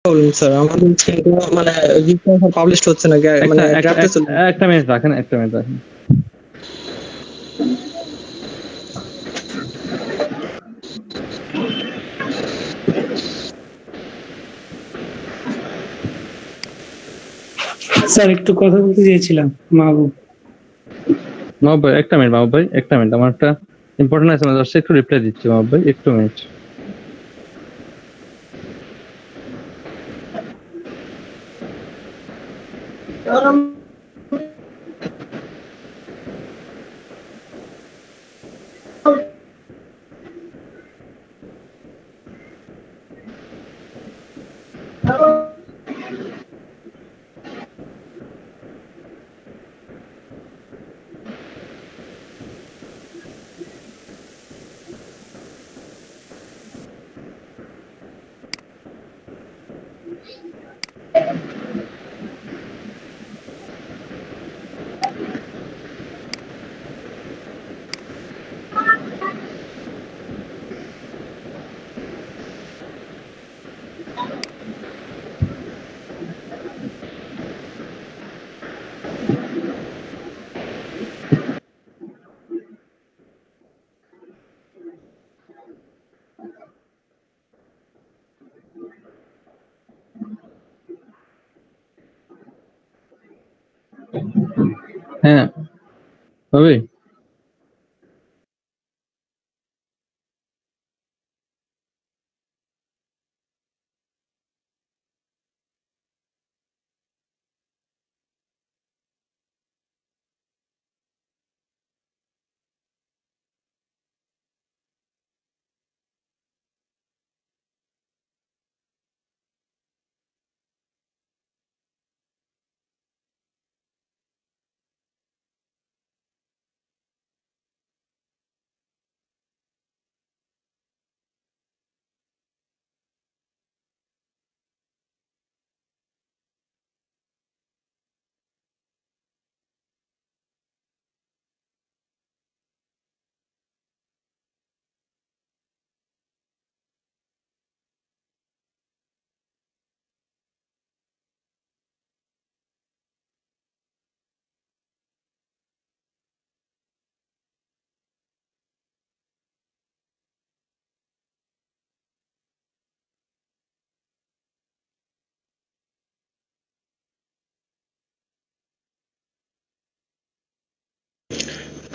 বলুন স্যার, আমাদের কিন্তু মানে পাবলিশ হচ্ছে না, মানে ড্রাফটে চলে। একটা মিনিট রাখেন, একটা মিনিট রাখেন। স্যার একটু কথা বলতে চেয়েছিলাম। মাহবুব ভাই একটা মিনিট, মাহবুব ভাই একটা মিনিট, আমার একটা ইম্পর্টেন্ট আছে, একটু রিপ্লাই দিচ্ছি মাহবুব ভাই, একটু মিনিট। হ্যাঁ ভাবি,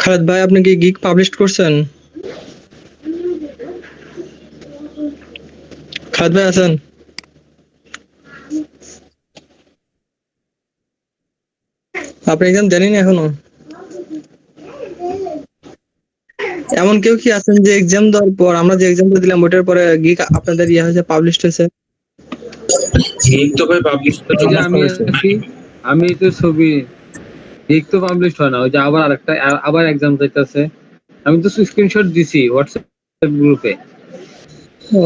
খালেদ ভাই, আপনি কি গিগ পাবলিশ করছেন? খালেদ ভাই আছেন? আপনি এক্সাম দেননি এখনো? এমন কেউ কি আছেন যে এক্সাম দেওয়ার পর, আমরা যে এক্সামটা দিলাম ওটার পরে গিগ আপনাদের ইয়ে হয়েছে, পাবলিশ হয়েছে? গিগ তো ভাই পাবলিশ তো ওই যে আমি আছি, আমি তো ছবি গিগ তো পাবলিশ হয় না, ওই যে আবার আরেকটা আবার এক্সাম যাইতেছে, আমি তো স্ক্রিনশট দিছি হোয়াটসঅ্যাপ গ্রুপে। ও,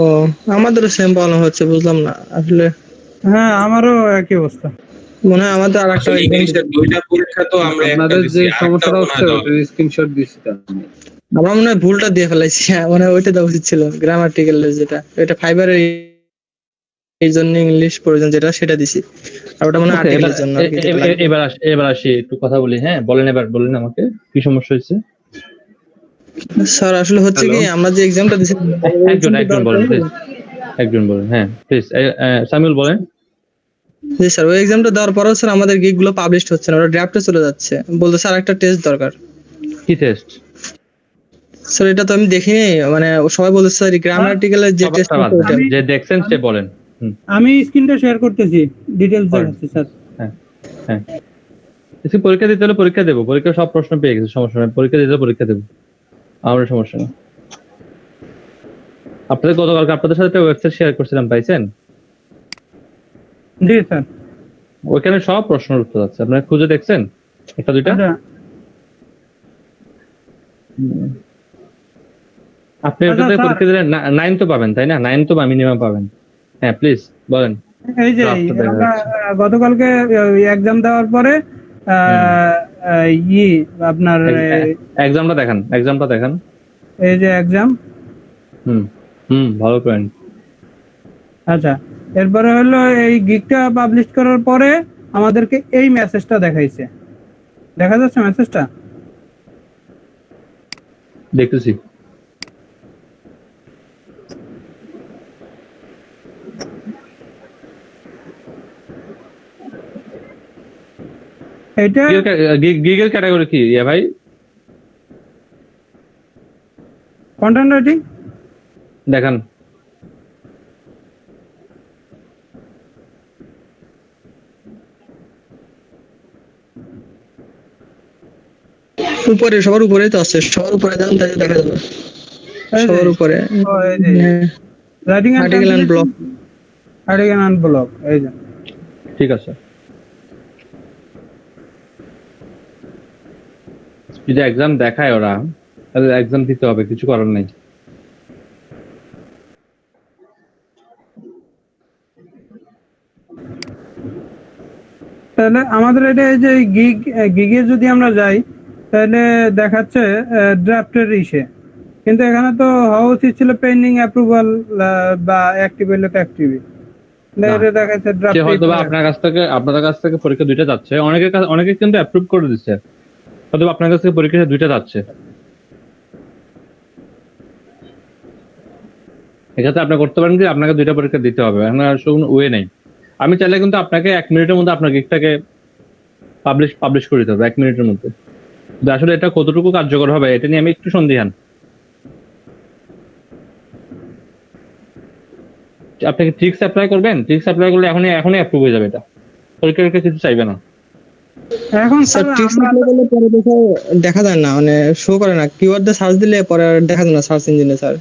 আমাদেরও সেম প্রবলেম হচ্ছে, বুঝলাম না আসলে। হ্যাঁ, আমারও একই অবস্থা। মনে হয় আমাদের আর একটা আসলে ইংলিশের দুইটা পরীক্ষা তো আমরা একটা আপনাদের দিছি, যে আরেকটা সমস্যাটা মনে হচ্ছে হয় দেওয়া ওটার স্ক্রিনশট দিছি আমি। আমরা মনে হয় ভুলটা দিয়ে ফেলাইছি, মানে ওইটা দেওয়া উচিত ছিল, গ্রামাটিক্যাল যেটা, এটা ফাইবারের এই জন্য ইংলিশ প্রয়োজন যেটা, সেটা দিছি। আর ওটা মানে আর্টিকেলের জন্য আর কি, যেটা লাগবে। এবার আসি একটু কথা বলি। হ্যাঁ বলেন, এবার বলেন আমাকে কি সমস্যা হয়েছে। স্যার আসলে হচ্ছে কি, আমরা যে এক্সামটা দিছি, একজন বলেন প্লিজ, একজন বলেন। হ্যাঁ প্লিজ, সামিউল বলেন। জি স্যার, ওই এক্সামটা দেওয়ার পরেও স্যার আমাদের গিগ গুলো পাবলিশ হচ্ছে না, ওটা ড্রাফটে চলে যাচ্ছে, বলতে স্যার একটা টেস্ট দরকার। কি টেস্ট? স্যার এটা তো আমি দেখিনি, মানে সবাই বলছে স্যার গ্রামাটিক্যালের যে টেস্ট যে দেখছেন সে বলেন। আমি স্ক্রিনটা শেয়ার করতেছি, ডিটেইলস দেখাচ্ছি স্যার। হ্যাঁ হ্যাঁ, কিছু পরীক্ষা দিতে হলে পরীক্ষা দেবো, পরীক্ষা সব প্রশ্ন পেয়ে গেছে, সমস্যা নেই, পরীক্ষা দিতে পরীক্ষা দেবো, আমার সমস্যা নেই। আপনাদের গতকালকে আপনাদের সাথে একটা ওয়েবসাইট শেয়ার করছিলাম, পাইছেন? জি স্যার। ওইখানে সব প্রশ্নের উত্তর আছে, আপনারা খুঁজে দেখছেন একটা দুইটা? আপনি ওটাতে পরীক্ষা দিলে 9 তো পাবেন, তাই না? 9 তো মিনিমাম পাবেন। হ্যাঁ প্লিজ বলেন। এই যে আমরা গতকালকে এক্সাম দেওয়ার পরে আপনার এক্সামটা দেখান। এই যে এক্সাম, ভালো পয়েন্ট। আচ্ছা এরপরে হলো এই গিগটা পাবলিশ করার পরে আমাদেরকে এই মেসেজটা দেখাইছে, দেখা যাচ্ছে মেসেজটা? দেখতেছি। এটা গিগের ক্যাটাগরি কি ভাই? Content writing. দেখান। উপরে, সবার উপরেই তো আছে, সবার উপরে যান তাহলে দেখা যাবে। সবার উপরে writing article and blog. Article and blog, এই যে। ঠিক আছে, যদি এক্সাম দেখায় ওরা তাহলে এক্সাম দিতে হবে, কিছু করার নেই। তাহলে আমাদের এটা এই যে গিগে যদি আমরা যাই তাহলে দেখাচ্ছে ড্রাফটের ইসে, কিন্তু এখানে তো হওয়া উচিত ছিল পেন্ডিং অ্যাপ্রুভাল বা অ্যাক্টিভ হলে তো অ্যাক্টিভ, এটা দেখাচ্ছে সে ড্রাফট। হয়তো আপনাদের কাছ থেকে পরীক্ষা দুইটা যাচ্ছে, অনেকে কিন্তু অ্যাপ্রুভ করে দিচ্ছে, হয়তো আপনার কাছ থেকে পরীক্ষা দুইটা যাচ্ছে। এক্ষেত্রে আপনি করতে পারেন কি, আপনাকে দুইটা পরীক্ষা দিতে হবে, এখন আর কোনো ওয়ে নেই। আমি চাইলে কিন্তু আপনাকে 1 মিনিটের মধ্যে আপনার গিগটাকে পাবলিশ করে দিতে হবে, 1 মিনিটের মধ্যে। কিন্তু আসলে এটা কতটুকু কার্যকর হবে এটা নিয়ে আমি একটু সন্দিহান। আপনি কি ট্রিক্স অ্যাপ্লাই করবেন? ট্রিক্স অ্যাপ্লাই করলে এখনই অ্যাপ্রুভ হয়ে যাবে, এটা পরীক্ষার কিছু চাইবে না। এখন স্যার ট্রিক্স অ্যাপ্লাই করলে পরে দেখা যায় না, মানে শো করে না, কিওয়ার্ড দিয়ে সার্চ দিলে পরে আর দেখা যায় না সার্চ ইঞ্জিনে স্যার।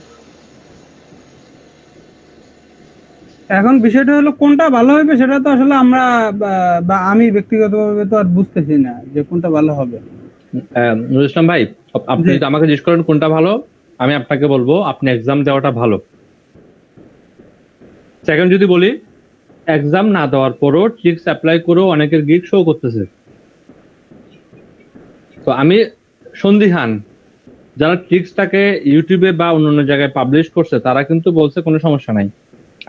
এখন বিষয়টা হলো কোনটা ভালো হবে সেটা তো আসলে আমরা বা আমি ব্যক্তিগতভাবে তো আর বুঝতেছি না যে কোনটা ভালো হবে। নুরুল ইসলাম ভাই, আপনি যদি আমাকে জিজ্ঞেস করেন কোনটা ভালো, আমি আপনাকে বলবো আপনি এক্সাম দেওয়াটা ভালো। সেকেন্ড যদি বলি, এক্সাম না দেওয়ার পরও ট্রিক্স অ্যাপ্লাই করেও অনেকের গিগ শো করতেছে। তো আমি সন্দিহান, যারা ট্রিক্সটাকে ইউটিউবে বা অন্যান্য জায়গায় পাবলিশ করছে তারা কিন্তু বলছে কোনো সমস্যা নাই,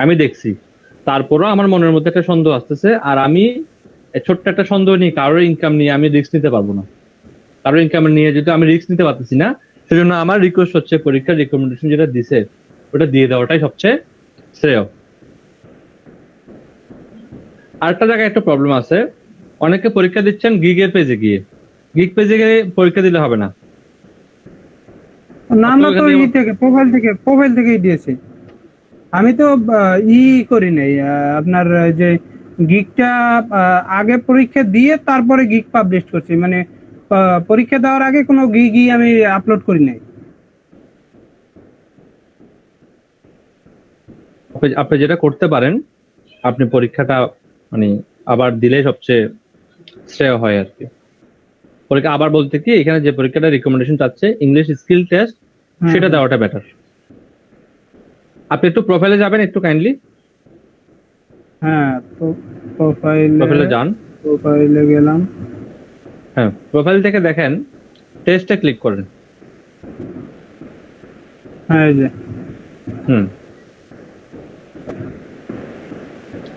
আমি দেখছি। তারপরও আমার মনের মধ্যে একটা সন্দেহ আসতেছে, আর আমি ছোট্ট একটা সন্দেহ নিই, কারোর ইনকাম নিয়ে আমি রিস্ক নিতে পারবো না। কারোর ইনকাম নিয়ে যদি আমি রিস্ক নিতে পারতেছি না, সেজন্য আমার রিকোয়েস্ট হচ্ছে পরীক্ষার রিকমেন্ডেশন যেটা দিছে ওটা দিয়ে দেওয়াটাই সবচেয়ে শ্রেয়। আরেকটা জায়গায় একটা প্রবলেম আছে, অনেকে পরীক্ষা দিচ্ছেন গিগের পেজে গিয়ে, গিগ পেজে গিয়ে পরীক্ষা দিলে হবে না। না আমরা তো প্রোফাইল থেকেই দিয়েছি। আমি তো করি নাই, আপনার যে গিগটা আগে পরীক্ষা দিয়ে তারপরে গিগ পাবলিশ করছি, মানে পরীক্ষা দেওয়ার আগে কোনো গিগই আমি আপলোড করি নাই। আপনি যেটা করতে পারেন, আপনি পরীক্ষাটা মানে আবার দিলে সবচেয়ে শ্রেয় হয় আর কি। পরীক্ষা আবার বলতে কি, এখানে যে পরীক্ষাটা রিকমেন্ডেশন চাচ্ছে ইংলিশ স্কিল টেস্ট, সেটা দেওয়াটা বেটার। আপনি একটু প্রোফাইলে যাবেন একটু কাইন্ডলি। হ্যাঁ, প্রোফাইলে যান। প্রোফাইলে গেলাম। হ্যাঁ, প্রোফাইল থেকে দেখেন টেস্টে ক্লিক করেন। হ্যাঁ, এই যে।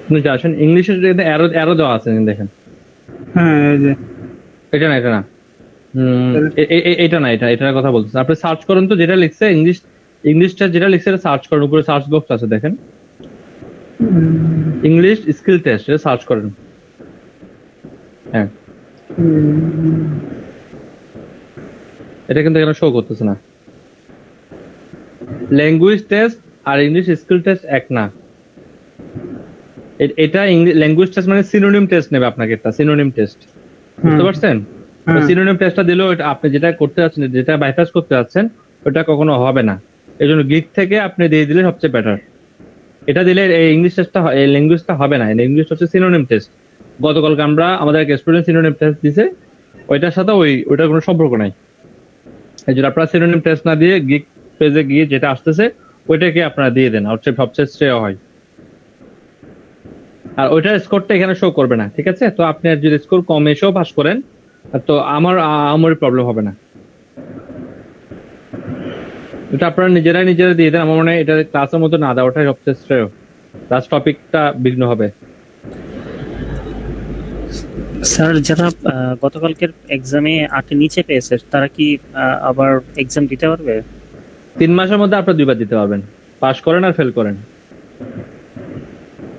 আপনি আসেন ইংলিশের যে অ্যারো দেওয়া আছে দেখেন। হ্যাঁ, এই যে। এটা না এটা না, এটার কথা বলতেছি। আপনি সার্চ করুন তো, যেটা লিখছে ইংলিশটা যেটা লিখছে সার্চ করেন, উপরে সার্চ বক্স আছে দেখেন, ইংলিশ স্কিল টেস্ট সার্চ করেন। হ্যাঁ, এটা কিন্তু এখানে শো করতেছে না। ল্যাঙ্গুয়েজ টেস্ট আর ইংলিশ স্কিল টেস্ট এক না। এটা ল্যাঙ্গুয়েজ টেস্ট মানে সিনোনিম টেস্ট নেবে আপনাকে, একটা সিনোনিম টেস্ট, বুঝতে পারছেন? সিনোনিম টেস্টটা দিলেও আপনি যেটা করতে যাচ্ছেন, যেটা বাইপাস করতে যাচ্ছেন, ওটা কখনো হবে না। এই জন্য গিগ থেকে আপনি দিয়ে দিলে সবচেয়ে বেটার। এটা দিলে এই ইংলিশ টেস্টটা, এই ল্যাঙ্গুয়েজটা হবে না। এই ল্যাঙ্গুয়েজ হচ্ছে সিনোনিম টেস্ট। গতকালকে আমরা আমাদের এক স্টুডেন্ট সিনোনিম টেস্ট দিছে, ওইটার সাথে ওইটার কোনো সম্পর্ক নাই। এই জন্য আপনারা সিনোনিম টেস্ট না দিয়ে গিগ পেজে গিয়ে যেটা আসতেছে ওইটাকে আপনারা দিয়ে দেন, সবচেয়ে শ্রেয় হয়। আর ওইটার স্কোরটা এখানে শো করবে না, ঠিক আছে? তো আপনি যদি স্কোর কম এসেও পাস করেন তো আমার প্রবলেম হবে না। এটা আপনারা নিজেরা দিয়ে দেন। আমার মনে হয় এটা ক্লাসের মতো না দেওয়াটাই সবচেয়ে শ্রেয়। লাস্ট টপিকটা বিঘ্ন হবে। স্যার যারা গতকালকের এক্সামে 8 নিচে পেয়েছে তারা কি আবার এক্সাম দিতে পারবে? 3 মাসের মধ্যে আপনারা 2 বার দিতে পারবেন, পাস করেন আর ফেল করেন।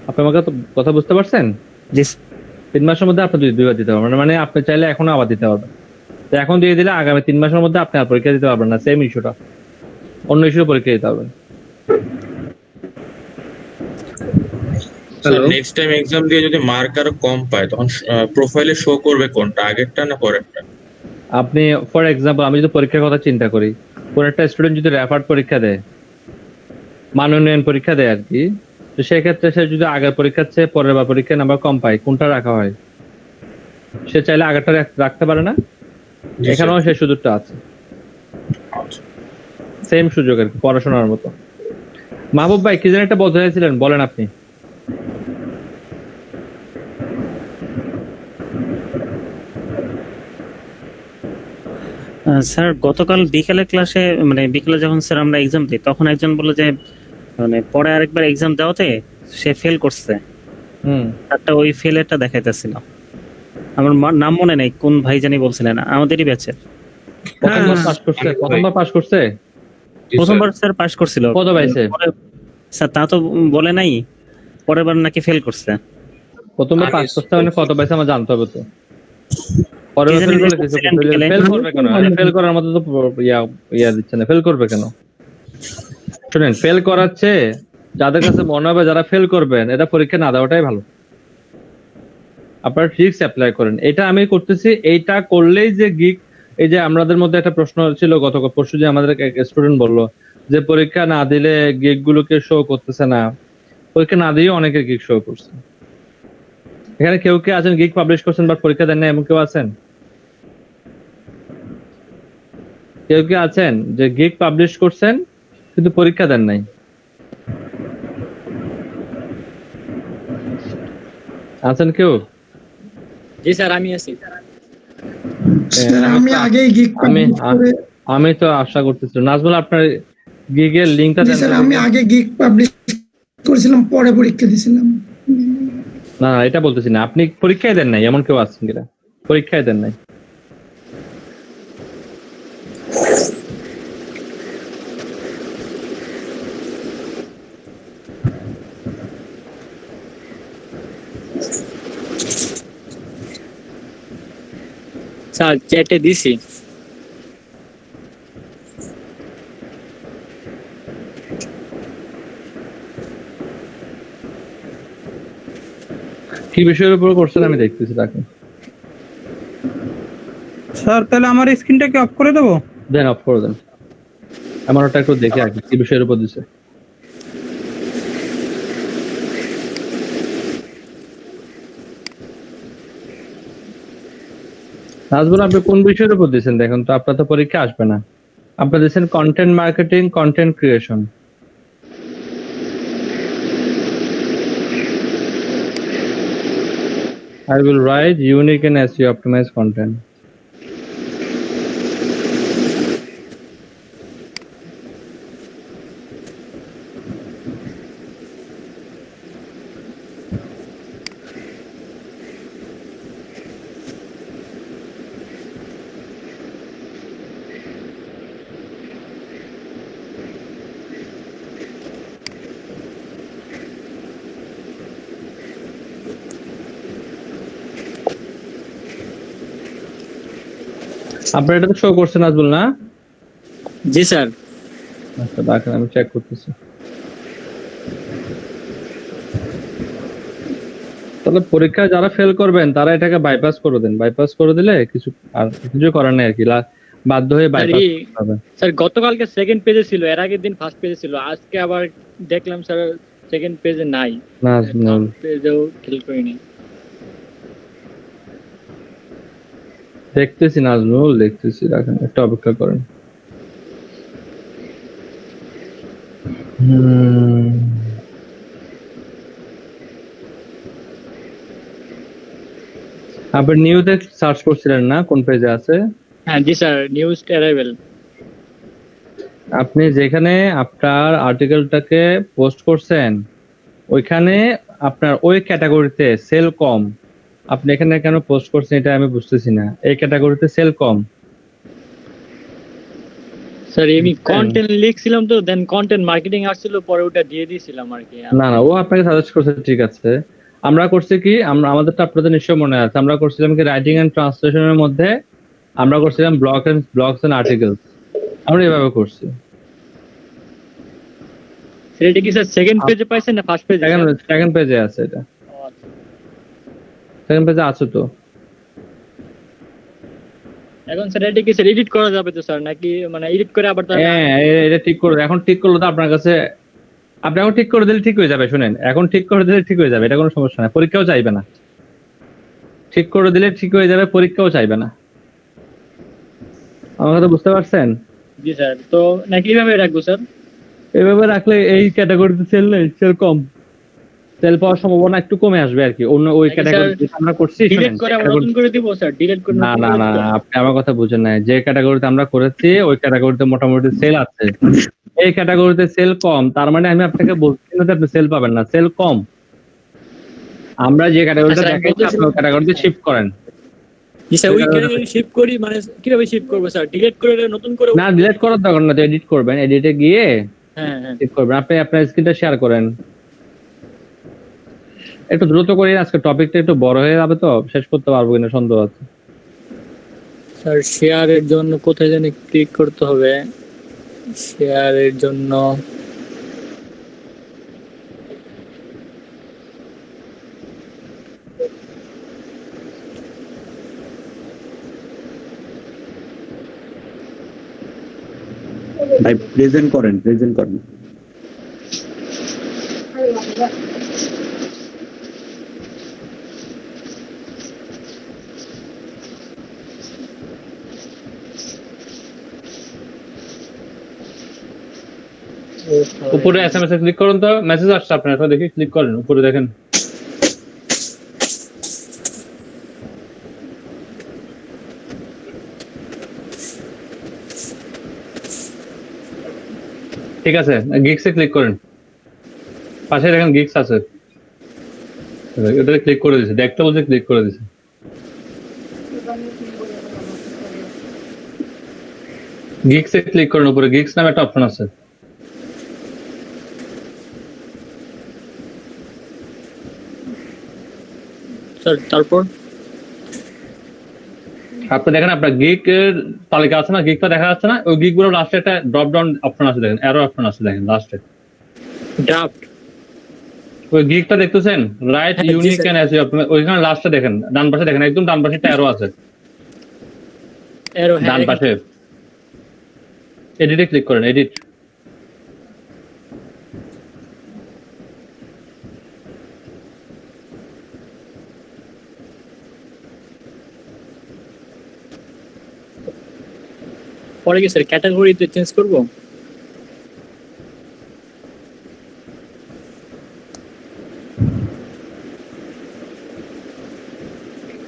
আপনি আমাকে তো কথা বুঝতে পারছেন? জি 3 মাসের মধ্যে আপনি 2 বার দিতে পারবেন, মানে আপনি চাইলে এখনো আবার দিতে পারবেন। তো এখন দিয়ে দিলে আগামী 3 মাসের মধ্যে আপনি আর পরীক্ষা দিতে পারবেন না, সেম ইস্যুটা অন্য ইস্যু পরীক্ষা দিতে পারবেন। হ্যালো, নেক্সট টাইম এক্সাম দিয়ে যদি মার্ক আরো কম পায় তখন প্রোফাইলে শো করবে কোনটা, আগেরটা না পরেরটা? আপনি ফর এক্সাম্পল আমি যদি পরীক্ষার কথা চিন্তা করি, কোন একটা স্টুডেন্ট যদি রেফার্ড পরীক্ষা দেয়, মানোন্নয়ন পরীক্ষা দেয় আর কি, তো সেক্ষেত্রে সে যদি আগের পরীক্ষার চেয়ে পরের বার পরীক্ষায় নাম্বার কম পায়, কোনটা রাখা হয়? সে চাইলে আগেরটা রাখতে পারে না? এখানেও সেই সুযোগটা আছে, সেম সুযোগ আর কি, পড়াশোনার মতো। মাহবুব ভাই কি যেন একটা বলতে চাইছিলেন, বলেন আপনি। স্যার গতকাল বিকেলে ক্লাসে মানে বিকেলে যখন স্যার আমরা এক্সাম দিই তখন একজন বলল যে মানে পরে আরেকবার এক্সাম দেওয়াতে সে ফেল করছে, তারটা ওই ফেলেরটা দেখাইতেছিল। আমার নাম মনে নেই কোন ভাই জানি বলছিলেন, আমাদেরই ব্যাচের। প্রথমবার পাস করছে, প্রথমবার পাস করছে, প্রথমবার স্যার পাস করছিল, কত পাইছে? স্যার তা তো বলে নাই, পরের বার নাকি ফেল করছে। প্রথমবার পাস করতে মানে কত পাইছে আমার জানতে হবে তো। পরের বার ফেল করলে কিছু ফেল করবে কেন? ফেল করার মতো তো ইয়া দিচ্ছে না, ফেল করবে কেন? শুনেন, ফেল করাচ্ছে যাদের কাছে মনে হবে যারা ফেল করবেন, এটা পরীক্ষা না দেওয়াটাই ভালো। আপনারা ট্রিক্স অ্যাপ্লাই করেন, এটা আমি করতেছি। এইটা করলেই যে গিক, এই যে আমাদের মধ্যে একটা প্রশ্ন ছিল গত পরশু, যে আমাদের এক স্টুডেন্ট বললো যে পরীক্ষা না দিলে গিক গুলোকে শো করতেছে না। পরীক্ষা না দিয়ে অনেকের গিক শো করছে। এখানে কেউ কে আছেন গিক পাবলিশ করছেন বাট পরীক্ষা দেন না, এমন কেউ আছেন? কেউ কি আছেন যে গিক পাবলিশ করছেন কিন্তু পরীক্ষা দেন নাই? আছেন কেউ? জি স্যার আমি আছি। আমি আগেই গিগ আমি তো আশা করতেছি নাজমুল আপনার গিগের লিংকটা দেন। স্যার আমি আগে গিগ পাবলিশ করেছিলাম, পরে পরীক্ষা দিয়েছিলাম। না এটা বলতেছি না, আপনি পরীক্ষায় দেন নাই এমন কেউ আছেন কিনা? পরীক্ষায় দেন নাই? স্যার চ্যাটে দিছি। কি বিষয়ের উপর করছেন আমি দেখতেছি তাকে। স্যার তাহলে আমার স্ক্রিনটাকে অফ করে দেবো? দেন, অফ করে দেন। আমার ওটা একটু দেখে আর কি বিষয়ের উপর দিছে। নাজমুল আপনি কোন বিষয়ের উপর দিয়েছেন দেখুন তো, আপনার তো পরীক্ষা আসবে না। আপনি দিয়েছেন content marketing, content creation. I will write unique and SEO optimized content. আপনার এটা তো শো করছে নাজবুল না? জি স্যার। আচ্ছা দেখেন আমি চেক করতেছি। তাহলে পরীক্ষা যারা ফেল করবেন তারা এটাকে বাইপাস করে দেন, বাইপাস করে দিলে কিছু আর কিছু করার নেই আর কি, বাধ্য হয়ে বাইপাস করতে হবে। স্যার গতকালকে সেকেন্ড পেজে ছিল, এর আগের দিন ফার্স্ট পেজে ছিল, আজকে আবার দেখলাম স্যার সেকেন্ড পেজে নাই, নাজমুল পেজেও ক্লিক করিনি। দেখতেছি নাজমুল, দেখতেছি, রাখেন একটু অপেক্ষা করেন। আপনি নিউতে সার্চ করছিলেন না, কোন পেজে আছে? হ্যাঁ জি স্যার, নিউজ অ্যারাইভেল। আপনি যেখানে আপনার আর্টিকেলটাকে পোস্ট করছেন ওইখানে আপনার ওই ক্যাটাগরিতে সেল কম, আপনি এখানে কেন পোস্ট করছেন এটা আমি বুঝতেছি না। এই ক্যাটাগরিতে সেল কম। স্যার আমি কন্টেন্ট লিখছিলাম তো, দেন কন্টেন্ট মার্কেটিং আসছিল, পরে ওটা দিয়ে দিয়েছিলাম আর কি। না না, ও আপনাকে সাজেস্ট করছে, ঠিক আছে। আমরা করছি কি, আমাদেরটা আপনাদের নিশ্চয় মনে আছে, আমরা করছিলাম কি রাইটিং এন্ড ট্রান্সলেশনের মধ্যে আমরা করছিলাম ব্লগস এন্ড আর্টিকেলস, আমরা এভাবে করছি। সেটা কি স্যার সেকেন্ড পেজে পাইছেন না ফার্স্ট পেজে? সেকেন্ড পেজে আছে, এটা সেকেন্ড পেজে আছে তো। এখন স্যার এটা কি স্যার এডিট করা যাবে তো স্যার, নাকি মানে এডিট করে আবার হ্যাঁ, এটা ঠিক করে, এখন ঠিক করলে তো আপনার কাছে, আপনি এখন ঠিক করে দিলে ঠিক হয়ে যাবে। শুনেন, এখন ঠিক করে দিলে ঠিক হয়ে যাবে, এটা কোনো সমস্যা না, পরীক্ষাও চাইবে না। ঠিক করে দিলে ঠিক হয়ে যাবে, পরীক্ষাও চাইবে না। আমার কথা বুঝতে পারছেন? জি স্যার। তো নাকি এইভাবে রাখবো স্যার? এভাবে রাখলে এই ক্যাটাগরিতে সেল নেই, সেল কম, সেল পাওয়ার সম্ভাবনা একটু কমে আসবে আর কি। অন্য ওই ক্যাটাগরিতে আমরা করছি, ডিলিট করে আবার নতুন করে দিব স্যার? ডিলিট করে না না না, আপনি আমার কথা বুঝেন না। যে ক্যাটাগরিতে আমরা করেছি ওই ক্যাটাগরিতে মোটামুটি সেল আছে, এই ক্যাটাগরিতে সেল কম, তার মানে আমি আপনাকে বলছি না যে আপনি সেল পাবেন না, সেল কম। আমরা যে ক্যাটাগরিতে দেখাচ্ছি আপনি ওই ক্যাটাগরিতে শিফট করেন। জি স্যার, ওই ক্যাটাগরি শিফট করি, মানে কিভাবে শিফট করব স্যার? ডিলিট করে নতুন করে? না, ডিলিট করার দরকার না, এডিট করবেন, এডিটে গিয়ে হ্যাঁ হ্যাঁ ঠিক করবেন। আপনি আপনার স্ক্রিনটা শেয়ার করেন, একটু দ্রুত করি, আজকে টপিকটা একটু বড় হয়ে যাবে তো, শেষ করতে পারবো কিনা সন্দেহ আছে। স্যার শেয়ারের জন্য কোথায় জানি ক্লিক করতে হবে? শেয়ারের জন্য ভাই প্রেজেন্ট করেন, প্রেজেন্ট করেন। উপরে এসএমএস এ ক্লিক করুন, তো মেসেজ আসছে আপনার, এটা দেখি ক্লিক করেন, উপরে দেখেন। ঠিক আছে, গিগস এ ক্লিক করেন, পাশে দেখেন গিগস আছে, এটাতে ক্লিক করে দিয়েছে, দেখতে বলছে ক্লিক করে দিয়েছে। গিগস এ ক্লিক করেন, উপরে গিগস নামে একটা অপশন আছে। স্যার তারপর আপনি দেখেন আপনার গিগ এর তালিকা আছে না, গিগটা দেখা যাচ্ছে না? ওই গিগ গুলো লাস্টে একটা ড্রপ ডাউন অপশন আছে, দেখেন অ্যারো অপশন আছে, দেখেন লাস্টে ড্রাফট। ওই গিগটা দেখতেছেন, রাইট ইউনিক এন্ড এসইও, আপনি ওইখানে লাস্টে দেখেন, ডান পাশে দেখেন, একদম ডান পাশে একটা অ্যারো আছে, এরো ডান পাশে। এডিটে ক্লিক করেন, এডিট। পরে কি স্যার ক্যাটাগরিতে চেঞ্জ করব?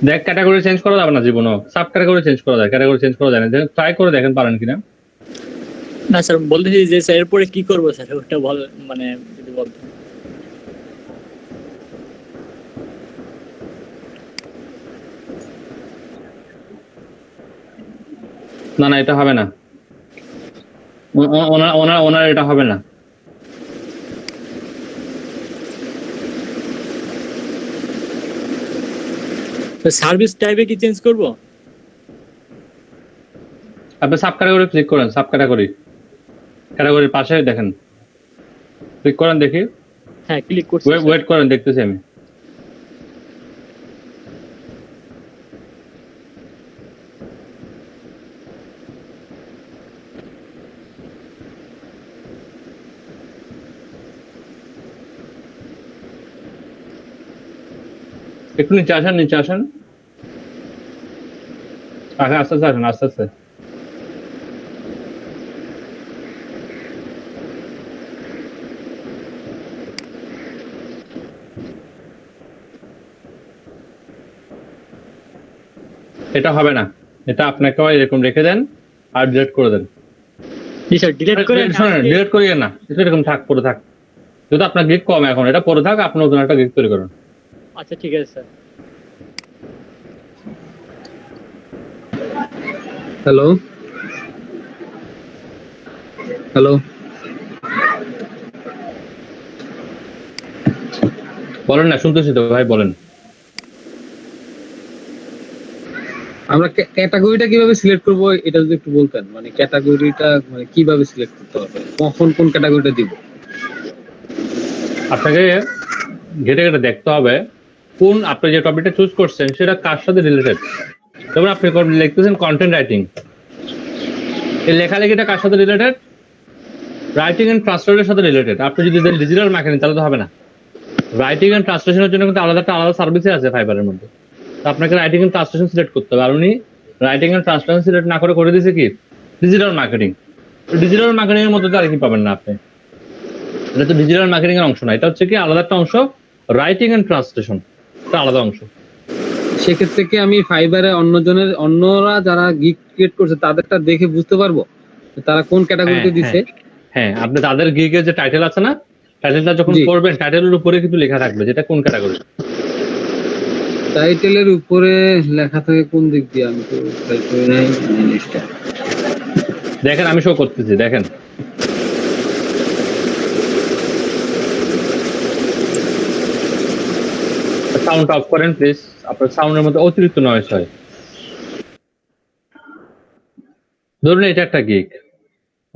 দেখ, ক্যাটাগরি চেঞ্জ করা যাবে না জীবনও, সাব ক্যাটাগরি চেঞ্জ করা যায়, ক্যাটাগরি চেঞ্জ করা যায় না। ট্রাই করে দেখেন পারেন কিনা। না স্যার, বলতেছি যে স্যার এরপরে কি করব স্যার, ওটা বল, মানে যদি বলতেন। না না, এটা হবে না, ওনার এটা হবে না। সার্ভিস টাইপে কি চেঞ্জ করব? আপনি সাব ক্যাটাগরি ক্লিক করেন, সাব ক্যাটাগরি, ক্যাটাগরির পাশে দেখেন, ক্লিক করেন দেখি। হ্যাঁ ক্লিক করছি। ওয়েট করেন, দেখতেছি আমি। একটু নিচে আসেন, নিচে আসেন, আস্তে আস্তে আসেন, আস্তে আস্তে। এটা হবে না, এটা আপনাকে এরকম রেখে দেন আর ডিলিট করে দেন। জি স্যার, ডিলিট করে শুনুন, ডিলিট করিয়েন না, এটা এরকম থাক, পুরো থাক, যদি আপনার গিগ কম এখন, এটা পরে থাক, আপনি নতুন একটা গিগ তৈরি করুন। আচ্ছা ঠিক আছে স্যার। হ্যালো হ্যালো বলেন না, শুনতেছি তো ভাই, বলেন। আমরা ক্যাটাগরিটা কিভাবে সিলেক্ট করব এটা যদি একটু বলতেন, মানে ক্যাটাগরিটা মানে কিভাবে সিলেক্ট করতে হবে, কখন কোন ক্যাটাগরিটা দিব? আপনাকে ঘেটে ঘেটে দেখতে হবে কোন আপনি যে টপিকটা চুজ করছেন সেটা কার সাথে রিলেটেড। যেমন আপনি লিখতেছেন কন্টেন্ট রাইটিং, এই লেখালেখিটা কার সাথে রিলেটেড? রাইটিং এন্ড ট্রান্সলেশনের সাথে রিলেটেড। আপনি যদি ডিজিটাল মার্কেটিং তাহলে তো হবে না। রাইটিং এন্ড ট্রান্সলেশনের জন্য কিন্তু আলাদা সার্ভিসই আছে ফাইবারের মধ্যে। তো আপনাকে রাইটিং এন্ড ট্রান্সলেশন সিলেক্ট করতে হবে। আর উনি রাইটিং এন্ড ট্রান্সলেশন সিলেক্ট না করে দিয়েছে কি ডিজিটাল মার্কেটিং। ডিজিটাল মার্কেটিং এর মধ্যে তো আর কি পাবেন না আপনি, এটা তো ডিজিটাল মার্কেটিং এর অংশ না, এটা হচ্ছে কি আলাদা একটা অংশ। রাইটিং এন্ড ট্রান্সলেশন এটা আলাদা অংশ। সেক্ষেত্রে কি আমি ফাইবারে অন্যরা যারা গিগ ক্রিয়েট করছে তাদেরটা দেখে বুঝতে পারবো তারা কোন ক্যাটাগরিতে দিছে? হ্যাঁ, আপনি তাদের গিগের যে টাইটেল আছে না, টাইটেলটা যখন পড়বেন টাইটেলের উপরে কিন্তু লেখা থাকবে যেটা কোন ক্যাটাগরি। টাইটেলের উপরে লেখা থাকে কোন দিক দিয়ে? আমি তো খেয়াল করি নাই জিনিসটা। দেখেন আমি শো করতেছি, দেখেন। সাউন্ড অফ করেন প্লিজ, আপনার সাউন্ডের মধ্যে অতিরিক্ত নয়েজ হয়। ধরুন এটা একটা গিগ,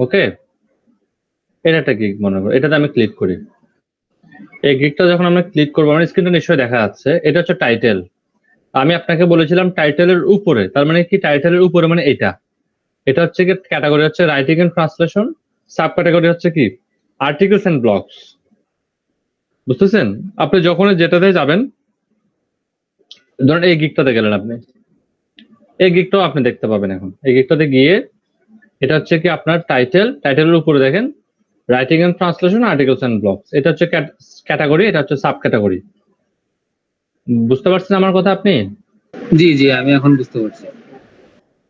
ওকে, এটা একটা গিগ মনে করো, এটাতে আমি ক্লিক করি। এই গিগটা যখন আমরা ক্লিক করবো আমার স্ক্রিনটা নিশ্চয়ই দেখা যাচ্ছে, এটা হচ্ছে টাইটেল। আমি আপনাকে বলেছিলাম টাইটেলের উপরে, তার মানে কি টাইটেলের উপরে মানে এটা হচ্ছে কি ক্যাটাগরি হচ্ছে writing and translation, sub category হচ্ছে কি আর্টিকেলস এন্ড ব্লগস। বুঝতেছেন? আপনি যখন যেটাতে যাবেন, ধরেন এই গিগটাতে গেলেন, আপনি এই গিগটাও আপনি দেখতে পাবেন। এখন এই গিগটাতে গিয়ে এটা হচ্ছে কি আপনার টাইটেলের উপরে দেখেন writing and translation, articles and blogs, এটা হচ্ছে ক্যাটাগরি, এটা হচ্ছে সাব ক্যাটাগরি। বুঝতে পারছেন আমার কথা আপনি? জি জি, আমি এখন বুঝতে পারছি।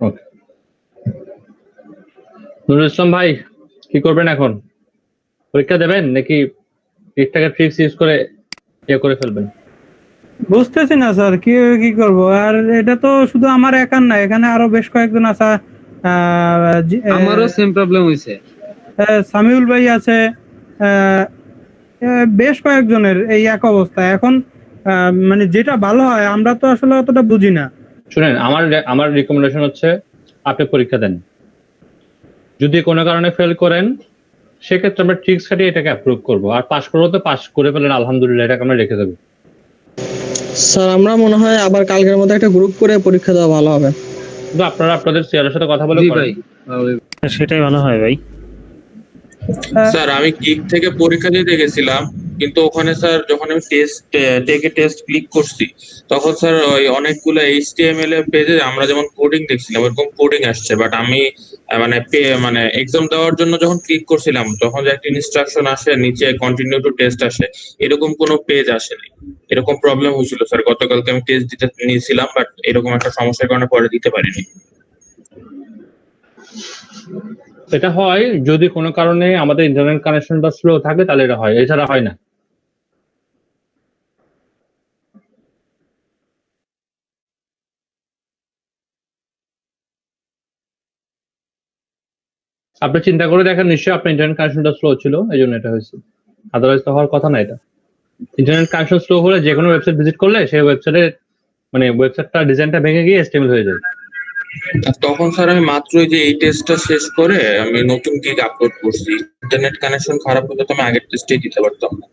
ওকে, নুরুল ইসলাম ভাই কি করবেন এখন? পরীক্ষা দেবেন নাকি ঠিকঠাক ট্রিক্স ইউজ করে করে ফেলবেন? বুঝতেছি না স্যার কি করব। আর এটা তো শুধু আমার একার না, এখানে আরো বেশ কয়েকজন আছে। আমারও সেম প্রবলেম হয়েছে। সামিউল ভাই আছে, বেশ কয়েকজনের এই এক অবস্থা। এখন মানে যেটা ভালো হয় আমরা তো আসলে অতটা বুঝি না। শুনেন, আমার রিকমেন্ডেশন হচ্ছে আপনি পরীক্ষা দেন। যদি কোনো কারণে ফেল করেন সেক্ষেত্রে আমরা ট্রিক্স খাটিয়ে এটাকে অ্যাপ্রুভ করবো, আর পাস করবো তো পাস করে ফেলেন আলহামদুলিল্লাহ, এটাকে আমরা রেখে দেবো। স্যার আমরা মনে হয় আবার কালকের মধ্যে একটা গ্রুপ করে পরীক্ষা দেওয়া ভালো হবে। কিন্তু আপনারা আপনাদের সিআরের সাথে কথা বলে জি করেন। ভাই, সেটাই ভালো হয় ভাই। স্যার আমি গিগ থেকে পরীক্ষা দিতে গেছিলাম, কিন্তু ওখানে স্যার যখন আমি টেস্ট ক্লিক করছি তখন স্যার ওই অনেকগুলো এইচটিএমএল এর পেজে আমরা যেমন কোডিং দেখছিলাম ওরকম কোডিং আসছে, বাট আমি মানে এক্সাম দেওয়ার জন্য যখন ক্লিক করছিলাম তখন যে একটা ইনস্ট্রাকশন আসে নিচে কন্টিনিউ টু টেস্ট আসে, এরকম কোনো পেজ আসেনি। এরকম প্রবলেম হয়েছিল স্যার, গতকালকে আমি টেস্ট দিতে নিয়েছিলাম বাট এরকম একটা সমস্যার কারণে পরে দিতে পারিনি। এটা হয় যদি কোনো কারণে আমাদের ইন্টারনেট কানেকশনটা স্লো থাকে, তাহলে এটা হয়, এছাড়া হয় না। আপনি চিন্তা করে দেখেন, নিশ্চয়ই আপনার ইন্টারনেট কানেকশনটা স্লো ছিল, এই জন্য এটা হয়েছে। আদারওয়াইজ তো হওয়ার কথা না। এটা ইন্টারনেট কানেকশন স্লো হলে যে কোনো ওয়েবসাইট ভিজিট করলে সেই ওয়েবসাইটে মানে ওয়েবসাইটটা ডিজাইনটা ভেঙে গিয়ে HTML হয়ে যায়। তখন স্যার আমি মাত্র যে এই টেস্টটা শেষ করে আমি নতুন গিগ আপলোড করছি, ইন্টারনেট কানেকশন খারাপ হলে তো আমি আগের টেস্টেই দিতে পারতাম না।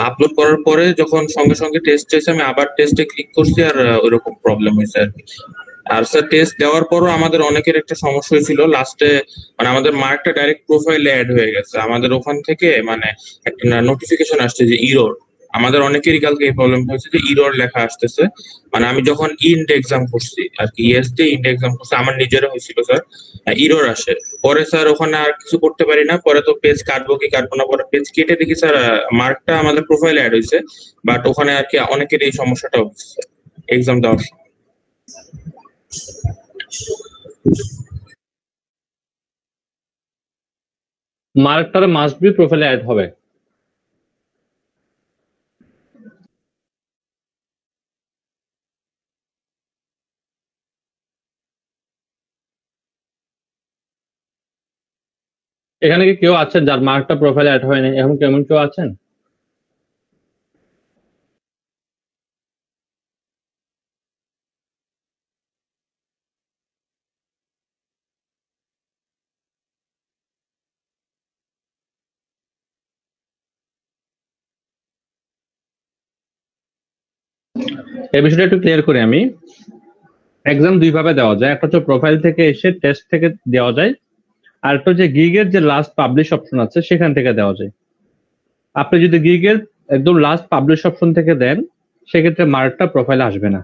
আপলোড করার পরে যখন সঙ্গে সঙ্গে টেস্ট চাইছে আমি আবার টেস্টে ক্লিক করছি, আর ওইরকম প্রবলেম হয়েছে আর কি। আর স্যার টেস্ট দেওয়ার পরও আমাদের অনেকের একটা সমস্যা হয়েছিল লাস্টে, মানে আমাদের মার্কটা ডাইরেক্ট প্রোফাইলে অ্যাড হয়ে গেছে, আমাদের ওখান থেকে মানে একটা নোটিফিকেশন আসছে যে ইরর। আমাদের অনেকেরই কালকে এই প্রবলেম হয়েছে যে ইরর লেখা আসতেছে। মানে আমি যখন ইন্ড এক্সাম করছি আর কি, ইএসটি ইন্ড এক্সাম করছি, আমার নিজেরও হয়েছিল স্যার, ইরর আসে। পরে স্যার ওখানে আর কিছু করতে পারি না, পরে তো পেজ কাটবো কি কাটবো না, পরে পেজ কেটে দেখি স্যার মার্কটা আমাদের প্রোফাইলে অ্যাড হয়েছে, বাট ওখানে আর কি অনেকের এই সমস্যাটা হচ্ছে এক্সাম দেওয়ার সময়। মার্কটার মাস্ট বি প্রোফাইলে অ্যাড হবে। এখানে কি কেউ আছেন যার মার্কটা প্রোফাইলে অ্যাড হয়নি? এখন কেমন কেউ আছেন? এই বিষয়টা একটু ক্লিয়ার করি আমি। এক্সাম দুই ভাবে দেওয়া যায়, একটা হচ্ছে প্রোফাইল থেকে এসে টেস্ট থেকে দেওয়া যায়, আর একটা হচ্ছে গিগের যে লাস্ট পাবলিশ অপশন আছে সেখান থেকে দেওয়া যায়। আপনি যদি গিগের একদম লাস্ট পাবলিশ অপশন থেকে দেন সেক্ষেত্রে মার্কটা প্রোফাইলে আসবে না।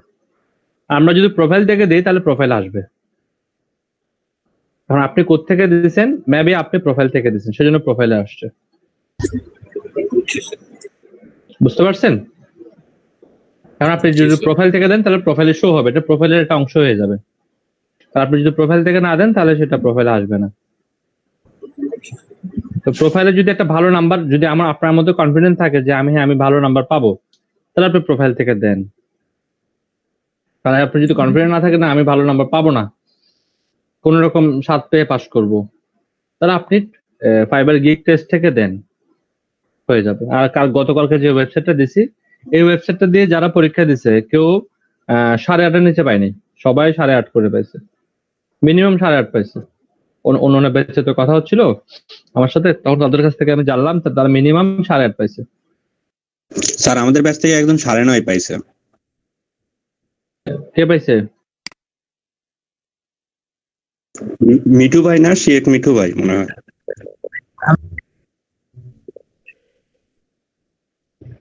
আমরা যদি প্রোফাইল থেকে দিই তাহলে প্রোফাইলে আসবে। কারণ আপনি কোত্থেকে দিয়েছেন, মেবি আপনি প্রোফাইল থেকে দিয়েছেন সেজন্য প্রোফাইলে আসছে। বুঝতে পারছেন? কারণ আপনি যদি প্রোফাইল থেকে দেন তাহলে প্রোফাইলে শো হবে, এটা প্রোফাইলের একটা অংশ হয়ে যাবে। আর আপনি যদি প্রোফাইল থেকে না দেন তাহলে সেটা প্রোফাইলে আসবে না। তো প্রোফাইলে যদি একটা ভালো নাম্বার, যদি আপনার মধ্যে কনফিডেন্স থাকে যে আমি ভালো নাম্বার পাবো, তাহলে আপনি প্রোফাইল থেকে দেন। তাহলে আপনি যদি কনফিডেন্ট না থাকে না আমি ভালো নাম্বার পাবো না, কোন রকম 7 পেয়ে পাস করব, তাহলে আপনি ফাইবার গিগ টেস্ট থেকে দেন, হয়ে যাবে। আর গতকালকে যে ওয়েবসাইটটা দিছি, এই ওয়েবসাইটটা দিয়ে যারা পরীক্ষা দিছে কেউ 8.5-এর নিচে পায়নি, সবাই 8.5 করে পাইছে, মিনিমাম 8.5 পাইছে। অন্য ব্যাচে তো কথা হচ্ছিল আমার সাথে, তখন তাদের কাছ থেকে আমি জানলাম তারা মিনিমাম 8.5 পাইছে। স্যার আমাদের ব্যাচ থেকে একদম 9.5 পাইছে। কে পাইছে? মিঠু ভাই না, শেখ মিঠু ভাই মনে হয়।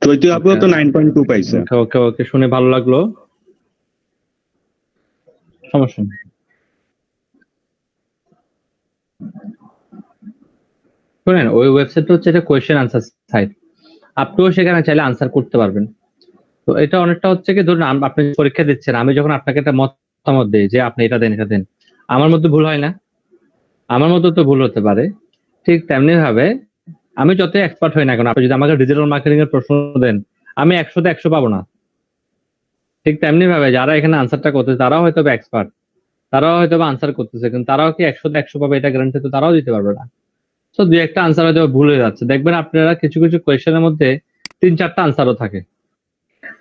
চৈতু আপুও তো 9.2 পাইছে। ওকে ওকে, শুনে ভালো লাগলো, সমস্যা নেই। শুনেন, ওই ওয়েবসাইটটা হচ্ছে একটা কোয়েশ্চেন আনসার সাইট, আপনিও সেখানে চাইলে আনসার করতে পারবেন। তো এটা অনেকটা হচ্ছে কি, ধরুন আপনি পরীক্ষা দিচ্ছেন, আমি যখন আপনাকে একটা মতামত দিই যে আপনি এটা দেন এটা দেন, আমার মধ্যে ভুল হয় না? আমার মধ্যে তো ভুল হতে পারে। ঠিক তেমনি ভাবে আমি যত এক্সপার্ট হই না কেন, আপনি যদি আমাকে ডিজিটাল মার্কেটিং এর প্রশ্ন দেন, আমি 100তে 100 পাবো না। ঠিক তেমনি ভাবে যারা এখানে আনসারটা করতেছে তারাও হয়তো এক্সপার্ট, তারাও হয়তো আনসার করতেছে, কিন্তু তারাও কি 100তে 100 পাবে এটা গ্যারান্টি তো তারাও দিতে পারবে না। তো দুই একটা আনসার হয়তো ভুল হয়ে যাচ্ছে। দেখবেন আপনারা কিছু কিছু কোয়েশ্চেনের মধ্যে 3-4টা আনসারও থাকে,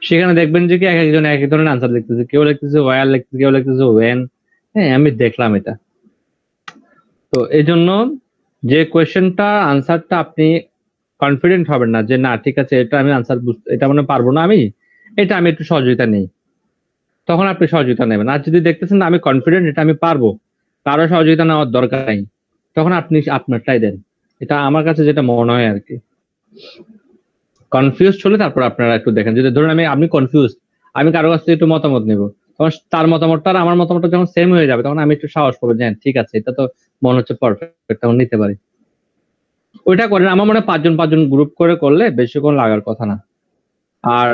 সেখানে দেখবেন যে কি এক একজন এক এক ধরনের আনসার লিখতেছে, কেউ লিখতেছে ওয়ার লিখতেছে, কেউ লিখতেছে ওয়েন। হ্যাঁ, আমি দেখলাম এটা। তো এই জন্য যে কোয়েশ্চেনটা আনসারটা আপনি কনফিডেন্ট হবেন না যে না ঠিক আছে এটা আমি আনসার এটা মনে পারবো না, আমি এটা আমি একটু সহযোগিতা নেই, তখন আপনি সহযোগিতা নেবেন। আর যদি দেখতেছেন না আমি কনফিডেন্ট এটা আমি পারবো, কারো সহযোগিতা নেওয়ার দরকার নাই, তখন আপনি আপনারটাই দেন। এটা আমার কাছে যেটা মনে হয় আর কি। কনফিউজ হলে তারপর আপনারা একটু দেখেন, যদি ধরুন আমি কনফিউজ, আমি কারো কাছ থেকে একটু মতামত নেব, তখন তার মতামতটা আর আমার মতামতটা যখন সেম হয়ে যাবে তখন আমি একটু সাহস পাবো যে ঠিক আছে এটা তো মনে হচ্ছে পারফেক্ট, তখন নিতে পারি। ওইটা করেন, আমার মনে হয় 5 জন গ্রুপ করে করলে বেশিক্ষণ লাগার কথা না। আর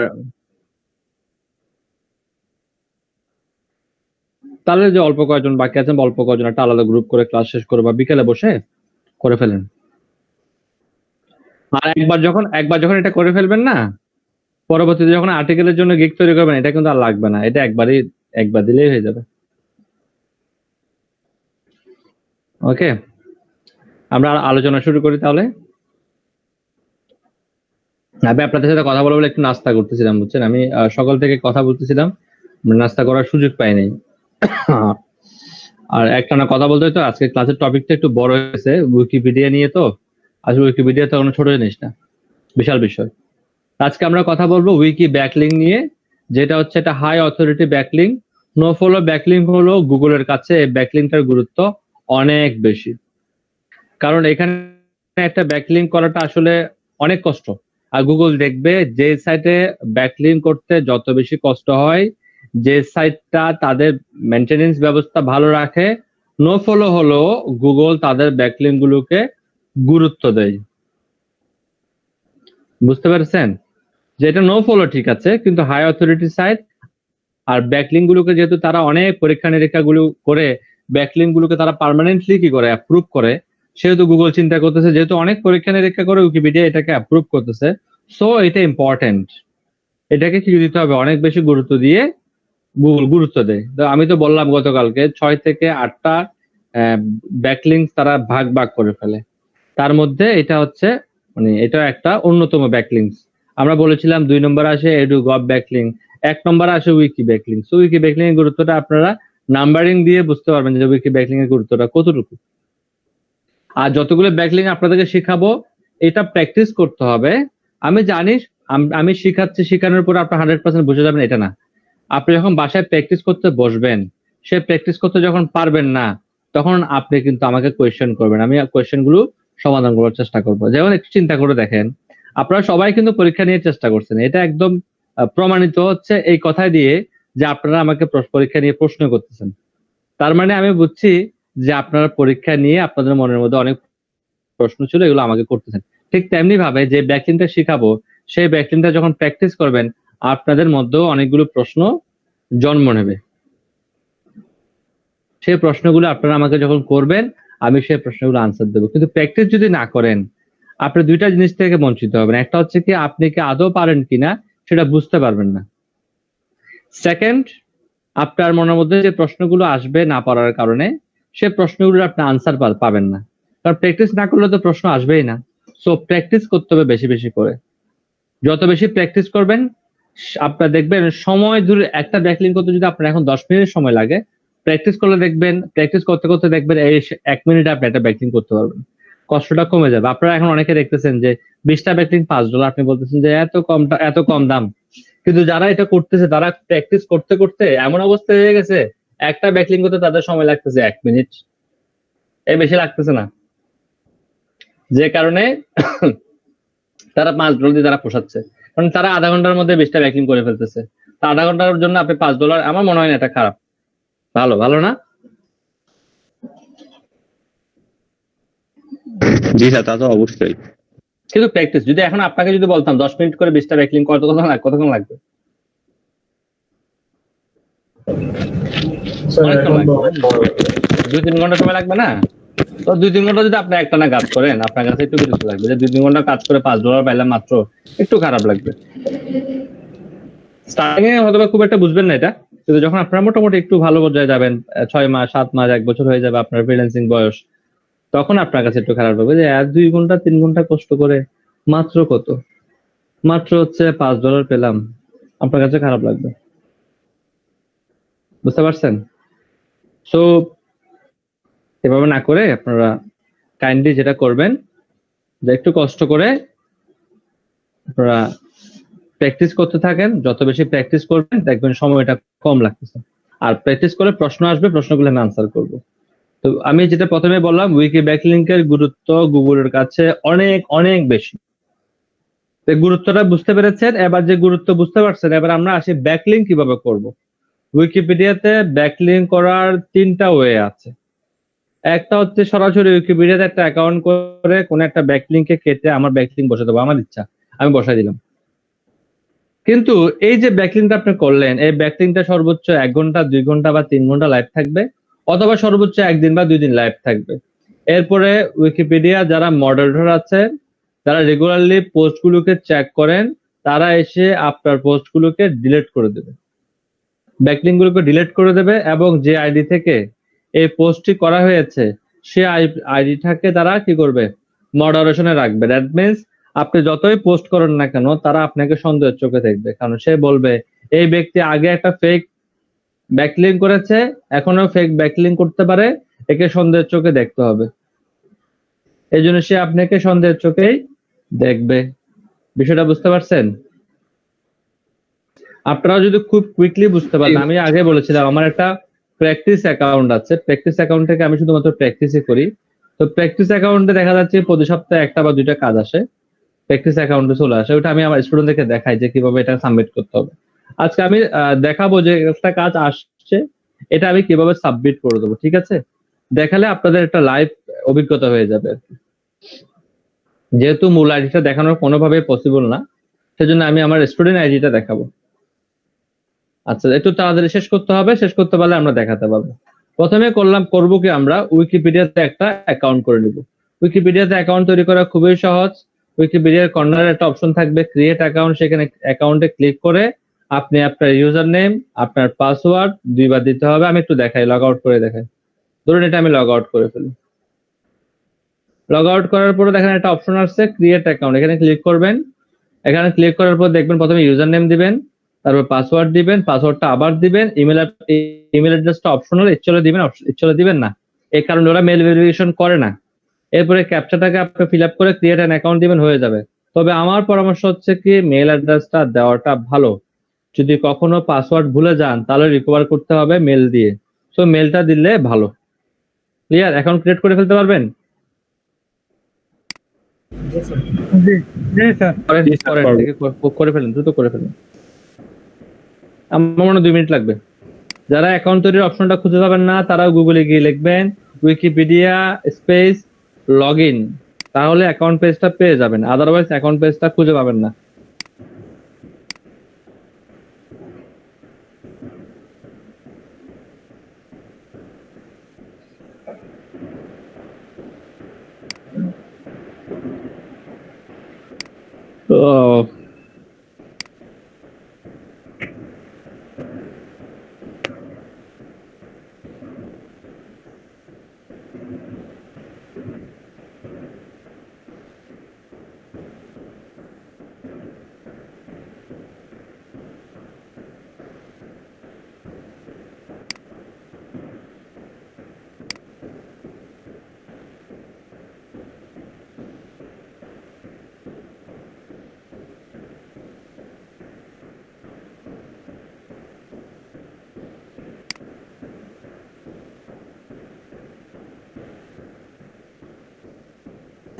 তাহলে যে অল্প কয়েকজন বাকি আছেন, অল্প কয়েকজন একটা আলাদা গ্রুপ করে ক্লাস শেষ করে বা বিকেলে বসে করে ফেলেন। আর একবার যখন এটা করে ফেলবেন না, পরবর্তীতে যখন আর্টিকেলের জন্য গিগ তৈরি করবেন এটা কিন্তু আর লাগবে না, এটা একবার দিলেই হয়ে যাবে। ওকে, আমরা আলোচনা শুরু করি তাহলে। আমি আপনাদের সাথে কথা বলে একটু নাস্তা করতেছিলাম, বুঝছেন, আমি সকাল থেকে কথা বলতেছিলাম, নাস্তা করার সুযোগ পাইনি। আর একটানা কথা বলতে তো আজকে ক্লাসের টপিকটা একটু বড় হয়েছে, উইকিপিডিয়া নিয়ে। তো আসলে উইকিপিডিয়া তো কোনো ছোট জিনিস না, বিশাল বিষয়। আজকে আমরা কথা বলবো উইকি ব্যাকলিং নিয়ে, যেটা হচ্ছে একটা high authority backlink. No follow backlink হলো গুগলের কাছে এই ব্যাকলিংটার গুরুত্ব অনেক বেশি, কারণ এখানে একটা ব্যাকলিং করাটা আসলে অনেক কষ্ট। আর গুগল দেখবে যে সাইটে ব্যাকলিং করতে যত বেশি কষ্ট হয়, যে সাইটটা তাদের মেনটেনেন্স ব্যবস্থা ভালো রাখে, নো ফলো হলো গুগল তাদের ব্যাকলিং গুলোকে গুরুত্ব দেয়। বুঝতে পারছেন? যে এটা নো ফলো ঠিক আছে, কিন্তু হাই অথরিটি সাইট আর ব্যাকলিং গুলোকে যেহেতু তারা অনেক পরীক্ষা নিরীক্ষা গুলো করে ব্যাকলিং গুলোকে তারা পার্মানেন্টলি কি করে অ্যাপ্রুভ করে, সেহেতু গুগল চিন্তা করতেছে যেহেতু অনেক পরীক্ষা নিরীক্ষা করে উইকিপিডিয়া এটাকে অ্যাপ্রুভ করতেছে, সো এটা ইম্পর্টেন্ট, এটাকে কি দিতে হবে, অনেক বেশি গুরুত্ব দিয়ে গুগল গুরুত্ব দেয়। তো আমি তো বললাম গতকালকে 6 থেকে 8টা ব্যাকলিংক তারা ভাগ করে ফেলে। তার মধ্যে এটা হচ্ছে মানে এটা একটা অন্যতম ব্যাকলিংস। আমরা বলেছিলাম 2 নম্বর আসে এডু গভ ব্যাকলিং, 1 নম্বর আসে wiki backlink. So wiki backlink এর গুরুত্বটা আপনারা নাম্বারিং দিয়ে বুঝতে পারবেন যে উইকি ব্যাকলিং এর গুরুত্বটা কতটুকু। আর যতগুলো ব্যাকলিং আপনাদেরকে শেখাবো এটা প্র্যাকটিস করতে হবে। আমি জানি আমি শিখাচ্ছি, শেখানোর পর আপনি 100% বুঝে যাবেন এটা না। আপনি যখন বাসায় প্র্যাকটিস করতে বসবেন, সে প্র্যাকটিস করতে যখন পারবেন না তখন আপনি কিন্তু আমাকে কোয়েশ্চেন করবেন, আমি কোয়েশ্চেন গুলো সমাধান করার চেষ্টা করবো। যেমন একটু চিন্তা করে দেখেন, আপনারা সবাই কিন্তু পরীক্ষা নিয়ে চেষ্টা করছেন, এটা একদম প্রমাণিত হচ্ছে এই কথাই দিয়ে যে আপনারা আমাকে পরীক্ষা নিয়ে প্রশ্ন করতেছেন। তার মানে আমি বুঝছি যে আপনারা পরীক্ষা নিয়ে আপনাদের মনের মধ্যে অনেক প্রশ্ন ছিল, এগুলো আমাকে করতেছেন। ঠিক তেমনি ভাবে যে ব্যাকলিংটা শিখাবো, সেই ব্যাকলিংটা যখন প্র্যাকটিস করবেন আপনাদের মধ্যেও অনেকগুলো প্রশ্ন জন্ম নেবে। সেই প্রশ্নগুলো আপনারা আমাকে যখন করবেন আমি সেই প্রশ্নগুলো আনসার দেবো। কিন্তু প্র্যাকটিস যদি না করেন আপনি দুইটা জিনিস থেকে বঞ্চিত হবেন। একটা হচ্ছে কি আপনি কি আদৌ পারেন কিনা সেটা বুঝতে পারবেন না। সেকেন্ড, আপনার মনের মধ্যে যে প্রশ্নগুলো আসবে না পারার কারণে সে প্রশ্নগুলোর আপনি আনসার পাবেন না, কারণ প্র্যাকটিস না করলে তো প্রশ্ন আসবেই না। সো প্র্যাকটিস করতে হবে বেশি বেশি করে। যত বেশি প্র্যাকটিস করবেন আপনার দেখবেন সময় ধরে একটা ব্যাকলিং করতে যদি আপনার এখন 10 মিনিট সময় লাগে, প্র্যাকটিস করলে দেখবেন, প্র্যাকটিস করতে করতে দেখবেন এই 1 মিনিটে আপনি একটা ব্যাকলিং করতে পারবেন, কষ্টটা কমে যাবে। আপনারা এখন অনেকে দেখতেছেন যে 20টা ব্যাকলিং $5, আপনি বলতেছেন যে এত কম দাম, কিন্তু যারা এটা করতেছে তারা প্র্যাকটিস করতে করতে এমন অবস্থা হয়ে গেছে একটা ব্যাকলিং করতে তাদের সময় লাগতেছে 1 মিনিট, এর বেশি লাগতেছে না। যে কারণে তারা $5 দিয়ে তারা পোষাচ্ছে, কারণ তারা আধা ঘন্টার মধ্যে 20টা ব্যাকলিং করে ফেলতেছে। তা আধা ঘন্টার জন্য আপনি $5, আমার মনে হয় না এটা খারাপ, ভালো না? জি স্যার, তা তো অবশ্যই। কিন্তু প্র্যাকটিস যদি এখন আপনাকে যদি বলতাম 10 মিনিট করে 20টা ব্যাকলিং কতক্ষণ লাগবে? অনেকক্ষণ লাগবে, 2-3 ঘন্টা সময় লাগবে না? তো 2-3 ঘন্টা যদি আপনি একটানা কাজ করেন আপনার কাছে একটু বিরক্ত লাগবে যে 2-3 ঘন্টা কাজ করে $5 পাইলাম মাত্র, একটু খারাপ লাগবে। স্টার্টিং এ হয়তো খুব একটা বুঝবেন না এটা, কিন্তু যখন আপনারা মোটামুটি একটু ভালো পর্যায়ে যাবেন, 6 মাস 7 মাস 1 বছর হয়ে যাবে আপনার ফ্রিল্যান্সিং বয়স, তখন আপনার কাছে একটু খারাপ লাগবে যে 2 ঘন্টা 3 ঘন্টা কষ্ট করে মাত্র কত, মাত্র হচ্ছে $5 পেলাম, আপনার কাছে খারাপ লাগবে। বুঝতে পারছেন? সো এভাবে না করে আপনারা কাইন্ডলি যেটা করবেন যে একটু কষ্ট করে আপনারা প্র্যাকটিস করতে থাকেন। যত বেশি প্র্যাকটিস করবেন দেখবেন সময়টা কম লাগতেছে। আর প্র্যাকটিস করে প্রশ্ন আসবে, প্রশ্নগুলো আমি আনসার করব। তো আমি যেটা প্রথমে বললাম, উইকি ব্যাকলিংকের গুরুত্ব গুগলের কাছে অনেক অনেক বেশি। গুরুত্বটা বুঝতে পেরেছেন, এবার যে গুরুত্ব বুঝতে পারছেন, এবার আমরা আসি ব্যাকলিং কিভাবে করব। উইকিপিডিয়াতে ব্যাকলিং করার 3টা ওয়ে আছে। একটা হচ্ছে সরাসরি উইকিপিডিয়াতে একটা অ্যাকাউন্ট করে কোন একটা ব্যাকলিংকে কেটে আমার ব্যাকলিং বসে দেবো, আমার ইচ্ছা আমি বসাই দিলাম। কিন্তু এই যে ব্যাকলিংটা আপনি করলেন, এই ব্যাকলিংটা সর্বোচ্চ 1 ঘন্টা 2 ঘন্টা বা 3 ঘন্টা লাইভ থাকবে, অথবা সর্বোচ্চ 1 দিন বা 2 দিন লাইভ থাকবে। এরপরে উইকিপিডিয়া যারা মডারেটর আছে, যারা রেগুলারলি পোস্টগুলোকে চেক করেন, তারা এসে আপনার পোস্টগুলোকে ডিলিট করে দেবে, ব্যাকলিং গুলোকে ডিলিট করে দেবে, এবং যে আইডি থেকে এই পোস্টটি করা হয়েছে সে আইডিটাকে তারা কি করবে, মডারেশনে রাখবে। দ্যাট মিনস আপনি যতই পোস্ট করেন না কেন তারা আপনাকে সন্দেহের চোখে দেখবে, কারণ সে বলবে এই ব্যক্তি আগে একটা ফেক ব্যাকলিং করেছে, এখনো ফেক ব্যাকলিং করতে পারে, একে সন্দেহের চোখে দেখতে হবে। এই জন্য সে আপনাকে সন্দেহের চোখেই দেখবে। বিষয়টা বুঝতে পারছেন? আপনারা যদি খুব কুইকলি বুঝতে পারেন, আমি আগে বলেছিলাম আমার একটা প্র্যাকটিস অ্যাকাউন্ট আছে, প্র্যাকটিস অ্যাকাউন্ট থেকে আমি শুধুমাত্র প্র্যাকটিসই করি। তো প্র্যাকটিস অ্যাকাউন্টে দেখা যাচ্ছে প্রতি সপ্তাহে 1টা বা 2টা কাজ আসে, প্র্যাকটিস অ্যাকাউন্টে চলে আসে, ওটা আমি আমার স্টুডেন্টদেরকে দেখাই যে কিভাবে এটা সাবমিট করতে হবে। আজকে আমি দেখাবো যে একটা কাজ আসছে, এটা আমি কিভাবে সাবমিট করে দেবো, ঠিক আছে? দেখালে আপনাদের একটা লাইভ অভিজ্ঞতা হয়ে যাবে আর কি। যেহেতু মূল আইডিটা দেখানোর কোনোভাবে পসিবল না, সেজন্য আমি আমার স্টুডেন্ট আইডিটা দেখাবো। আচ্ছা, একটু তাড়াতাড়ি শেষ করতে হবে, শেষ করতে পারলে আমরা দেখাতে পারবো। প্রথমে করবো কি, আমরা উইকিপিডিয়াতে একটা অ্যাকাউন্ট করে নিব। উইকিপিডিয়াতে অ্যাকাউন্ট তৈরি করা খুবই সহজ। উইকিপিডিয়ার কর্নারে একটা অপশন থাকবে ক্রিয়েট অ্যাকাউন্ট, সেখানে অ্যাকাউন্টে ক্লিক করে আপনি আপনার ইউজার নেম, আপনার পাসওয়ার্ড 2 বার দিতে হবে। আমি একটু দেখাই, লগ আউট করে দেখাই। ধরুন এটা আমি লগ আউট করে ফেলি। লগ আউট করার পরে দেখেন একটা অপশন আসছে ক্রিয়েট অ্যাকাউন্ট, এখানে ক্লিক করবেন। এখানে ক্লিক করার পর দেখবেন প্রথমে ইউজার নেম দিবেন, তারপর পাসওয়ার্ড দিবেন, পাসওয়ার্ডটা আবার দিবেন, ইমেল অ্যাড্রেসটা অপশনাল, ইচ্ছলে দিবেন ইচ্ছলে দিবেন না, এই কারণে ওরা মেল ভেরিফিকেশন করে না। এরপরে ক্যাপচাটাকে আপনি ফিল আপ করে ক্রিয়েট অ্যান অ্যাকাউন্ট দিবেন, হয়ে যাবে। তবে আমার পরামর্শ হচ্ছে কি মেল অ্যাড্রেসটা দেওয়াটা ভালো। যদি কখনো পাসওয়ার্ড ভুলে যান তাহলে রিকভার করতে হবে মেল দিয়ে, সো মেলটা দিলে ভালো। ক্লিয়ার? অ্যাকাউন্ট ক্রিয়েট করে ফেলতে পারবেন? জি জি স্যার। করে ফেলেন, দ্রুত করে ফেলেন, আমার মনে হয় 2 মিনিট লাগবে। যারা অ্যাকাউন্ট তৈরির অপশনটা খুঁজে পাবেন না তারা গুগলে গিয়ে লিখবেন উইকিপিডিয়া স্পেস লগইন, তাহলে অ্যাকাউন্ট পেজটা পেয়ে যাবেন, আদারওয়াইজ অ্যাকাউন্ট পেজটা খুঁজে পাবেন না। ও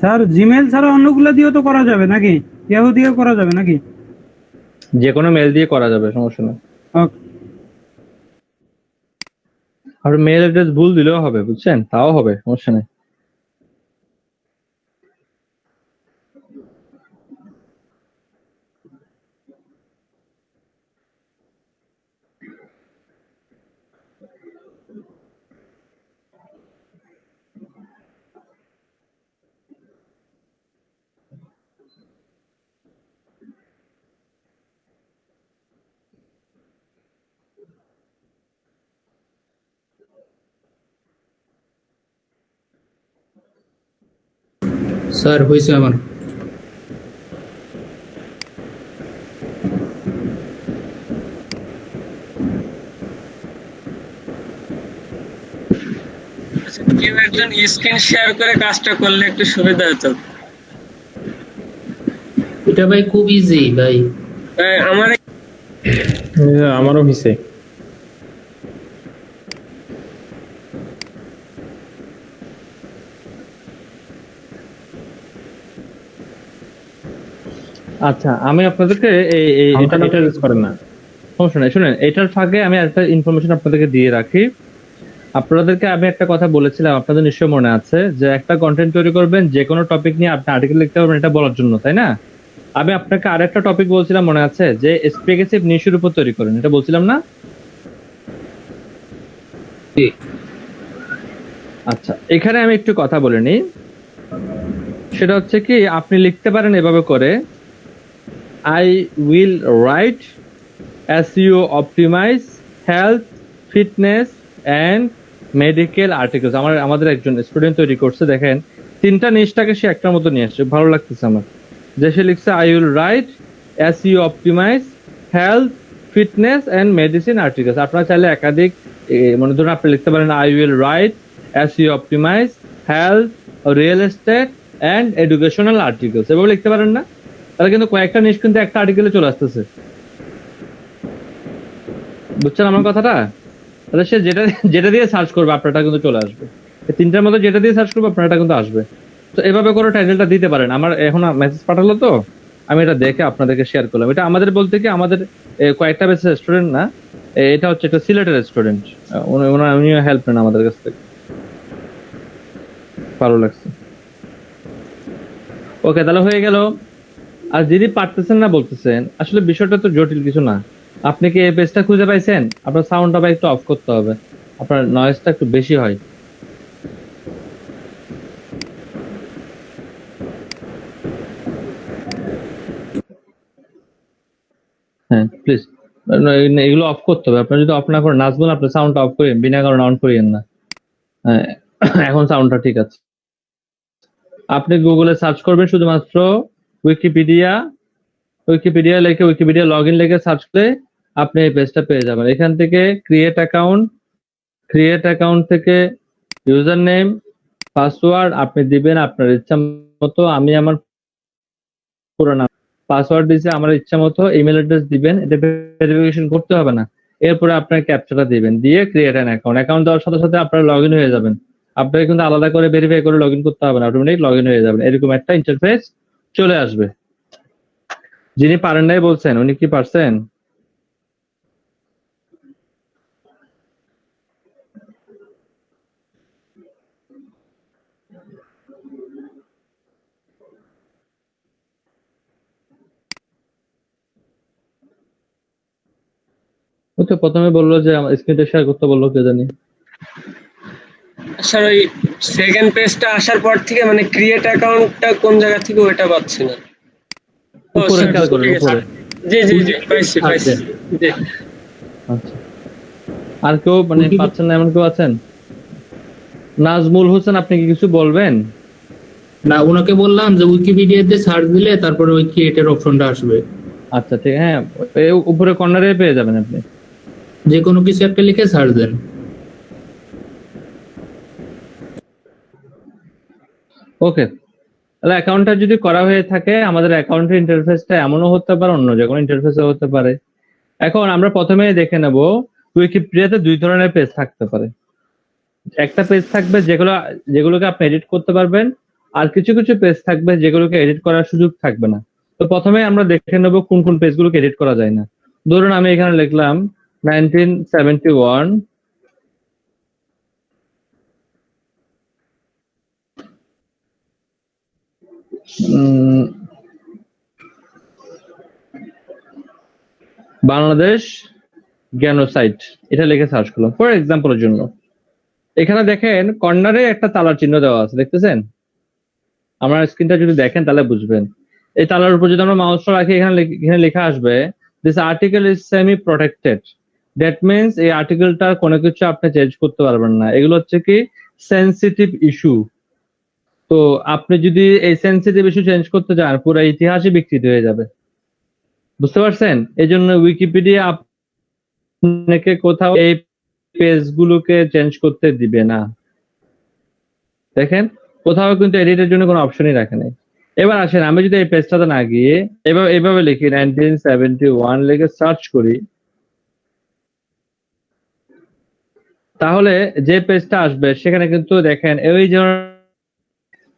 স্যার জিমেল ছাড়া অন্যগুলো দিয়েও তো করা যাবে নাকি? ইয়াহু দিয়েও করা যাবে নাকি? যে কোনো মেল দিয়ে করা যাবে, সমস্যা নেই। ওকে। আর মেল অ্যাড্রেস ভুল দিলেও হবে, বুঝছেন, তাও হবে, সমস্যা নেই। স্যার হয়েছে আমার। কেউ একজন স্ক্রিন শেয়ার করে কাজটা করলে একটু সুবিধা হতো। এটা ভাই খুব ইজি ভাই। আমারও হয়েছে। আচ্ছা, আমি আপনাদেরকে এটা ইউজ করেন না, সমস্যা নাই। শুনেন, এটার ফাঁকে আমি একটা ইনফরমেশন আপনাদেরকে দিয়ে রাখি। আপনাদেরকে আমি একটা কথা বলেছিলাম, আপনাদের নিশ্চয় মনে আছে, যে একটা কন্টেন্ট তৈরি করবেন, যে কোনো টপিক নিয়ে আপনি আর্টিকেল লিখতে পারবেন, এটা বলার জন্য, তাই না? আমি আপনাকে আরেকটা টপিক বলছিলাম, মনে আছে, যে স্পেসিফিক নিশের উপর তৈরি করেন, এটা বলছিলাম না? আচ্ছা, এখানে আমি একটু কথা বলে নিই। সেটা হচ্ছে কি, আপনি লিখতে পারেন এভাবে করে, I will write SEO optimize health, fitness and medical articles. আমাদের একজন স্টুডেন্ট তৈরি করছে, দেখেন 3টা নিশটাকে সে একটার মতো নিয়ে আসছে, ভালো লাগতেছে আমার। যে সে লিখছে I will write SEO optimize health, fitness and medicine articles. আপনারা চাইলে একাধিক, মনে ধরুন আপনি লিখতে পারেন I will write SEO optimize health, real estate and educational articles, এভাবে লিখতে পারেন না? তাহলে কিন্তু কয়েকটা নিশ কিন্তু একটা আর্টিকেলে চলে আসতেছে, বুঝছেন আমার কথাটা? তাহলে সে যেটা দিয়ে সার্চ করবে আপনারটা কিন্তু চলে আসবে। এই 3টার মধ্যে যেটা দিয়ে সার্চ করবে আপনারটা কিন্তু আসবে। তো এভাবে করে টাইটেলটা দিতে পারেন। আমার এখন মেসেজ পাঠালো, তো আমি এটা দেখে আপনাদেরকে শেয়ার করলাম। এটা আমাদের বলতে কি, আমাদের কয়েকটা বেসে স্টুডেন্ট না, এটা হচ্ছে একটা সিলেটের স্টুডেন্ট, উনিও হেল্প নেন আমাদের কাছ থেকে, ভালো লাগছে। ওকে, তাহলে হয়ে গেল। আর যদি পারতেছেন না বলতেছেন, আসলে বিষয়টা তো জটিল কিছু না। আপনি কি এই পেজটা খুঁজে পাইছেন? আপনার সাউন্ডটা বা একটু অফ করতে হবে, আপনার নয়েজটা একটু বেশি হয়। হ্যাঁ প্লিজ, এগুলো অফ করতে হবে। আপনার যদি অফ না করেন, নাচবেন, আপনার সাউন্ডটা অফ করেন, বিনা কারণে অন করিয়েন না। হ্যাঁ, এখন সাউন্ডটা ঠিক আছে। আপনি গুগলে সার্চ করবেন শুধুমাত্র উইকিপিডিয়া লিখে উইকিপিডিয়া লগ ইন লিখে সার্চ করে আপনি এই পেজটা পেয়ে যাবেন। এখান থেকে ক্রিয়েট অ্যাকাউন্ট থেকে ইউজার নেম পাসওয়ার্ড আপনি দিবেন আপনার ইচ্ছা মতো। আমি আমার পুরো নাম পাসওয়ার্ড দিয়েছি আমার ইচ্ছা মতো, ইমেল অ্যাড্রেস দিবেন, এটা ভেরিফিকেশন করতে হবে না। এরপরে আপনার ক্যাপচাটা দিবেন, দিয়ে ক্রিয়েট অ্যান অ্যাকাউন্ট দেওয়ার সাথে সাথে আপনারা লগ ইন হয়ে যাবেন। আপনাকে কিন্তু আলাদা করে ভেরিফাই করে লগ ইন করতে হবে না, অটোমেটিক লগ ইন হয়ে যাবেন। এরকম একটা ইন্টারফেস চলে আসবে। যিনি পারেন নাই বলছেন, উনি কি পারছেন? ও তো প্রথমে বললো যে আমার স্ক্রিনটা শেয়ার করতে বললো, কে জানি। স্যার ওই সেকেন্ড পেজটা আসার পর থেকে মানে ক্রিয়েট অ্যাকাউন্টটা কোন জায়গা থেকে ওটা পাচ্ছি না। উপরে খেয়াল করেন, উপরে। জি পাইছি জি। আচ্ছা, আর কেউ মানে পাচ্ছেন না এমন কেউ আছেন? নাজমুল হোসেন, আপনি কি কিছু বলবেন? না, ওনাকে বললাম যে উইকিপিডিয়াতে সার্চ দিলে তারপরে ওই ক্রিয়েটের অপশনটা আসবে। আচ্ছা ঠিক, হ্যাঁ উপরে কর্নারে পেয়ে যাবেন আপনি। যে কোনো কিছু একটা লিখে সার্চ দেন। ওকে, তাহলে অ্যাকাউন্টটা যদি করা হয়ে থাকে, আমাদের অ্যাকাউন্টের ইন্টারফেসটা এমনও হতে পারে, অন্য যে কোনো ইন্টারফেসে হতে পারে। এখন আমরা প্রথমেই দেখে নেব উইকিপিডিয়াতে দুই ধরনের পেজ থাকতে পারে। একটা পেজ থাকবে যেগুলোকে আপনি এডিট করতে পারবেন, আর কিছু কিছু পেজ থাকবে যেগুলোকে এডিট করার সুযোগ থাকবে না। তো প্রথমে আমরা দেখে নেব কোন কোন পেজগুলোকে এডিট করা যায় না। ধরুন আমি এখানে লিখলাম 1971 বাংলাদেশ গ্যানোসাইট, এটা লিখে সার্চ করলাম ফর এক্সাম্পলের জন্য। এখানে দেখেন কর্নারে একটা তালার চিহ্ন দেওয়া আছে, দেখতেছেন? আমার স্ক্রিনটা যদি দেখেন তাহলে বুঝবেন। এই তালার উপর যদি আমরা মাউসটা রাখি, এখানে লেখা আসবে this article is semi protected. That means এই আর্টিকেলটার কোনো কিছু আপনি চেঞ্জ করতে পারবেন না। এগুলো হচ্ছে কি সেনসিটিভ ইস্যু। তো আপনি যদি এই সেনসিটিভ ইস্যু চেঞ্জ করতে চান, পুরো ইতিহাসই বিকৃত হয়ে যাবে। বুঝতে পারছেন? এই জন্য উইকিপিডিয়া আপনাকে কোথাও এই পেজগুলোকে চেঞ্জ করতে দিবে না। দেখেন কোথাও কিন্তু এডিটের জন্য কোনো অপশনই রাখে নাই। এবার আসেন, আমি যদি এই পেজটাতে না গিয়ে এভাবে লিখি 1971 লিখে সার্চ করি, তাহলে যে পেজটা আসবে সেখানে কিন্তু দেখেন এই যে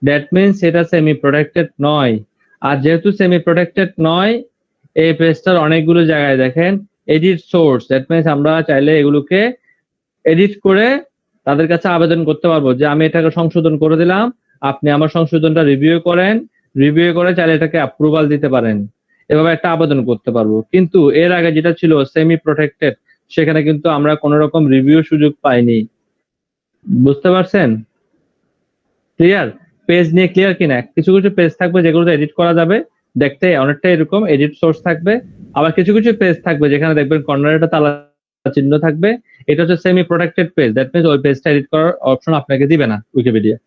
দ্যাট মিনস এটা সেমি প্রোটেক্টেড নয়। আর যেহেতু সেমি প্রোটেক্টেড নয়, এই পেজটার অনেকগুলো জায়গায় দেখেন এডিট সোর্স। দ্যাট মিনস আমরা চাইলে এগুলোকে এডিট করে তাদের কাছে আবেদন করতে পারবো যে আমি এটাকে সংশোধন করে দিলাম, আপনি আমার সংশোধনটা রিভিউ করেন, রিভিউ করে চাইলে এটাকে অ্যাপ্রুভাল দিতে পারেন। এভাবে একটা আবেদন করতে পারবো। কিন্তু এর আগে যেটা ছিল সেমি প্রোটেক্টেড, সেখানে কিন্তু আমরা কোনো রকম রিভিউ সুযোগ পাইনি। বুঝতে পারছেন? ক্লিয়ার? পেজ নিয়ে ক্লিয়ার কিনা? কিছু কিছু পেজ থাকবে যেগুলোতে এডিট করা যাবে, দেখতে অনেকটা এরকম এডিট সোর্স থাকবে। আবার কিছু কিছু পেজ থাকবে যেখানে দেখবেন কর্নারে একটা তালা চিহ্ন থাকবে, এটা হচ্ছে semi protected page. That means ওই পেজটা এডিট করার অপশন আপনাকে দিবে না উইকিপিডিয়া।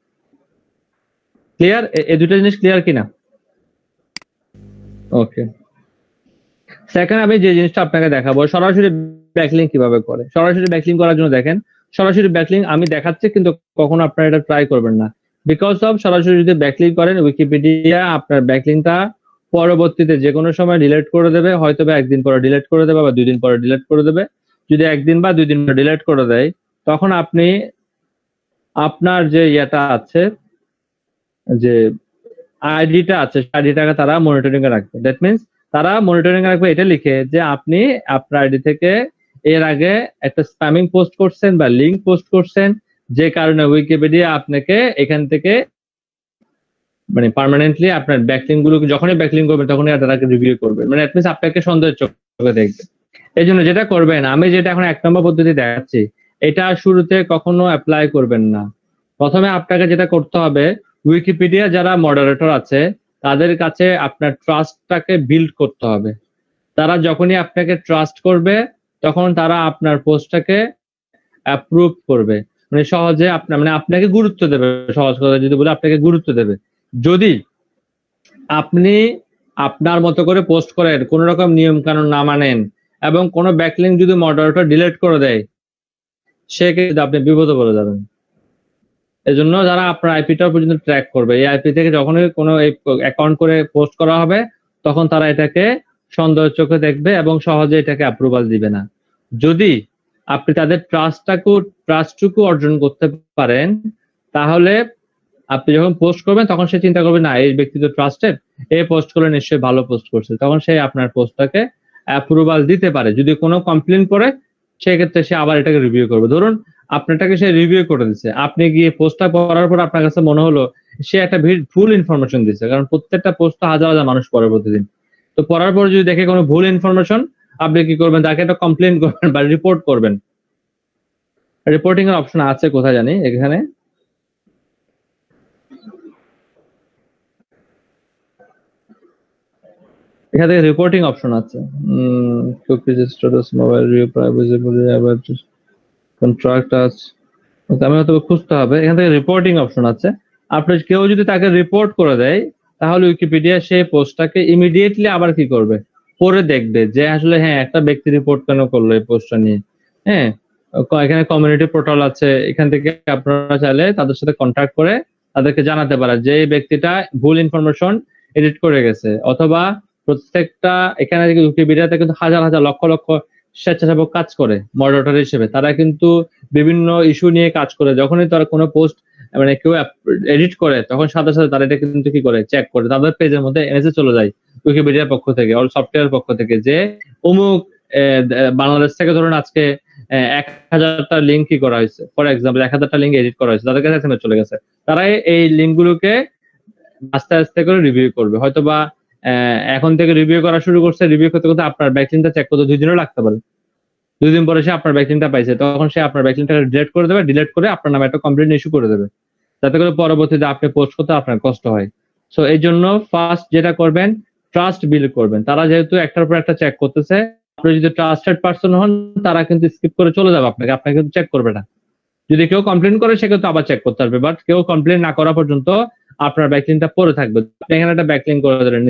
ক্লিয়ার? এই দুটো জিনিস ক্লিয়ার কিনা? ওকে, সেকেন্ড আমি যে জিনিসটা আপনাকে দেখাবো সরাসরি ব্যাকলিংক কিভাবে করে। সরাসরি ব্যাকলিংক করার জন্য দেখেন, সরাসরি ব্যাকলিংক আমি দেখাচ্ছি কিন্তু কখনো আপনারা এটা ট্রাই করবেন না। বিকজ অফ সরাসরি যদি ব্যাকলিংক করেন, উইকিপিডিয়া আপনার ব্যাকলিংকটা পরবর্তীতে যে কোনো সময় ডিলিট করে দেবে, হয়তো বা একদিন পরে ডিলিট করে দেবে বা 2 দিন পরে ডিলিট করে দেবে। যদি একদিন বা 2 দিন পরে ডিলিট করে দেয়, তখন আপনি আপনার যে ইয়েটা আছে, যে আইডিটা আছে, আইডিটাকে তারা মনিটরিং এ রাখবে। দ্যাট মিনস তারা মনিটরিং এ রাখবে এটা লিখে যে আপনি আপনার আইডি থেকে এর আগে একটা স্প্যামিং পোস্ট করছেন বা লিংক পোস্ট করছেন, যে কারণে উইকিপিডিয়া আপনাকে এখান থেকে মানে পার্মানেন্টলি আপনার ব্যাকলিংক গুলো যখনই ব্যাকলিংক করবে তখনই তারাকে রিভিউ করবে, মানে অ্যাট লিস্ট আপনাকে সন্দেহের চোখে দেখবে। এই জন্য যেটা করবেন, আমি যেটা এখন 1 নম্বর পদ্ধতি দেখাচ্ছি, এটা শুরুতে কখনো অ্যাপ্লাই করবেন না। প্রথমে আপনাকে যেটা করতে হবে, উইকিপিডিয়া যারা মডারেটর আছে তাদের কাছে আপনার ট্রাস্টটাকে বিল্ড করতে হবে। তারা যখনই আপনাকে ট্রাস্ট করবে তখন তারা আপনার পোস্টটাকে অ্যাপ্রুভ করবে, মানে সহজে আপনার মানে আপনাকে গুরুত্ব দেবে। সহজ কথা যদি বলে, আপনাকে গুরুত্ব দেবে। যদি আপনি আপনার মতো করে পোস্ট করেন, কোন রকম নিয়ম কানুন না মানেন এবং কোন ব্যাকলিঙ্ক যদি মডারেটর ডিলিট করে দেয়, সেক্ষেত্রে আপনি বিপদে পড়ে যাবেন। এজন্য যারা আপনার আইপিটা পর্যন্ত ট্র্যাক করবে, এই আইপি থেকে যখনই কোনো অ্যাকাউন্ট করে পোস্ট করা হবে, তখন তারা এটাকে সন্দেহের চোখে দেখবে এবং সহজে এটাকে অ্যাপ্রুভাল দিবে না। যদি আপনি তাদের ট্রাস্টটুকু অর্জন করতে পারেন, তাহলে আপনি যখন পোস্ট করবেন তখন সে চিন্তা করবে না এই ব্যক্তি তো ট্রাস্টেড, এই পোস্ট করলে নিশ্চয়ই ভালো পোস্ট করছে, তখন সে আপনার পোস্টটাকে অ্যাপ্রুভাল দিতে পারে। যদি কোনো কমপ্লেন করে, সেক্ষেত্রে সে আবার এটাকে রিভিউ করবে। ধরুন আপনারটাকে সে রিভিউ করে দিচ্ছে, আপনি গিয়ে পোস্টটা করার পর আপনার কাছে মনে হলো সে একটা ভুল ইনফরমেশন দিচ্ছে, কারণ প্রত্যেকটা পোস্ট তো হাজার হাজার মানুষ পড়ে প্রতিদিন। তো পড়ার পর যদি দেখে কোনো ভুল ইনফরমেশন, আপনি কি করবেন, তাকে একটা কমপ্লেন করবেন বা রিপোর্ট করবেন। রিপোর্টিং এর অপশন আছে কোথায় জানি, এখানে এখানে রিপোর্টিং অপশন আছে। Cookies status, mobile review, privacy policy, contract আছে, আমি হয়তো খুঁজতে হবে। এখান থেকে রিপোর্টিং অপশন আছে। আপনি কেউ যদি তাকে রিপোর্ট করে দেয়, তাহলে উইকিপিডিয়া সেই পোস্টটাকে ইমিডিয়েটলি আবার কি করবে, পড়ে দেখবে যে আসলে হ্যাঁ একটা ব্যক্তি রিপোর্ট কেন করলো এই পোস্টটা নিয়ে। হ্যাঁ, এখানে কমিউনিটি পোর্টাল আছে, এখান থেকে আপনারা চাইলে তাদের সাথে কন্ট্যাক্ট করে তাদেরকে জানাতে পারে যে এই ব্যক্তিটা ভুল ইনফরমেশন এডিট করে গেছে, অথবা প্রত্যেকটা এখানে উইকিপিডিয়াতে কিন্তু হাজার হাজার লক্ষ লক্ষ স্বেচ্ছাসেবক কাজ করে মডারেটর হিসেবে। তারা কিন্তু বিভিন্ন ইস্যু নিয়ে কাজ করে। যখনই তারা কোনো পোস্ট মানে কেউ এডিট করে, তখন সাথে সাথে তারা এটা কিন্তু কি করে, চেক করে। তাদের পেজের মধ্যে মেসেজ চলে যায় উইকিপিডিয়ার পক্ষ থেকে, অল সফটওয়্যার পক্ষ থেকে, যে অমুক বাংলাদেশ থেকে ধরুন আজকে 1000টা লিঙ্ক কি করা হয়েছে, ফর এক্সাম্পল 1000টা লিঙ্ক এডিট করা হয়েছে, তাদের কাছে এসএমএস চলে গেছে। তারা এই লিঙ্ক গুলোকে আস্তে আস্তে করে রিভিউ করবে। হয়তোবা এখন থেকে রিভিউ করা শুরু করছে, রিভিউ করতে করতে আপনার ব্যাকলিংকটা চেক করতে 2 দিনও লাগতে পারে। 2 দিন পরে সে আপনার ব্যাকলিংকটা পাইছে, তখন সে আপনার ব্যাকলিংকটাকে ডিলিট করে দেবে, ডিলিট করে আপনার নামে একটা কমপ্লেইন ইস্যু করে দেবে, যাতে করে পরবর্তীতে আপনি পোস্ট করতে আপনার কষ্ট হয়। সো এই জন্য ফার্স্ট যেটা করবেন, ট্রাস্ট বিল্ড করবেন। তারা যেহেতু একটার পর একটা চেক করতেছে, আপনি যদি ট্রাস্টেড পারসন হন, তারা কিন্তু স্কিপ করে চলে যাবে আপনাকে কিন্তু চেক করবে না। যদি কেউ কমপ্লেন করে, সে কিন্তু আবার চেক করতে পারবে, বাট কেউ কমপ্লেন না করা পর্যন্ত আপনার ব্যাকলিংকটা পড়ে থাকবে। আপনি এখানে একটা ব্যাকলিংক করে দিলেন,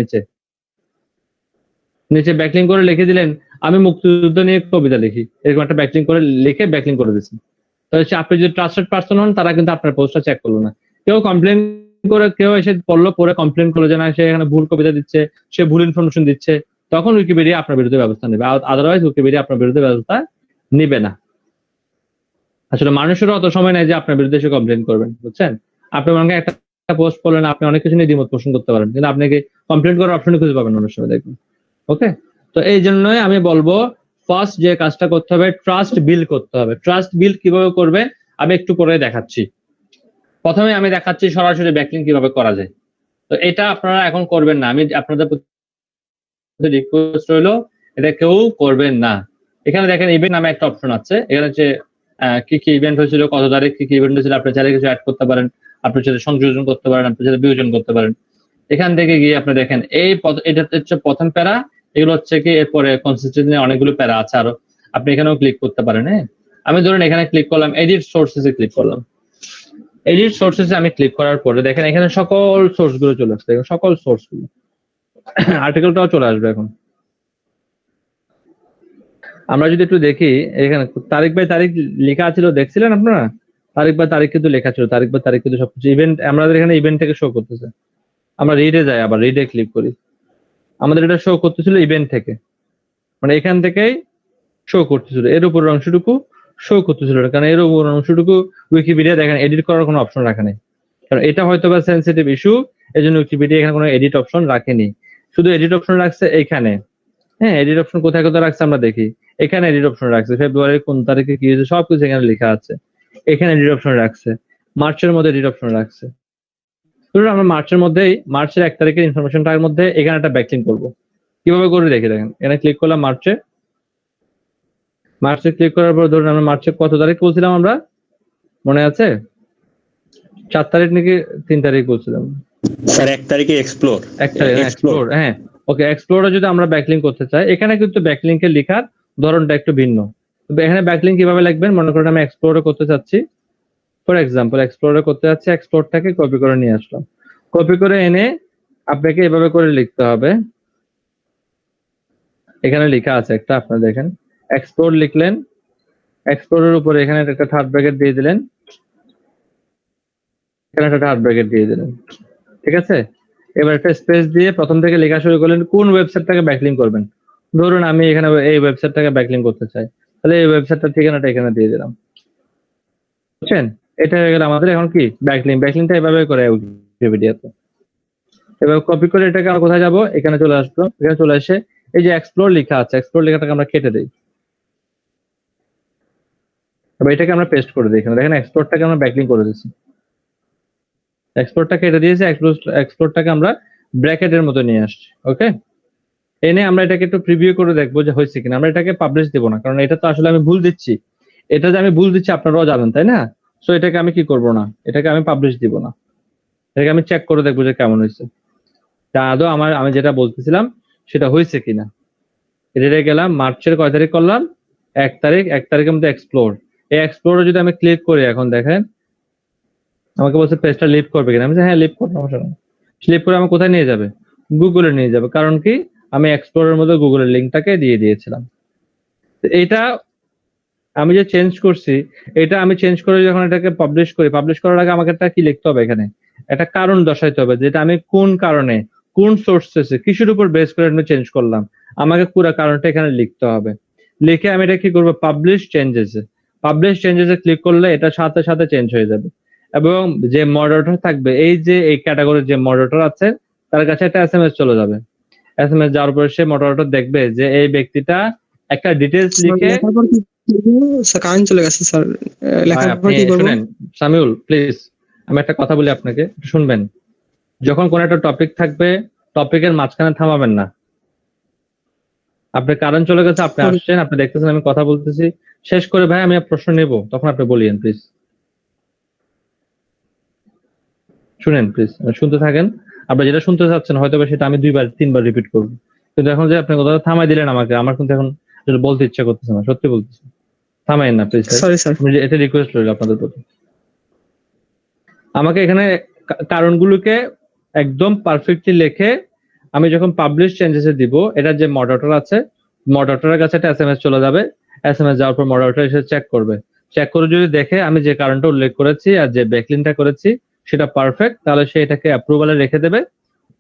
নিচে ব্যাকলিং করে লিখে দিলেন আমি মুক্তিযুদ্ধ নিয়ে কবিতা লিখি, এরকম একটা ব্যাকলিং করে লিখে ব্যাকলিং করে দিচ্ছেন। তাহলে আপনি যদি ট্রাস্টেড পারসন হন, তারা কিন্তু আপনার পোস্টটা চেক করলো না। কেউ কমপ্লেন করে, কেউ এসে পড়লো, পরে কমপ্লেন করলো যে না সে এখানে ভুল কবিতা দিচ্ছে, সে ভুল ইনফরমেশন দিচ্ছে, তখন উইকিপিডিয়া আপনার বিরুদ্ধে ব্যবস্থা নেবে। আদারওয়াইজ উইকিপিডিয়া আপনার বিরুদ্ধে ব্যবস্থা নিবে না। আসলে মানুষেরও অত সময় নেই যে আপনার বিরুদ্ধে এসে কমপ্লেন করবেন, বুঝছেন। আপনি মনে একটা পোস্ট করলেন, আপনি অনেক কিছু নিয়ে দ্বিমত পোষণ করতে পারেন, কিন্তু আপনাকে কমপ্লেন করার অপশন খুঁজে পাবেন অনেক সময়, দেখবেন। ওকে, তো এই জন্যই আমি বলবো ফার্স্ট যে কাজটা করতে হবে, ট্রাস্ট বিল্ড করতে হবে। ট্রাস্ট বিল্ড কিভাবে করবে আমি একটু পরে দেখাচ্ছি। প্রথমে আমি দেখাচ্ছি সরাসরি ব্যাকলিং কিভাবে করা যায়। তো এটা আপনারা এখন করবেন না, আমি আপনাদের রিকোয়েস্ট রইলো এটা কেউ করবেন না। এখানে দেখেন ইভেন্ট নামে একটা অপশন আছে, এখানে হচ্ছে কি কি ইভেন্ট হয়েছিল, কত তারিখ কি কি ইভেন্ট হয়েছিল, আপনি চাইলে কিছু অ্যাড করতে পারেন, আপনি চাইলে সংযোজন করতে পারেন, আপনি চাইলে বিয়োজন করতে পারেন। এখান থেকে গিয়ে আপনি দেখেন এটা হচ্ছে প্রথম প্যারা, এগুলো হচ্ছে কি এরপরে কনসিস্টেন্সি অনেকগুলো প্যারা আছে আরো, আপনি এখানেও ক্লিক করতে পারেন। হ্যাঁ, আমি ধরুন এখানে ক্লিক করলাম, এডিট সোর্সেসে ক্লিক করলাম। এডিট সোর্সেসে আমি ক্লিক করার পরে দেখেন এখানে সকল সোর্স গুলো চলে আসছে, সকল সোর্স গুলো, আর্টিকেলটাও চলে আসবে। এখন আমরা যদি একটু দেখি, এখানে তারিখ বাই তারিখ লেখা ছিল, দেখছিলেন আপনারা? তারিখ বাই তারিখ কিন্তু লেখা ছিল, তারিখ বাই তারিখ কিন্তু সবকিছু ইভেন্ট আমাদের এখানে ইভেন্ট থেকে শো করতেছে। আমরা রিডে যাই, আবার রিডে ক্লিক করি, আমাদের এটা শো করতেছিল ইভেন্ট থেকে, মানে এখান থেকেই শো করতেছিল। এর উপর অংশটুকু শো করতেছিল, কারণ এর উপর অংশটুকু উইকিপিডিয়া দেখেন এডিট করার কোনো অপশন রাখে নাই, কারণ এটা হয়তো বা সেন্সিটিভ ইস্যু, এই জন্য উইকিপিডিয়া এখানে কোনো এডিট অপশন রাখেনি, শুধু এডিট অপশন রাখছে এইখানে। হ্যাঁ, এডিট অপশন কোথায় কোথায় রাখছে আমরা দেখি, এখানে এডিট অপশন রাখছে, ফেব্রুয়ারি কোন তারিখে কি হয়েছে সবকিছু এখানে লেখা আছে, এখানে এডিট অপশন রাখছে, মার্চের মধ্যে এডিট অপশন রাখছে। ধরুন আমরা মার্চের 1 তারিখের ইনফরমেশনটার মধ্যে এখানে একটা ব্যাকলিং করবো, কিভাবে করে দেখি, দেখেন এখানে ক্লিক করলাম, মার্চে ক্লিক করার পর ধরুন আমরা মার্চে কত তারিখ বলছিলাম, আমরা মনে আছে 4 তারিখ নাকি 3 তারিখ বলছিলাম স্যার? 1 তারিখে এক্সপ্লোর, 1 তারিখ এক্সপ্লোর। হ্যাঁ, ওকে, এক্সপ্লোরে যদি আমরা ব্যাকলিং করতে চাই, এখানে কিন্তু ব্যাকলিংকের লেখার ধরনটা একটু ভিন্ন। এখানে ব্যাকলিং কিভাবে লিখবেন, মনে করেন আমি এক্সপ্লোরে করতে চাচ্ছি, ফর এক্সাম্পল এক্সপ্লোরে করতে যাচ্ছি, এক্সপ্লোরটাকে কপি করে নিয়ে আসলাম, কপি করে এনে আপনাকে এভাবে করে লিখতে হবে। এখানে লেখা আছে একটা, আপনারা দেখেন, এক্সপ্লোর লিখলেন, এক্সপ্লোরের উপরে এখানে একটা থার্ড ব্র্যাকেট দিয়ে দিলেন, এখানে একটা থার্ড ব্র্যাকেট দিয়ে দিলেন, ঠিক আছে। এবার একটা স্পেস দিয়ে প্রথম থেকে লেখা শুরু করলেন কোন ওয়েবসাইটটাকে ব্যাকলিঙ্ক করবেন। ধরুন আমি এখানে এই ওয়েবসাইটটাকে ব্যাকলিঙ্ক করতে চাই, তাহলে এই ওয়েবসাইটটার ঠিকানাটা এখানে দিয়ে দিলাম, বুঝছেন? এটা হয়ে গেল আমাদের এখন কি ব্যাকলিঙ্ক। ব্যাকলিঙ্কটা এভাবে করে উইকিপিডিয়াতে। এবার কপি করে এটাকে আমরা কোথায় যাব, এখানে চলে আসলো, এখানে চলে এসে এই যে এক্সপ্লোর লেখা আছে, এক্সপ্লোর লেখাটাকে আমরা কেটে দিই। এবার এটাকে আমরা পেস্ট করে দিই এখানে, দেখেন এক্সপ্লোরটাকে আমরা ব্যাকলিঙ্ক করে দিয়েছি, এক্সপ্লোরটা কেটে দিয়েছি, এক্সপ্লোরটাকে আমরা ব্র্যাকেটের মতো নিয়ে আসছি। ওকে, এনে আমরা এটাকে একটু প্রিভিউ করে দেখবো যে হয়েছে কিনা। আমরা এটাকে পাবলিশ দেবো না, কারণ এটা তো আসলে আমি ভুল দিচ্ছি, এটা যে আমি ভুল দিচ্ছি আপনারাও জানেন, তাই না? সো এটাকে আমি কি করব না, এটাকে আমি পাবলিশ দিব না, এটাকে আমি চেক করে দেখবো যে কেমন হয়েছে, তা আদৌ আমি যেটা বলতেছিলাম সেটা হয়েছে কিনা। এটা গেলাম মার্চের কয় তারিখ করলাম, 1 তারিখ, 1 তারিখের মধ্যে এক্সপ্লোর। এই এক্সপ্লোরে যদি আমি ক্লিক করি, এখন দেখেন আমাকে বলছে পেজটা লিভ করবে কিনা, আমি হ্যাঁ লিভ করবো, লিভ করে আমার কোথায় নিয়ে যাবে, গুগলে নিয়ে যাবে। কারণ কি, আমি এক্সপ্লোরের মধ্যে গুগলের লিঙ্কটাকে দিয়ে দিয়েছিলাম। এটা আমি যে চেঞ্জ করছি, এটা আমি চেঞ্জ করে যখন এটাকে পাবলিশ করি, পাবলিশ করার আগে আমাকে একটা কি লিখতে হবে, এখানে একটা কারণ দর্শাইতে হবে, যেটা আমি কোন কারণে, কোন সোর্সেসে, কিসের উপর বেস করে আমি চেঞ্জ করলাম, আমাকে পুরো কারণটা এখানে লিখতে হবে। লিখে আমি এটা কি করবো, পাবলিশ চেঞ্জেসে, পাবলিশ চেঞ্জেসে ক্লিক করলে এটা সাথে সাথে চেঞ্জ হয়ে যাবে। এবং যে মডারেটর থাকবে, এই যে এই ক্যাটাগরির যে মডারেটর আছে, তার কাছে একটা এসএমএস চলে যাবে। এসএমএস যাওয়ার পরে সে মডারেটর দেখবে যে এই ব্যক্তিটা একটা ডিটেইলস লিখে, কারেন্ট চলে গেছে স্যার, লেখার পর কি করব? শুনেন সামিউল প্লিজ, আমি একটা কথা বলি আপনাকে, একটু শুনবেন। যখন কোন একটা টপিক থাকবে, টপিকের মাঝখানে থামাবেন না। আপনার কারেন্ট চলে গেছে, আপনি আসছেন, আপনি দেখতেছেন আমি কথা বলতেছি, শেষ করে ভাই আমি প্রশ্ন নেব, তখন আপনি বলিয়েন প্লিজ। শুনেন প্লিজ, শুনতে থাকেন। আপনি যেটা শুনতে চাচ্ছেন হয়তো সেটা আমি 2 বার 3 বার রিপিট করবো, কিন্তু এখন যে আপনি কথা থামাই দিলেন আমাকে, আমার কিন্তু এখন বলতে ইচ্ছা করতেছে না, সত্যি বলতেছি, থামাইন না প্লিজ। Sorry sir. এটা রিকোয়েস্ট রইল আপনাদের প্রতি। আমাকে এখানে কারণগুলোকে একদম পারফেক্টলি লিখে আমি যখন পাবলিশ চেঞ্জেসে দিব, এটা যে মডারেটর আছে, মডারেটরের কাছে একটা এসএমএস চলে যাবে, এসএমএস যাওয়ার পর মডারেটর এসে চেক করবে, চেক করে যদি দেখে আমি যে কারণটা উল্লেখ করেছি আর যে ব্যাকলিংটা করেছি সেটা পারফেক্ট, তাহলে সে এটাকে অ্যাপ্রুভালে রেখে দেবে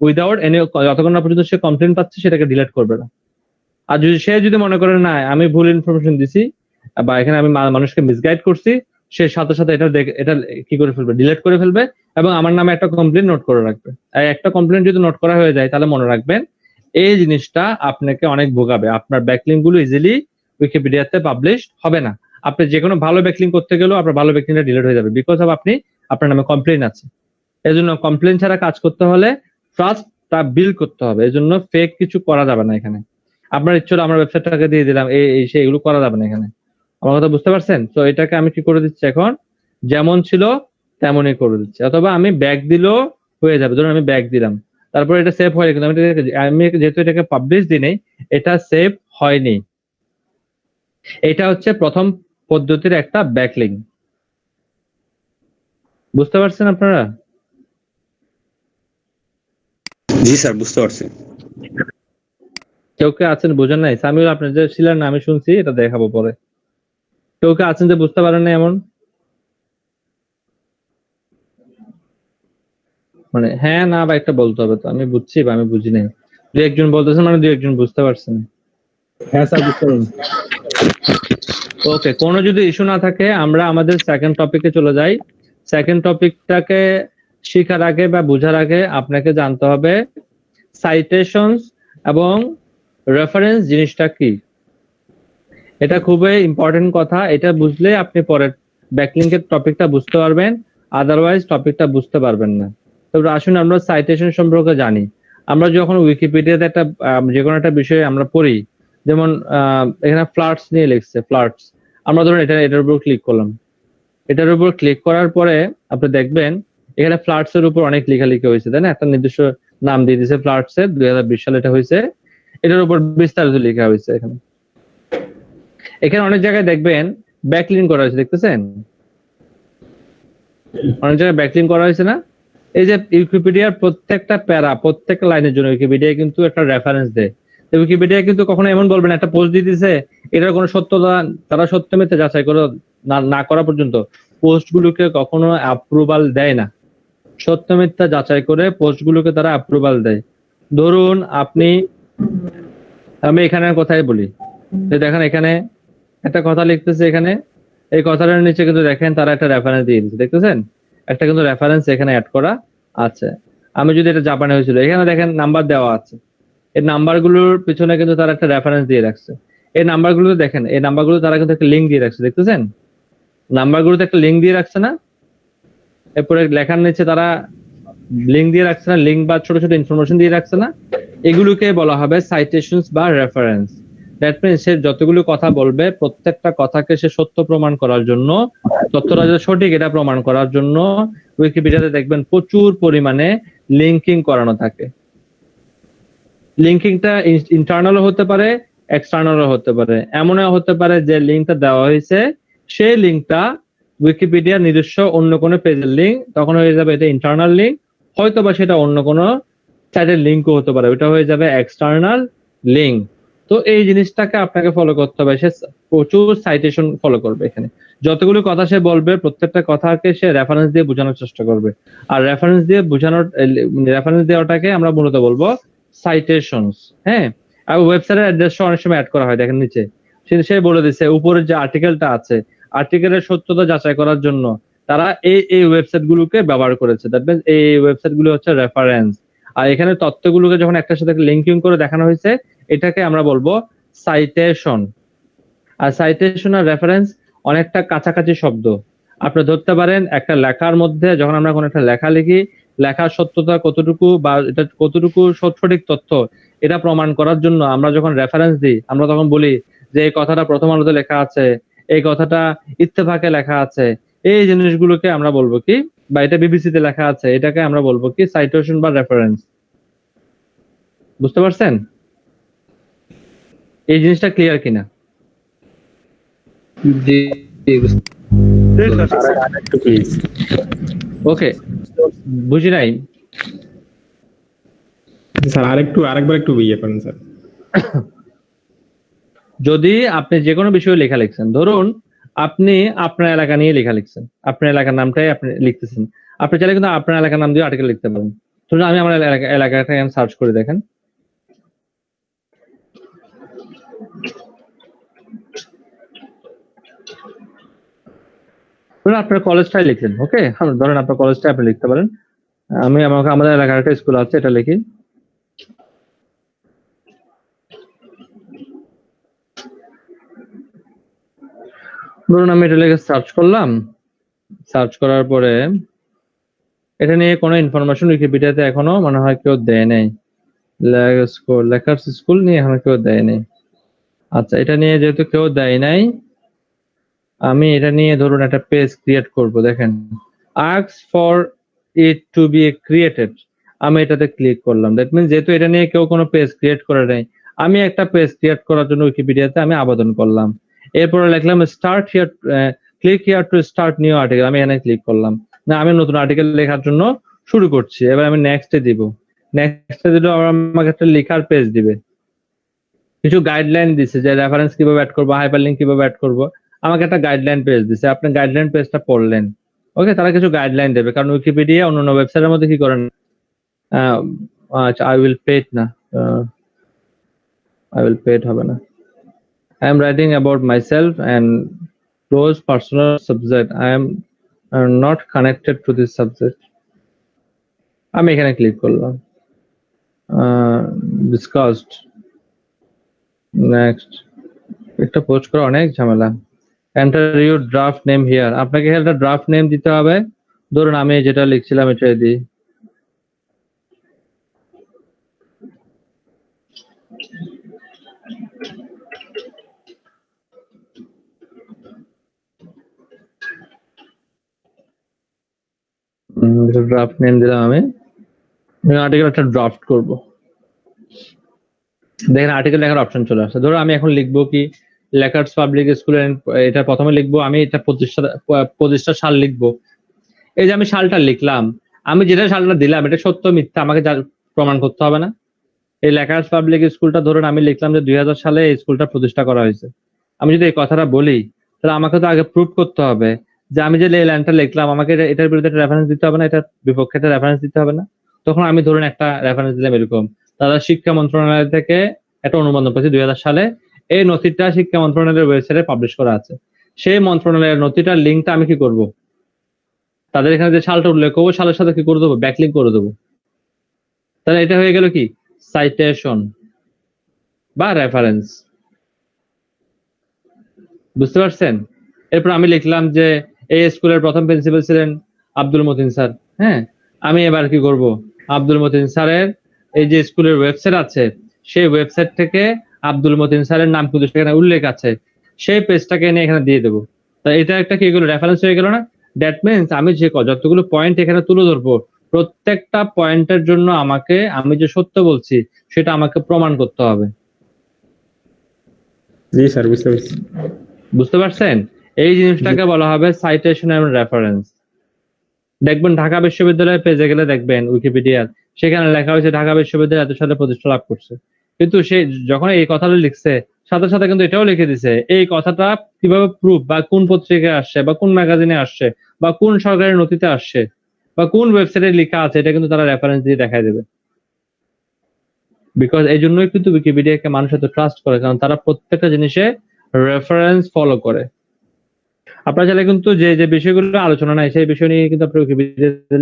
উইদাউট এনি, যতক্ষণ না পর্যন্ত সে কমপ্লেন পাচ্ছে সেটাকে ডিলিট করবে না। আর যদি মনে করে না আমি ভুল ইনফরমেশন দিছি বা এখানে আমি মানুষকে মিসগাইড করছি, সে সাথে সাথে এটা কি করে ফেলবে, ডিলিট করে ফেলবে এবং আমার নামে একটা কমপ্লেন নোট করে রাখবে। আর একটা কমপ্লেন যদি নোট করা হয়ে যায়, তাহলে মনে রাখবেন এই জিনিসটা আপনাকে অনেক ভোগাবে, আপনার ব্যাকলিংক গুলো ইজিলি উইকিপিডিয়াতে পাবলিশ হবে না। আপনি যে কোনো ভালো ব্যাকলিংক করতে গেলেও আপনার ভালো ব্যাকলিংকটা ডিলিট হয়ে যাবে, বিকজ অফ আপনার নামে কমপ্লেন আছে। এই জন্য কমপ্লেন ছাড়া কাজ করতে হলে ট্রাস্টটা বিল্ড করতে হবে, এই জন্য ফেক কিছু করা যাবে না। এখানে আপনার ইচ্ছে হলো আমার ওয়েবসাইটটাকে দিয়ে দিলাম, এই সেই এগুলো করা যাবে না এখানে, আমার কথা বুঝতে পারছেন? তো এটাকে আমি কি করে দিচ্ছি, এখন যেমন ছিল তেমনই করে দিচ্ছি, অথবা আমি ব্যাক দিলেও হয়ে যাবে। ধরুন আমি ব্যাক দিলাম, তারপর এটা সেভ হয়ে গেল, আমি যেহেতু এটাকে পাবলিশ দিই নাই, এটা সেভ হয়নি। এটা হচ্ছে প্রথম পদ্ধতির একটা ব্যাকলিংক, বুঝতে পারছেন আপনারা? জি স্যার, বুঝতে পারছি। কেউ কে আছেন বুঝেন নাই? সামিউল আপনার যে ছিলেন না, আমি শুনছি, এটা দেখাবো পরে। কেউ কে আছেন যে বুঝতে পারেন না এমন? মানে হ্যাঁ না বা একটা বলতে হবে, তো আমি বুঝছি বা আমি বুঝি নাই। 2 একজন বলতেছেন মানে 2 একজন বুঝতে পারছেন। হ্যাঁ স্যার, বুঝতে পারছি। ওকে, কোনো যদি ইস্যু না থাকে আমরা আমাদের সেকেন্ড টপিকে চলে যাই। সেকেন্ড টপিকটাকে শেখার আগে বা বোঝার আগে আপনাকে জানতে হবে সাইটেশনস এবং রেফারেন্স জিনিসটা কি। এটা খুবই ইম্পর্টেন্ট কথা, এটা বুঝলে আপনি পরের ব্যাকলিংকের টপিকটা বুঝতে পারবেন, আদারওয়াইজ টপিকটা বুঝতে পারবেন না। তবে আসুন আমরা সাইটেশন সম্পর্কে জানি। আমরা যখন উইকিপিডিয়াতে একটা যে কোনো একটা বিষয়ে আমরা পড়ি, যেমন এখানে ফ্লার্টস নিয়ে লিখছে, ফ্লার্টস, আমরা ধরুন এটার উপর ক্লিক করলাম, এটার উপর ক্লিক করার পরে আপনি দেখবেন এখানে ফ্লার্টস এর উপর অনেক লেখালেখি হয়েছে, তাই না? একটা নির্দিষ্ট নাম দিয়ে দিয়েছে ফ্লার্টস এর, 2020 সালে এটা হয়েছে, এটার উপর বিস্তারিত লেখা হয়েছে। এখানে অনেক জায়গায় দেখবেন ব্যাকলিংক করা হয়েছে, দেখতেছেন? অনেক জায়গায় ব্যাকলিংক করা হয়েছে না? এই যে উইকিপিডিয়ার প্রত্যেকটা প্যারা, প্রত্যেকটা লাইনের জন্য উইকিপিডিয়া কিন্তু একটা রেফারেন্স দেয়। উইকিপিডিয়া কিন্তু কখনো এমন বলবে না একটা পোস্ট দিয়ে দিছে এটার কোনো সত্যতা তারা সত্য মিথ্যা যাচাই করে না করা পর্যন্ত পোস্ট গুলোকে কখনো অ্যাপ্রুভাল দেয় না। সত্য মিথ্যা যাচাই করে পোস্ট গুলোকে তারা অ্যাপ্রুভাল দেয়। ধরুন আমি এখানে কথাই বলি, দেখেন এখানে একটা কথা লিখতেছে, এখানে এই কথাটার নিচে কিন্তু দেখেন তারা একটা রেফারেন্স দিয়ে দিচ্ছে, দেখতেছেন একটা কিন্তু রেফারেন্স এখানে অ্যাড করা আছে। আমি যদি এটা জাপানে হয়েছিল, এখানে দেখেন নাম্বার দেওয়া আছে, এই নাম্বারগুলোর পিছনে কিন্তু তারা একটা রেফারেন্স দিয়ে রাখছে। এই নাম্বারগুলো দেখেন, এই নাম্বারগুলো তারা কিন্তু একটা লিঙ্ক দিয়ে রাখছে, দেখতেছেন নাম্বারগুলোতে একটা লিঙ্ক দিয়ে রাখছে না? এরপরে লেখার নিচে তারা লিঙ্ক দিয়ে রাখছে না, লিঙ্ক বা ছোট ছোট ইনফরমেশন দিয়ে রাখছে না? এগুলোকে বলা হবে সাইটেশনস বা রেফারেন্স। দ্যাট মিনস সে যতগুলো কথা বলবে প্রত্যেকটা কথাকে সে সত্য প্রমাণ করার জন্য, তথ্যটা যে সঠিক এটা প্রমাণ করার জন্য উইকিপিডিয়াতে দেখবেন প্রচুর পরিমাণে লিঙ্কিং করানো থাকে। লিঙ্কিংটা ইন্টারনালও হতে পারে, এক্সটার্নালও হতে পারে। এমনও হতে পারে যে লিঙ্কটা দেওয়া হয়েছে সেই লিঙ্কটা উইকিপিডিয়া নিজস্ব অন্য কোনো পেজের লিঙ্ক, তখন হয়ে যাবে এটা ইন্টারনাল লিঙ্ক। হয়তো বা সেটা অন্য কোনো সাইটের লিঙ্কও হতে পারে, ওটা হয়ে যাবে এক্সটার্নাল লিঙ্ক। তো এই জিনিসটাকে আপনাকে ফলো করতে হবে। সে প্রচুর সাইটেশন ফলো করবে, এখানে যতগুলো কথা সে বলবে প্রত্যেকটা কথাকে সে রেফারেন্স দিয়ে বোঝানোর চেষ্টা করবে। আর রেফারেন্স দেওয়াটাকে আমরা মূলত বলবো সাইটেশনস। হ্যাঁ, আর ওয়েবসাইটের অ্যাড্রেসটা অনেক সময় অ্যাড করা হয়, দেখেন নিচে সে বলে দিচ্ছে উপরের যে আর্টিকেলটা আছে, আর্টিকেলের সত্যতা যাচাই করার জন্য তারা এই ওয়েবসাইট গুলোকে ব্যবহার করেছে। দ্যাট মিনস এই ওয়েবসাইট গুলো হচ্ছে রেফারেন্স। আর এখানে তথ্যগুলোকে যখন একটার সাথে লিঙ্কিং করে দেখানো হয়েছে এটাকে আমরা বলবো সাইটেশন। আর সাইটেশন আর রেফারেন্স অনেকটা কাছাকাছি শব্দ। আপনি ধরতে পারেন একটা লেখার মধ্যে যখন আমরা কোনো একটা লেখা লিখি, লেখার সত্যতা কতটুকু বা এটা কতটুকু সঠিক তথ্য এটা প্রমাণ করার জন্য আমরা যখন রেফারেন্স দিই, আমরা তখন বলি যে এই কথাটা প্রথম আলোতে লেখা আছে, এই কথাটা ইত্তেফাকে লেখা আছে, এই জিনিসগুলোকে আমরা বলবো কি, বা এটা বিবিসিতে লেখা আছে, এটাকে আমরা বলবো কি সাইটেশন বা রেফারেন্স। বুঝতে পারছেন এই জিনিসটা ক্লিয়ার কিনা? ওকে, বুঝি নাই স্যার। আরেকবার একটু ইয়ে করেন স্যার। যদি আপনি যে কোনো বিষয়ে লেখা লিখছেন, ধরুন আপনি আপনার এলাকা নিয়ে লেখা লিখছেন, আপনার এলাকার নামটাই আপনি লিখতেছেন, আপনি চাইলে কিন্তু আপনার এলাকার নাম দিয়ে আর্টিকেল লিখতে পারেন। ধরুন আমি আমার এলাকাটা সার্চ করে দেখেন, ধরুন আপনার কলেজটাই লিখলেন। ওকে, ধরেন আপনার কলেজটা আপনি লিখতে পারেন। আমি আমাদের এলাকার একটা স্কুল আছে, এটা লিখি। ধরুন আমি এটা লিখে সার্চ করলাম, সার্চ করার পরে এটা নিয়ে কোনো ইনফরমেশন উইকিপিডিয়াতে এখনো মনে হয় কেউ দেয় নাই। লেখার্স স্কুল নিয়ে এখনো কেউ দেয় নাই। আচ্ছা, এটা নিয়ে যেহেতু কেউ দেয় নাই, আমি এটা নিয়ে ধরুন একটা পেজ ক্রিয়েট করব। দেখেন ask for it to be created, আমি এটাতে ক্লিক করলাম। দ্যাট মিনস যেহেতু এটা নিয়ে কেউ কোনো পেজ ক্রিয়েট করে নাই, আমি একটা পেজ ক্রিয়েট করার জন্য উইকিপিডিয়াতে আমি আবেদন করলাম। এরপরে লিখলাম start here, click here to start new article, আমি এখানে ক্লিক করলাম। না, আমি নতুন আর্টিকেল লেখার জন্য শুরু করছি। এবার আমি নেক্সটে দিব, নেক্সটে দিলে আমাকে একটা লেখার পেজ দিবে, কিছু গাইডলাইন দিছে যে রেফারেন্স কিভাবে অ্যাড করবো, হাইপারলিংক কিভাবে অ্যাড করবো, আমাকে একটা গাইডলাইন পেজ দিছে। আপনি গাইডলাইন পেজটা পড়লেন, ওকে, তারা কিছু গাইডলাইন দেবে, কারণ উইকিপিডিয়া অন্যান্য ওয়েবসাইটের মধ্যে কি করেন, আচ্ছা আই উইল পেড না, আই উইল পেড হবে না। I am writing about myself and close personal subject. I am not connected to this subject. আমি এখানে ক্লিক করলাম, discussed, next। একটা পোস্ট করা অনেক ঝামেলা। Enter your draft name here, আপনাকে একটা ড্রাফট নেম দিতে হবে। ধরুন আমি যেটা লিখছিলাম এটাই দিই। ড্রাফট নেম দিলাম আমি, আর্টিকেল একটা ড্রাফট করব। দেখেন আর্টিকেল লেখার অপশন চলে আসছে। ধরো আমি এখন লিখবো কি, লেখার্স পাবলিক স্কুল, এটা প্রথমে লিখবো আমি, এটা প্রতিষ্ঠা সাল লিখবো। এই যে আমি সালটা লিখলাম, আমি যেটা সালটা দিলাম এটা সত্য মিথ্যা আমাকে প্রমাণ করতে হবে না? এই লেখার্স পাবলিক স্কুলটা ধরুন আমি লিখলাম যে 2000 সালে এই স্কুলটা প্রতিষ্ঠা করা হয়েছে। আমি যদি এই কথাটা বলি তাহলে আমাকে তো আগে প্রুফ করতে হবে যে আমি যে এই লাইনটা লিখলাম আমাকে এটার বিরুদ্ধে একটা রেফারেন্স দিতে হবে না, এটার বিপক্ষে একটা রেফারেন্স দিতে হবে না? তখন আমি ধরুন একটা রেফারেন্স দিলাম এরকম, তারা শিক্ষা মন্ত্রণালয় থেকে একটা অনুমোদন পেয়েছে 2000 সালে, এই নথিটা শিক্ষা মন্ত্রণালয়ের ওয়েবসাইটে পাবলিশ করা আছে। সেই মন্ত্রণালয়ের নথিটার লিঙ্কটা আমি কি করব? তাদের এখানে যে সালটা উল্লেখ করবো সালের সাথে কি করে দেবো? ব্যাকলিঙ্ক করে দেবো। তাহলে এটা হয়ে গেল কি সাইটেশন বা রেফারেন্স। বুঝতে পারছেন? এরপর আমি লিখলাম যে এই স্কুলের প্রথম প্রিন্সিপাল ছিলেন আব্দুল মতিন স্যার। হ্যাঁ, আমি এবার কি করব? আব্দুল মতিন স্যারের এই যে স্কুলের ওয়েবসাইট আছে সেই ওয়েবসাইট থেকে আব্দুল মতিন স্যারের নাম কিন্তু সেখানে উল্লেখ আছে, সেই পেজটাকে এনে এখানে দিয়ে দেবো। তা এটা একটা কি গেল? রেফারেন্স হয়ে গেল না? দ্যাট মিনস আমি যে যতগুলো পয়েন্ট এখানে তুলে ধরবো প্রত্যেকটা পয়েন্টের জন্য আমাকে আমি যে সত্য বলছি সেটা আমাকে প্রমাণ করতে হবে। জি স্যার, বুঝতে পারছি। বুঝতে পারছেন? এই জিনিসটাকে বলা হবে সাইটেশন এবং রেফারেন্স। দেখবেন ঢাকা বিশ্ববিদ্যালয়ের পেজে গেলে দেখবেন উইকিপিডিয়ার সেখানে লেখা হয়েছে ঢাকা বিশ্ববিদ্যালয় এত সালে প্রতিষ্ঠা লাভ করছে, কিন্তু সে যখন এই কথাটা লিখছে সাথে সাথে কিন্তু এটাও লিখে দিছে এই কথাটা কিভাবে প্রুফ বা কোন পত্রিকায় আসছে বা কোন ম্যাগাজিনে আসছে বা কোন সরকারি নথিতে আসছে বা কোন ওয়েবসাইটে লেখা আছে এটা কিন্তু তারা রেফারেন্স দিয়ে দেখায় দেবে। বিকজ এই জন্যই কিন্তু উইকিপিডিয়াকে মানুষ এত ট্রাস্ট করে, কারণ তারা প্রত্যেকটা জিনিসে রেফারেন্স ফলো করে। আপনারা চাইলে কিন্তু যে যে বিষয়গুলো আলোচনা নাই সেই বিষয় নিয়ে কিন্তু আপনি উইকিপিডিয়াতে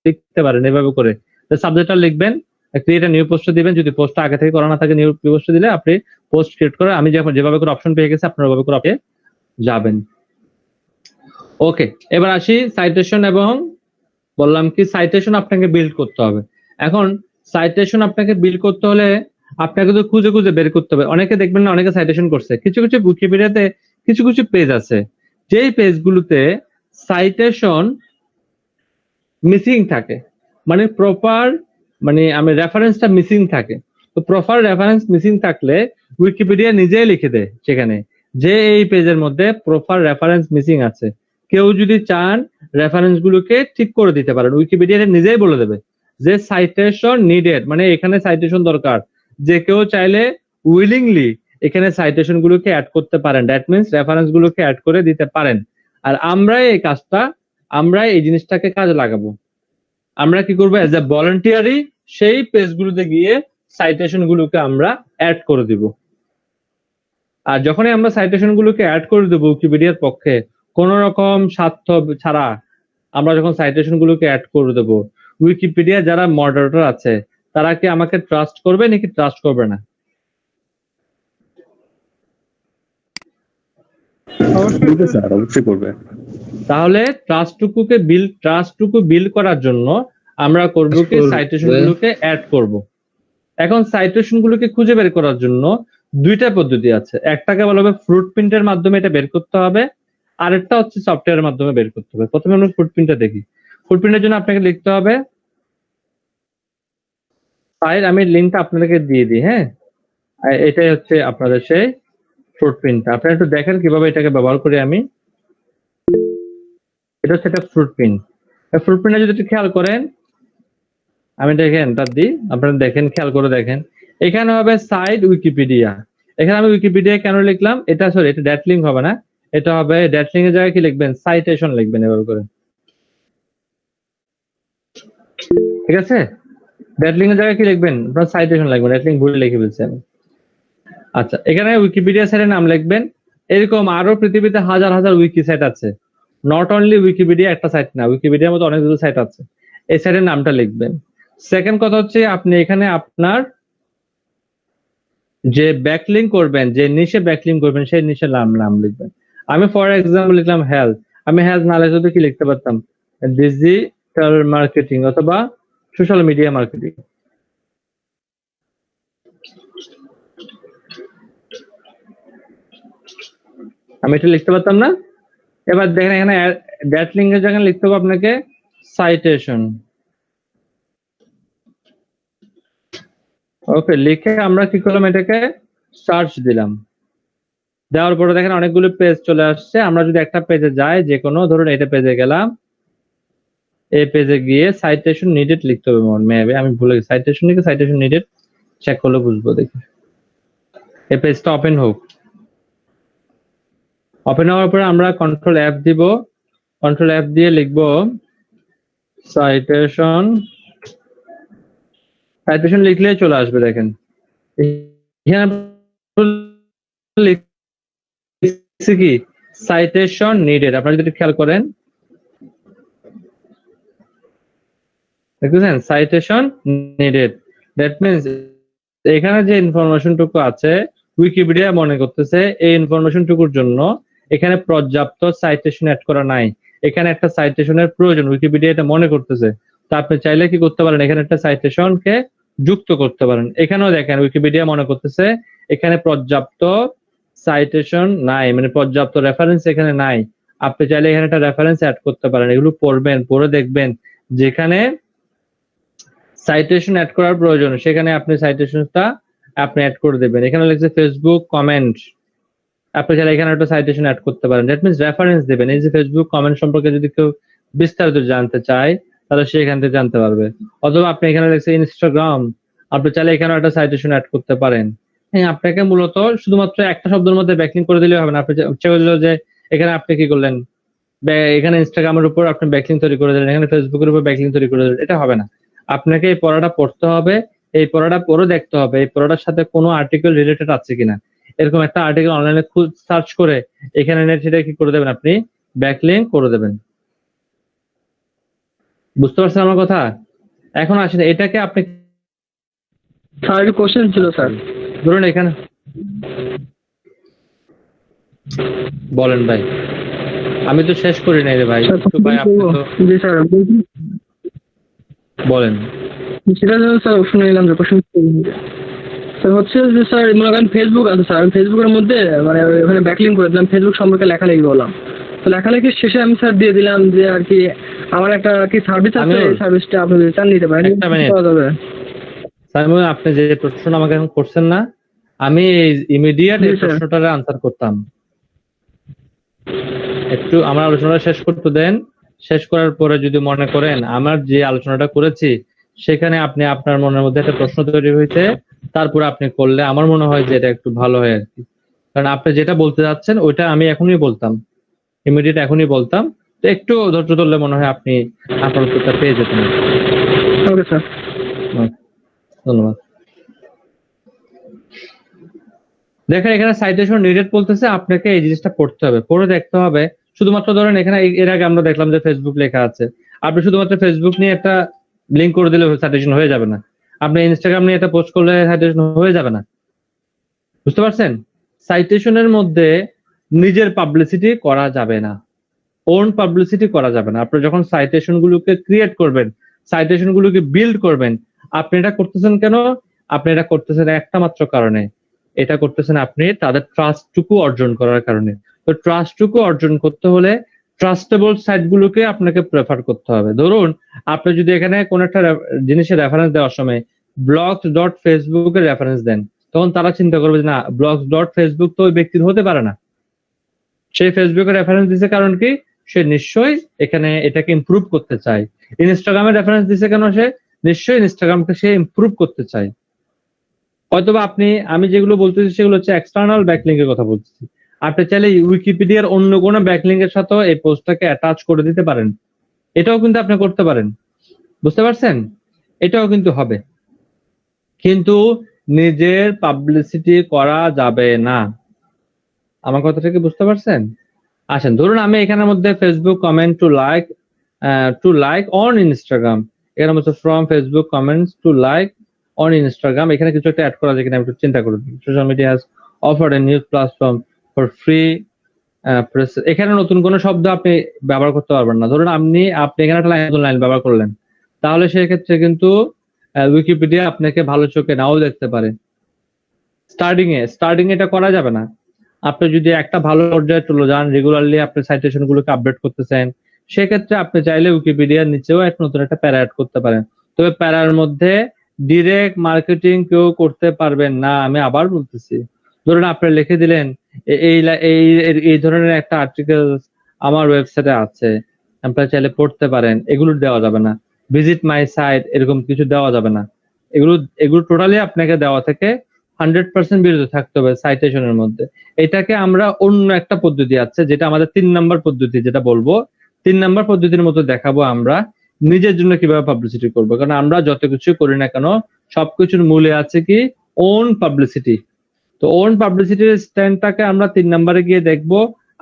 লিখতে পারেন এভাবে করে। সাবজেক্টটা লিখবেন, ক্রিয়েট নিউ পোস্ট দিবেন, যদি পোস্টটা আগে থেকে করা না থাকে নিউ পোস্ট দিলে আপনি পোস্ট ক্রিয়েট করে আমি যখন যেভাবে করে অপশন পেয়ে গেছি আপনারা ওভাবে করে আপনি যাবেন। ওকে, এবার আসি সাইটেশন এবং বললাম কি সাইটেশন আপনাকে বিল্ড করতে হবে। এখন সাইটেশন আপনাকে বিল্ড করতে হলে আপনাকে তো খুঁজে খুঁজে বের করতে হবে। অনেকে দেখবেন না অনেকে সাইটেশন করছে, কিছু কিছু উইকিপিডিয়াতে কিছু কিছু পেজ আছে যেই পেজগুলোতে সাইটেশন মিসিং থাকে, মানে প্রপার মানে আমি রেফারেন্সটা মিসিং থাকে। তো প্রপার রেফারেন্স মিসিং থাকলে উইকিপিডিয়া নিজেই লিখে দেয় সেখানে যে এই পেজের মধ্যে প্রপার রেফারেন্স মিসিং আছে। কেউ যদি চান রেফারেন্স গুলোকে ঠিক করে দিতে পারেন, উইকিপিডিয়া নিজেই বলে দেবে যে সাইটেশন নিডেড, মানে এখানে সাইটেশন দরকার। যে কেউ চাইলে উইলিংলি এখানে সাইটেশন গুলোকে অ্যাড করতে পারেন, দ্যাট মিনস রেফারেন্স গুলোকে অ্যাড করে দিতে পারেন। আর আমরা এই কাজটা আমরা এই জিনিসটাকে কাজে লাগাবো। আমরা কি করবো? এজ এ ভলান্টিয়ারি সেই পেজগুলোতে গিয়ে সাইটেশন গুলোকে আমরা অ্যাড করে দিব। আর যখনই আমরা সাইটেশন গুলোকে অ্যাড করে দেবো উইকিপিডিয়ার পক্ষে কোন রকম স্বার্থ ছাড়া আমরা যখন সাইটেশন গুলোকে অ্যাড করে দেবো, উইকিপিডিয়া যারা মডারেটর আছে তারা কি আমাকে ট্রাস্ট করবে নাকি ট্রাস্ট করবে না? স্যার অবশ্যই করবে। তাহলে ট্রাস্টটুকু বিল্ড করার জন্য আমরা করব কি সাইটেশন গুলোকে অ্যাড করব। এখন সাইটেশন গুলোকে খুঁজে বের করার জন্য দুইটা পদ্ধতি আছে। একটাকে বলা হবে ফ্রুট প্রিন্টের মাধ্যমে এটা বের করতে হবে, আরেকটা হচ্ছে সফটওয়্যারের মাধ্যমে বের করতে হবে। প্রথমে আমরা ফ্রুট প্রিন্টটা দেখি। ফ্রুট প্রিন্টের জন্য আপনাকে লিখতে হবে ফাইল, আমি লিংকটা আপনাদেরকে দিয়ে দিই। হ্যাঁ, এটাই হচ্ছে আপনাদের সেই ফ্রুট প্রিন্টটা। আপনারা একটু দেখেন কিভাবে এটাকে ব্যবহার করি আমি। এটা হচ্ছে একটা ফ্রুট প্রিন্ট। ফ্রুট প্রিন্টটা যদি একটু খেয়াল করেন, আমি দেখেন এন্টার দিই, আপনারা দেখেন, খেয়াল করে দেখেন। এখানে হবে সাইট উইকিপিডিয়া। এখানে আমি উইকিপিডিয়া কেন লিখলাম? এটা সরি, এটা ড্যাট লিঙ্ক হবে না, এটা হবে ড্যাট লিঙ্ক এর জায়গায় কি লিখবেন? সাইটেশন লিখবেন এভাবে করে। ঠিক আছে? ড্যাট লিঙ্ক এর জায়গায় কি লিখবেন? আপনারা সাইটেশন লিখবেন, ড্যাট লিঙ্ক ভুলে লিখে ফেলছি আমি। আচ্ছা, এখানে উইকিপিডিয়া সাইটের নাম লিখবেন। এরকম আরো পৃথিবীতে হাজার হাজার উইকি সাইট আছে, নট অনলি উইকিপিডিয়া একটা সাইট না, উইকিপিডিয়ার মতো অনেকগুলো সাইট আছে। এই সাইটের নামটা লিখবেন। সেকেন্ড কথা হচ্ছে আপনি এখানে আপনার যে ব্যাকলিঙ্ক করবেন, যে নিশে ব্যাকলিঙ্ক করবেন সেই নিশের নাম লিখবেন। আমি ফর এক্সাম্পল লিখলাম হেলথ। আমি হেলথ না লিখে কি লিখতে পারতাম? ডিজিটাল মার্কেটিং অথবা সোশ্যাল মিডিয়া মার্কেটিং। আমি এটা লিখতে পারতাম না? এবার দেখেন এখানে ড্যাট লিঙ্কের জায়গায় লিখতে হবে আপনাকে সাইটেশন। ওকে, লিখে আমরা কি করলাম? এটাকে সার্চ দিলাম। দেওয়ার পরে দেখেন অনেকগুলো পেজ চলে আসছে। আমরা যদি একটা পেজে যাই, যে কোনো ধরুন এটা পেজে গেলাম, এই পেজে গিয়ে সাইটেশন নিডেড লিখতে হবে মেবি, আমি ভুলে গেছি। সাইটেশন লিখে সাইটেশন নিডেড চেক করলে বুঝবো। দেখি এই পেজটা ওপেন হোক। ওপেন হওয়ার পরে আমরা কন্ট্রোল F দিব, কন্ট্রোল F দিয়ে লিখবো সাইটেশন। সাইটেশন লিখলেই চলে আসবে। দেখেন লিখছি কি সাইটেশন নিডেড। আপনারা যদি খেয়াল করেন দেখছেন সাইটেশন নিডেড। দ্যাট মিনস এখানে যে ইনফরমেশন টুকু আছে উইকিপিডিয়া মনে করতেছে এই ইনফরমেশন টুকুর জন্য এখানে পর্যাপ্ত সাইটেশন অ্যাড করা নাই, এখানে একটা সাইটেশনের প্রয়োজন উইকিপিডিয়া এটা মনে করতেছে। তা আপনি চাইলে কি করতে পারেন, এখানে একটা সাইটেশনকে যুক্ত করতে পারেন। এখানেও দেখেন উইকিপিডিয়া মনে করতেছে এখানে পর্যাপ্ত সাইটেশন নাই, মানে পর্যাপ্ত রেফারেন্স এখানে নাই। আপনি চাইলে এখানে একটা রেফারেন্স অ্যাড করতে পারেন। এগুলো পড়বেন, পড়ে দেখবেন যেখানে সাইটেশন অ্যাড করার প্রয়োজন সেখানে আপনি সাইটেশনটা আপনি অ্যাড করে দেবেন। এখানে লিখছে ফেসবুক কমেন্ট, আপনি চাইলে এখানে একটা সাইটেশন অ্যাড করতে পারেন। দ্যাট মিনস রেফারেন্স দেবেন। এই যে ফেসবুক কমেন্ট সম্পর্কে যদি কেউ বিস্তারিত জানতে চায় তাহলে সে এখান থেকে জানতে পারবে। অথবা আপনি এখানে লিখছে ইনস্টাগ্রাম, আপনি চাইলে এখানে একটা সাইটেশন অ্যাড করতে পারেন। হ্যাঁ, আপনাকে মূলত শুধুমাত্র একটা শব্দের মধ্যে ব্যাকলিংক করে দিলে হবে না। আপনি ইচ্ছা করলো যে এখানে আপনি কি করলেন, এখানে ইনস্টাগ্রামের উপর আপনি ব্যাকলিংক তৈরি করে দিলেন, এখানে ফেসবুকের উপর ব্যাকলিংক তৈরি করে দিলেন, এটা হবে না। আপনাকে এই পড়াটা পড়তে হবে, এই পড়াটা পড়ে দেখতে হবে এই পড়াটার সাথে কোনো আর্টিকেল রিলেটেড আছে কিনা। এরকম একটা আর্টিকেল অনলাইনে সার্চ করে এখানে সেটা কি করে দেবেন, আপনি ব্যাকলিংক করে দেবেন। বুঝতে পারছেন আমার কথা? এখন আসেন এটাকে আপনি স্যার কোশ্চেন ছিল স্যার, ধরুন এখানে বলেন ভাই, আমি তো শেষ করি নাই রে ভাই। ভাই আপনি তো জি স্যার বলেন। সেটা স্যার শুনে নিলাম যে কোশ্চেন স্যার হচ্ছে যে স্যার মনে করেন ফেসবুক আছে স্যার, আমি ফেসবুকের মধ্যে মানে ওখানে ব্যাকলিংক করে দিলাম, ফেসবুক সম্পর্কে লেখালেখি বললাম, তো লেখালেখির শেষে আমি স্যার দিয়ে দিলাম যে আর কি আমার একটা কি সার্ভিস আছে, এই সার্ভিসটা আপনি যদি চান নিতে পারেন। স্যার আপনি যে প্রশ্ন আমাকে এখন করছেন না, আমি ইমিডিয়েট এই প্রশ্নটার আনসার করতাম। একটু আমার আলোচনাটা শেষ করতে দেন। শেষ করার পরে যদি মনে করেন আমার যে আলোচনাটা করেছি সেখানে আপনি আপনার মনের মধ্যে একটা প্রশ্ন তৈরি হয়েছে, তারপরে আপনি করলে আমার মনে হয় যে এটা একটু ভালো হয় আর কি। কারণ আপনি যেটা বলতে যাচ্ছেন ওইটা আমি এখনই বলতাম, ইমিডিয়েট এখনই বলতাম, তো একটু ধৈর্য ধরলে মনে হয় আপনি আপনার উত্তরটা পেয়ে যেতেন। ওকে স্যার, ধন্যবাদ। দেখেন এখানে সাইটেশন নিডেড বলতেছে, আপনাকে এই জিনিসটা পড়তে হবে, পড়ে দেখতে হবে। শুধুমাত্র ধরেন এখানে এর আগে আমরা দেখলাম যে ফেসবুক লেখা আছে, আপনি শুধুমাত্র ফেসবুক নিয়ে একটা লিঙ্ক করে দিলে সাইটেশন হয়ে যাবে না। আপনি ইনস্টাগ্রাম নিয়ে একটা পোস্ট করলে সাইটেশন হয়ে যাবে না। বুঝতে পারছেন? সাইটেশনের মধ্যে নিজের পাবলিসিটি করা যাবে না, ওন পাবলিসিটি করা যাবে না। আপনি যখন সাইটেশন গুলোকে ক্রিয়েট করবেন, সাইটেশন গুলোকে বিল্ড করবেন, আপনি এটা করতেছেন কেন? আপনি এটা করতেছেন একটা মাত্র কারণে, এটা করতেছেন আপনি তাদের ট্রাস্টটুকু অর্জন করার কারণে। তো ট্রাস্টটুকু অর্জন করতে হলে ট্রাস্টেবল সাইট গুলোকে আপনাকে প্রেফার করতে হবে। ধরুন আপনি যদি এখানে কোন একটা জিনিসের রেফারেন্স দেওয়ার সময় blogs.facebook এর রেফারেন্স দেন, তখন তারা চিন্তা করবে যে না, blogs.facebook তো ওই ব্যক্তির হতে পারে না, সেই ফেসবুকের রেফারেন্স দিছে কারণ কি, সে নিশ্চয়ই এখানে এটাকে ইমপ্রুভ করতে চায়। ইনস্টাগ্রামের রেফারেন্স দিছে কেন, সে নিশ্চয়ই ইনস্টাগ্রামকে সে ইমপ্রুভ করতে চায়। হয়তোবা আমি যেগুলো বলতেছি সেগুলো হচ্ছে এক্সটার্নাল ব্যাকলিংকের কথা বলতেছি। আপনি চাইলে উইকিপিডিয়ার অন্য কোনো ব্যাকলিংকের সাথে এই পোস্টটাকে অ্যাটাচ করে দিতে পারেন, এটাও কিন্তু আপনি করতে পারেন। বুঝতে পারছেন? এটাও কিন্তু হবে, কিন্তু নিজের পাবলিসিটি করা যাবে না। আমার কথাটা কি বুঝতে পারছেন? আসেন ধরুন আমি এখানের মধ্যে Facebook comment to like on Instagram, এখানে মধ্যে from Facebook comments to like on Instagram, এখানে কিছু একটা অ্যাড করা যায় কিনা আমি একটু চিন্তা করে দিই। Social media has offered A news platform for free press. এখানে নতুন কোনো শব্দ আপনি ব্যবহার করতে পারবেন না। ধরুন আপনি এখানে একটা লাইন ব্যবহার করলেন, তাহলে সেক্ষেত্রে কিন্তু উইকিপিডিয়া আপনাকে ভালো চোখে নাও দেখতে পারে। স্টার্টিং এটা করা যাবে না। আপনি যদি একটা ভালো পর্যায়ে চলে যান, রেগুলারলি আপনি সাইটেশন গুলোকে আপডেট করতেছেন, সেক্ষেত্রে আপনি চাইলে উইকিপিডিয়ার নিচেও নতুন একটা প্যারা অ্যাড করতে পারেন। তবে প্যারার মধ্যে ডিরেক্ট মার্কেটিং কেউ করতে পারবেন না। আমি আবার বলতেছি, ধরুন আপনি লিখে দিলেন এই ধরনের একটা আর্টিকেল আমার ওয়েবসাইটে আছে, আপনারা চাইলে পড়তে পারেন, এগুলো দেওয়া যাবে না। ভিজিট মাই সাইট এরকম কিছু দেওয়া যাবে না। এগুলো টোটালি আপনাকে দেওয়া থেকে 100% বিরত থাকতে হবে সাইটেশনের মধ্যে। এটাকে আমরা অন্য একটা পদ্ধতি আছে যেটা আমাদের 3 নাম্বার পদ্ধতি, যেটা বলবো 3 নাম্বার পদ্ধতির মতো দেখাবো আমরা নিজের জন্য কিভাবে পাবলিসিটি করবো। কারণ আমরা যত কিছু করি না কেন সবকিছুর মূলে আছে কি ওন পাবলিসিটি। তো ওন পাবলিসিটির স্ট্যান্ডটাকে আমরা 3 নাম্বারে গিয়ে দেখবো।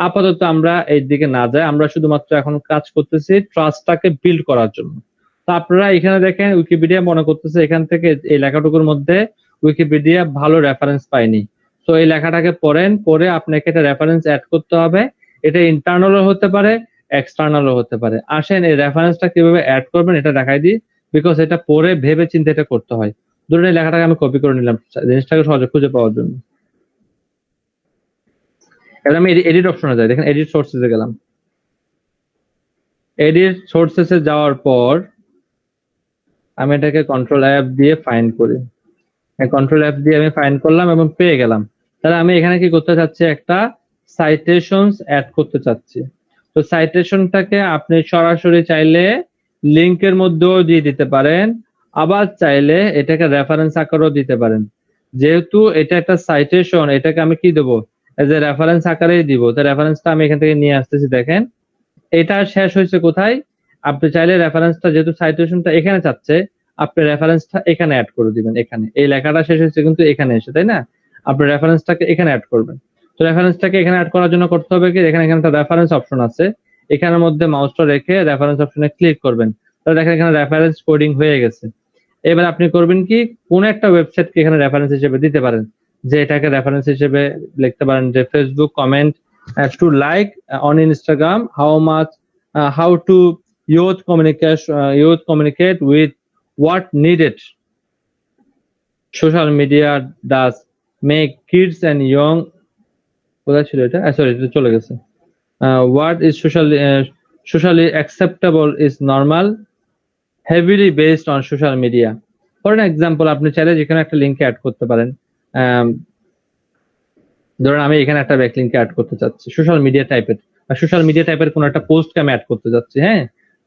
আপাতত আমরা এই দিকে না যাই, আমরা শুধুমাত্র এখন কাজ করতেছি ট্রাস্টটাকে বিল্ড করার জন্য। তো আপনারা এখানে দেখেন উইকিপিডিয়া মনে করতেছে এখান থেকে এই লেখাটুকুর মধ্যে উইকিপিডিয়া ভালো রেফারেন্স পায়নি। তো এই লেখাটাকে পড়েন, পড়ে আপনাকে এটা রেফারেন্স অ্যাড করতে হবে। এটা ইন্টারনালও হতে পারে, এক্সটার্নালও হতে পারে। আসেন এই রেফারেন্সটা কিভাবে অ্যাড করবেন এটা দেখাই দিই, বিকজ এটা পড়ে ভেবে চিন্তে এটা করতে হয়। ধরুন এই লেখাটাকে আমি কপি করে নিলাম জিনিসটাকে সহজে খুঁজে পাওয়ার জন্য। এবার আমি এডিট অপশনে যাই, দেখেন এডিট সোর্সেসে গেলাম। এডিট সোর্সেসে যাওয়ার পর আমি এটাকে কন্ট্রোল অ্যাপ দিয়ে ফাইন্ড করি। কন্ট্রোল অ্যাপ দিয়ে আমি ফাইন্ড করলাম এবং পেয়ে গেলাম। তাহলে আমি এখানে কি করতে চাচ্ছি, একটা সাইটেশনস অ্যাড করতে চাচ্ছি। তো সাইটেশনটাকে আপনি সরাসরি চাইলে লিংকের মধ্যেও দিয়ে দিতে পারেন, আবার চাইলে এটাকে রেফারেন্স আকারেও দিতে পারেন। যেহেতু এটা একটা সাইটেশন, এটাকে আমি কি দেবো, এজ এ রেফারেন্স আকারেই দিব। তো রেফারেন্সটা আমি এখান থেকে নিয়ে আসতেছি। দেখেন এটা শেষ হয়েছে কোথায়, আপনি চাইলে রেফারেন্সটা যেহেতু সাইটেশনটা এখানে চাচ্ছে, আপনি রেফারেন্সটা এখানে অ্যাড করে দিবেন। এখানে এই লেখাটা শেষ হয়েছে কিন্তু এখানে এসে, তাই না? আপনি রেফারেন্সটাকে এখানে অ্যাড করবেন। তো রেফারেন্সটাকে এখানে অ্যাড করার জন্য করতে হবে কি, এখানে একটা রেফারেন্স অপশন আছে, এখানের মধ্যে মাউসটা রেখে রেফারেন্স অপশনে ক্লিক করবেন। তাহলে দেখেন এখানে রেফারেন্স কোডিং হয়ে গেছে। এবার আপনি করবেন কি, কোন একটা ওয়েবসাইটকে এখানে রেফারেন্স হিসেবে দিতে পারেন, যে এটাকে রেফারেন্স হিসেবে লিখতে পারেন যে Facebook comment to like on Instagram, how to youth communicate with what needed social media does make kids and young, কোথায় ছিল এটা, সরি এটা চলে গেছে। what is socially acceptable is normal heavily based on social media. For an example, আপনি চাইলে যেখানে একটা লিংক অ্যাড করতে পারেন। ধরুন আমি এখানে একটা ব্যাকলিংক অ্যাড করতে চাচ্ছি সোশ্যাল মিডিয়া টাইপের কোন একটা পোস্টকে আমি অ্যাড করতে যাচ্ছি। হ্যাঁ,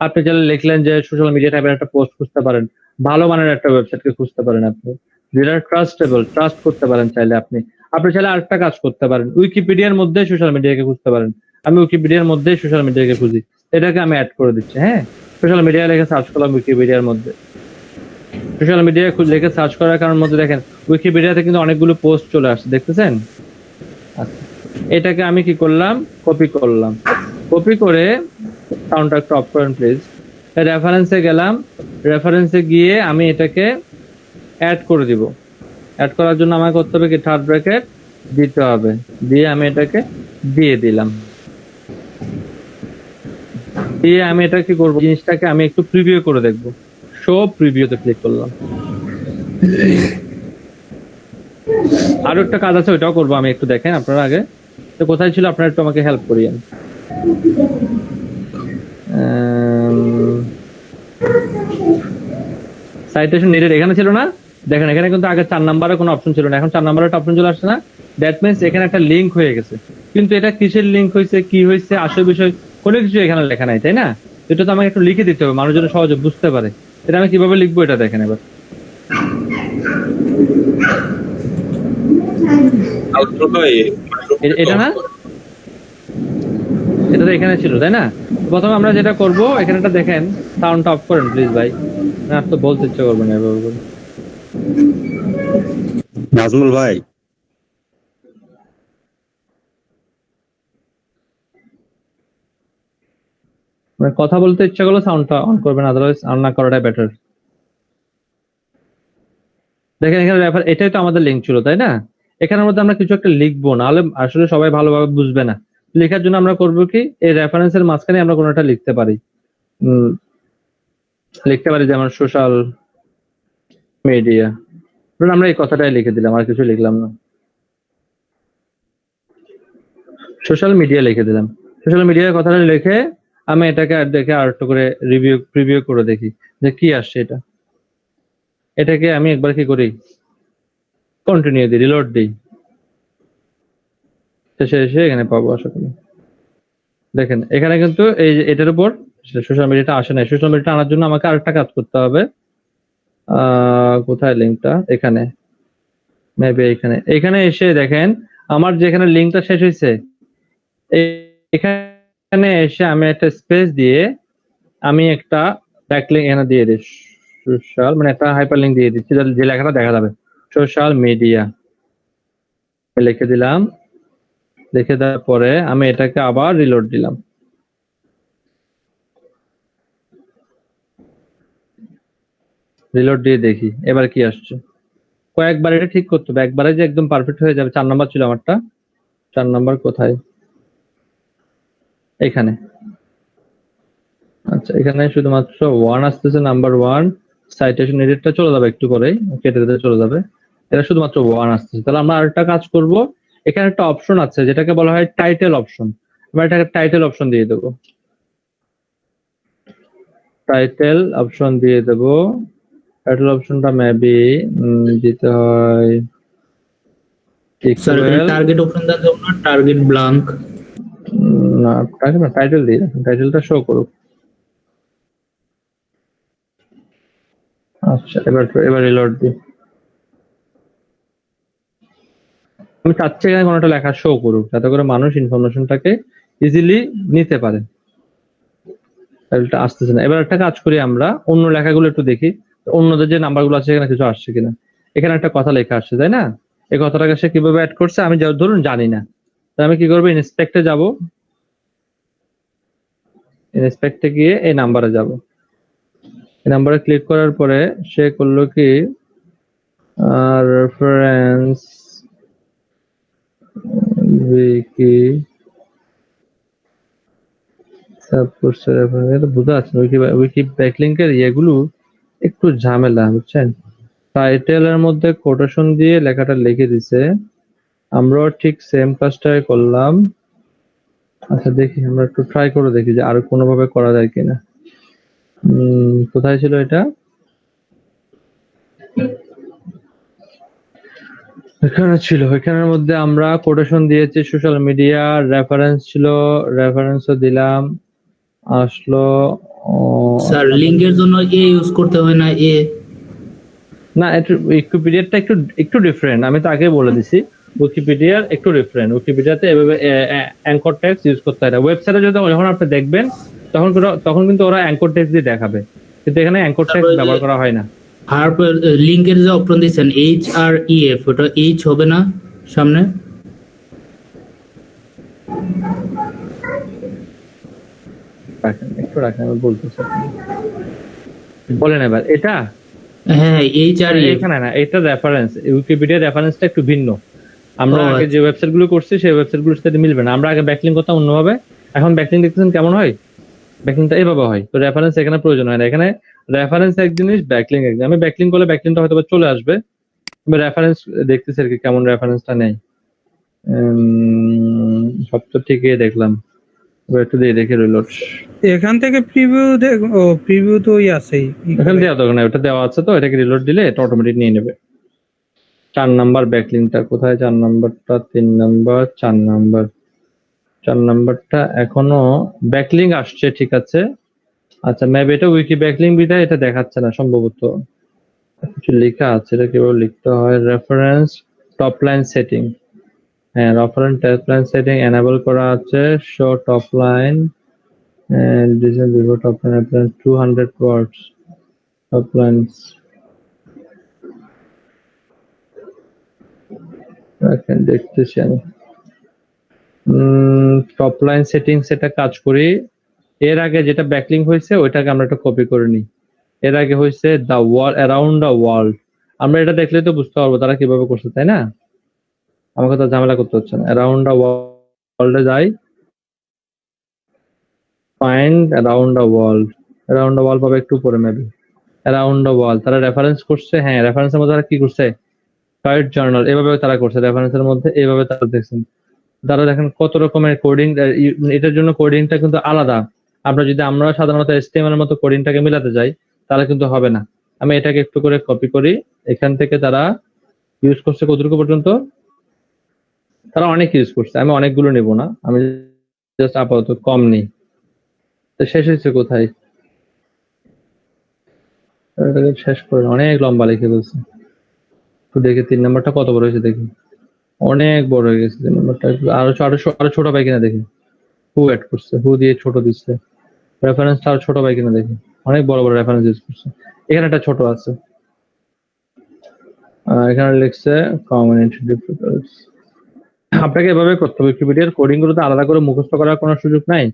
আপনি চাইলে লিখলেন যে সোশ্যাল মিডিয়া টাইপের একটা পোস্ট খুঁজতে পারেন, ভালো মানের একটা ওয়েবসাইটকে খুঁজতে পারেন, আপনি যেটা ট্রাস্ট করতে পারেন। চাইলে আপনি চাইলে আরেকটা কাজ করতে পারেন, উইকিপিডিয়ার মধ্যে সোশ্যাল মিডিয়াকে খুঁজতে পারেন। আমি উইকিপিডিয়ার মধ্যে সোশ্যাল মিডিয়াকে খুঁজি, এটাকে আমি অ্যাড করে দিচ্ছি। হ্যাঁ, সোশ্যাল মিডিয়া লিখে সার্চ করলাম উইকিপিডিয়ার মধ্যে। সোশ্যাল মিডিয়া লিখে সার্চ করার কারণ মধ্যে দেখেন উইকিপিডিয়াতে কিন্তু অনেকগুলো পোস্ট চলে আসছে, দেখতেছেন? আচ্ছা, এটাকে আমি কি করলাম, কপি করলাম। কপি করে সাউন্ডটা একটু অফ করেন প্লিজ। রেফারেন্সে গেলাম, রেফারেন্সে গিয়ে আমি এটাকে অ্যাড করে দিব। অ্যাড করার জন্য আমাকে করতে হবে কি, থার্ড ব্র্যাকেট দিতে হবে, দিয়ে আমি এটাকে দিয়ে দিলাম। দিয়ে আমি এটা কি করবো, জিনিসটাকে আমি একটু প্রিভিউ করে দেখবো। শো প্রিভিউতে ক্লিক করলাম। আরো একটা কাজ আছে, ওইটাও করবো আমি, একটু দেখেন আপনারা আগে। তো কোথায় ছিল, আপনারা একটু আমাকে হেল্প করিয়েন। সাইটেশন নিডেড এখানে ছিল না, দেখেন এখানে কিন্তু আগে 4 নাম্বারে কোনো অপশন ছিল না, এখন 4 নাম্বারে একটা অপশন চলে আসছে না। দ্যাট মিন্স এখানে একটা লিংক হয়ে গেছে, কিন্তু এটা কিসের লিংক হয়েছে, কি হয়েছে, আসল বিষয় কোনো কিছু এখানে লেখা নাই, তাই না? এটা তো আমাকে একটু লিখে দিতে হবে, মানুষ যেন সহজে বুঝতে পারে। এটা আমি কিভাবে লিখবো এটা দেখেন এবার। এটা না, এটা তো এখানে ছিল, তাই না? প্রথমে আমরা যেটা করব, এখানেটা দেখেন, সাউন্ডটা অফ করেন প্লিজ ভাই, আর তো বলতে ইচ্ছে করবে না এভাবে করে। নাজমুল ভাই, মানে কথা বলতে ইচ্ছা করলে সাউন্ডটা অন করবেন, আদারওয়াইজ অন না করাটাই বেটার। দেখেন এখানে এটাই তো আমাদের লিংক ছিল, তাই না? এখানের মধ্যে আমরা কিছু একটা লিখবো, নাহলে আসলে সবাই ভালোভাবে বুঝবে না। লেখার জন্য আমরা করবো কি, এই রেফারেন্সের মাঝখানে আমরা কোনো একটা লিখতে পারি। যেমন সোশ্যাল মিডিয়া, আমরা এই কথাটাই লিখে দিলাম, আর কিছু লিখলাম না। সোশ্যাল মিডিয়া লিখে দিলাম। সোশ্যাল মিডিয়ার কথাটা লিখে আমি এটাকে দেখে আর একটু করে প্রিভিউ করে দেখি যে কি আসছে। এটাকে আমি একবার কি করি, কন্টিনিউ দিই, রিলোড দিই, শেষে এসে এখানে পাবো আশা করি। দেখেন এখানে কিন্তু এই এটার উপর সেটা সোশ্যাল মিডিয়াটা আসে না। সোশ্যাল মিডিয়াটা আনার জন্য আমাকে আরেকটা কাজ করতে হবে। কোথায় লিঙ্কটা? এখানে, মেবি এখানে এসে দেখেন আমার যেখানে লিঙ্কটা শেষ হয়েছে, এখানে এসে আমি একটা স্পেস দিয়ে আমি একটা ব্যাকলিঙ্ক এখানে দিয়ে দিই, সোশ্যাল মানে একটা হাইপারলিঙ্ক দিয়ে দিচ্ছি, যে লেখাটা দেখা যাবে সোশ্যাল মিডিয়া লিখে দিলাম। লিখে দেওয়ার পরে আমি এটাকে আবার রিলোড দিলাম। রিলোড দিয়ে দেখি এবার কি আসছে। কয়েকবার এটা ঠিক করতে হবে, একবারে যে একদম পারফেক্ট হয়ে যাবে। 4 নাম্বার ছিল আমারটা, 4 নাম্বার কোথায়? এখানে। আচ্ছা, এখানে শুধুমাত্র 1 আসতেছে, নাম্বার 1 সাইটেশন এডিটটা চলে যাবে একটু পরেই, কেটে দিতে চলে যাবে। এটা শুধুমাত্র 1 আসতেছে। তাহলে আমরা আরেকটা কাজ করব, এখানে একটা অপশন আছে যেটাকে বলা হয় টাইটেল অপশন। আমরা এটাকে টাইটেল অপশন দিয়ে দেব। টাইটেল অপশন দিয়ে দেব। টাইটেল অপশনটা মেবি দিতে হয় স্যার টার্গেট অপশন দেওয়া যাবে না, টার্গেট ব্ল্যাঙ্ক না, টাইটেল দিয়ে রাখুন, টাইটেলটা শো করুক। আচ্ছা, এবার রিলোড দিই। আমি চাচ্ছি এখানে কোনো একটা লেখা শো করুক, যাতে করে মানুষ ইনফরমেশনটাকে ইজিলি নিতে পারে। টাইটেলটা আসতেছে না। এবার একটা কাজ করি, আমরা অন্য লেখাগুলো একটু দেখি, অন্যদের যে নাম্বারগুলো আছে এখানে কিছু আসছে কিনা। এখানে একটা কথা লেখা আসছে, তাই না? এই কথাটাকে সে কিভাবে অ্যাড করছে আমি ধরুন জানি না। তাহলে আমি কি করবো, ইনস্পেক্টে যাব, ইনস্পেক্টে গিয়ে এই নাম্বারে যাব। এই নাম্বারে ক্লিক করার পরে সে করলো কি, রেফারেন্স উইকি বুঝা আছে। উইকি ব্যাকলিংকের ইয়েগুলো একটু ঝামেলা, বুঝছেন? টাইটেলের মধ্যে কোটেশন দিয়ে লেখাটা লিখে দিছে, আমরাও ঠিক সেম কাজটাই করলাম। আচ্ছা দেখি, আমরা একটু ট্রাই করে দেখি যে আর কোনোভাবে করা যায় কিনা। কোথায় ছিল এটা? এখানে ছিল। এখানের মধ্যে আমরা কোটেশন দিয়েছি, সোশ্যাল মিডিয়া রেফারেন্স ছিল, রেফারেন্সও দিলাম, আসলো। স্যার লিংকের জন্য এ ইউজ করতে হয় না, এ না, উইকিপিডিয়াটা একটু ডিফারেন্ট। আমি তো আগে বলে দিছি উইকিপিডিয়ার একটু ডিফারেন্ট। উইকিপিডিয়াতে এভাবে অ্যাঙ্কর টেক্সট ইউজ করতে হয় না। ওয়েবসাইটে যখন আপনি দেখবেন তখন কিন্তু ওরা অ্যাঙ্কর টেক্সট দিয়ে দেখাবে, কিন্তু এখানে অ্যাঙ্কর টেক্সট ব্যবহার করা হয় না। আর লিংকের যে অপশন দিয়েছেন HREF, ওটা এইচ হবে না সামনে? একটু রাখেন, আমি বলতেছি। বলেন এবার এটা। হ্যাঁ, HREF এখানে না, এটা রেফারেন্স। উইকিপিডিয়ার রেফারেন্সটা একটু ভিন্ন। আমরা আগে যে ওয়েবসাইট গুলো করছি সেই ওয়েবসাইট গুলোর সাথে মিলবে না। আমরা আগে ব্যাকলিং করতাম অন্যভাবে, এখন ব্যাকলিং দেখতেছেন কেমন হয়। ব্যাকলিংটা এভাবে হয়, তো রেফারেন্স এখানে প্রয়োজন হয় না। এখানে রেফারেন্স এক জিনিস, ব্যাকলিং এক জিনিস। আমি ব্যাকলিং করলে ব্যাকলিংটা হয়তো চলে আসবে, রেফারেন্স দেখতেছি আর কি কেমন রেফারেন্সটা নেই। সব তো ঠিকই দেখলাম, একটু দিয়ে দেখি রিলোড। এখান থেকে প্রিভিউ তো আছেই, এখানে দেওয়া দরকার নাই, ওটা দেওয়া আছে তো। এটাকে রিলোড দিলে এটা অটোমেটিক নিয়ে নেবে। 4 নাম্বার ব্যাকলিংটা কোথায়? 4 নাম্বারটা, 3 নাম্বার, 4 নাম্বার। 4 নাম্বারটা এখনো ব্যাকলিং আসছে, ঠিক আছে। আচ্ছা, মেবি এটা উইকি ব্যাকলিং বিধায় এটা দেখাচ্ছে না সম্ভবত। কিছু লেখা আছে, এটা কিভাবে লিখতে হয়? Reference top line setting. হ্যাঁ, reference top line setting enable করা আছে। Show top line and this is before top line appearance 200 words top lines. এখন দেখতেছি আমি টপ লাইন সেটিংস এটা কাজ করি। এর আগে যেটা ব্যাকলিং হয়েছে ওইটাকে আমরা একটা কপি করে নিই। এর আগে হয়েছে the wall around the world. আমরা এটা দেখলে তো বুঝতে পারবো তারা কিভাবে করছে, তাই না? আমাকে তো ঝামেলা করতে হচ্ছে না। অ্যারাউন্ড দ্য ওয়ার্ল্ডে যাই, find around the world. Around the world পাবে একটু পরে মেবি। অ্যারাউন্ড দ্য ওয়ার্ল্ড তারা রেফারেন্স করছে। হ্যাঁ, রেফারেন্সের মধ্যে তারা কি করছে? কাইট জার্নাল এভাবে তারা করছে। রেফারেন্সের মধ্যে এইভাবে তারা দেখছেন। তারা দেখেন কত রকমের কোডিং। এটার জন্য কোডিংটা কিন্তু আলাদা। আমরা সাধারণত HTML এর মতো কোডিংটাকে মিলাতে যাই তাহলে কিন্তু হবে না। আমি এটাকে একটু করে কপি করি। এখান থেকে তারা ইউজ করছে কতটুকু পর্যন্ত? তারা অনেক ইউজ করছে। আমি অনেকগুলো নেব না, আমি জাস্ট আপাতত কম নেই। তো শেষ হয়েছে কোথায়? এটাকে শেষ করে অনেক লম্বা লিখে বলছে। তো দেখি 3 নাম্বারটা কত বড় হয়েছে দেখি। অনেক বড় হয়ে গেছে 3 নাম্বারটা। আরো ছোট পাই কিনা দেখি। হু অ্যাড করছে, হু দিয়ে ছোট দিচ্ছে। রেফারেন্সটা আরো ছোট পাই কিনা দেখি। অনেক বড় বড় রেফারেন্স ইউজ করছে। এখানে একটা ছোট আছে। এখানে লিখছে কমিউনিটি ডিফিকাল্টস। আপনাকে এভাবে করতে হবে। উইকিপিডিয়ার কোডিং গুলো তো আলাদা করে মুখস্থ করার কোনো সুযোগ নাই।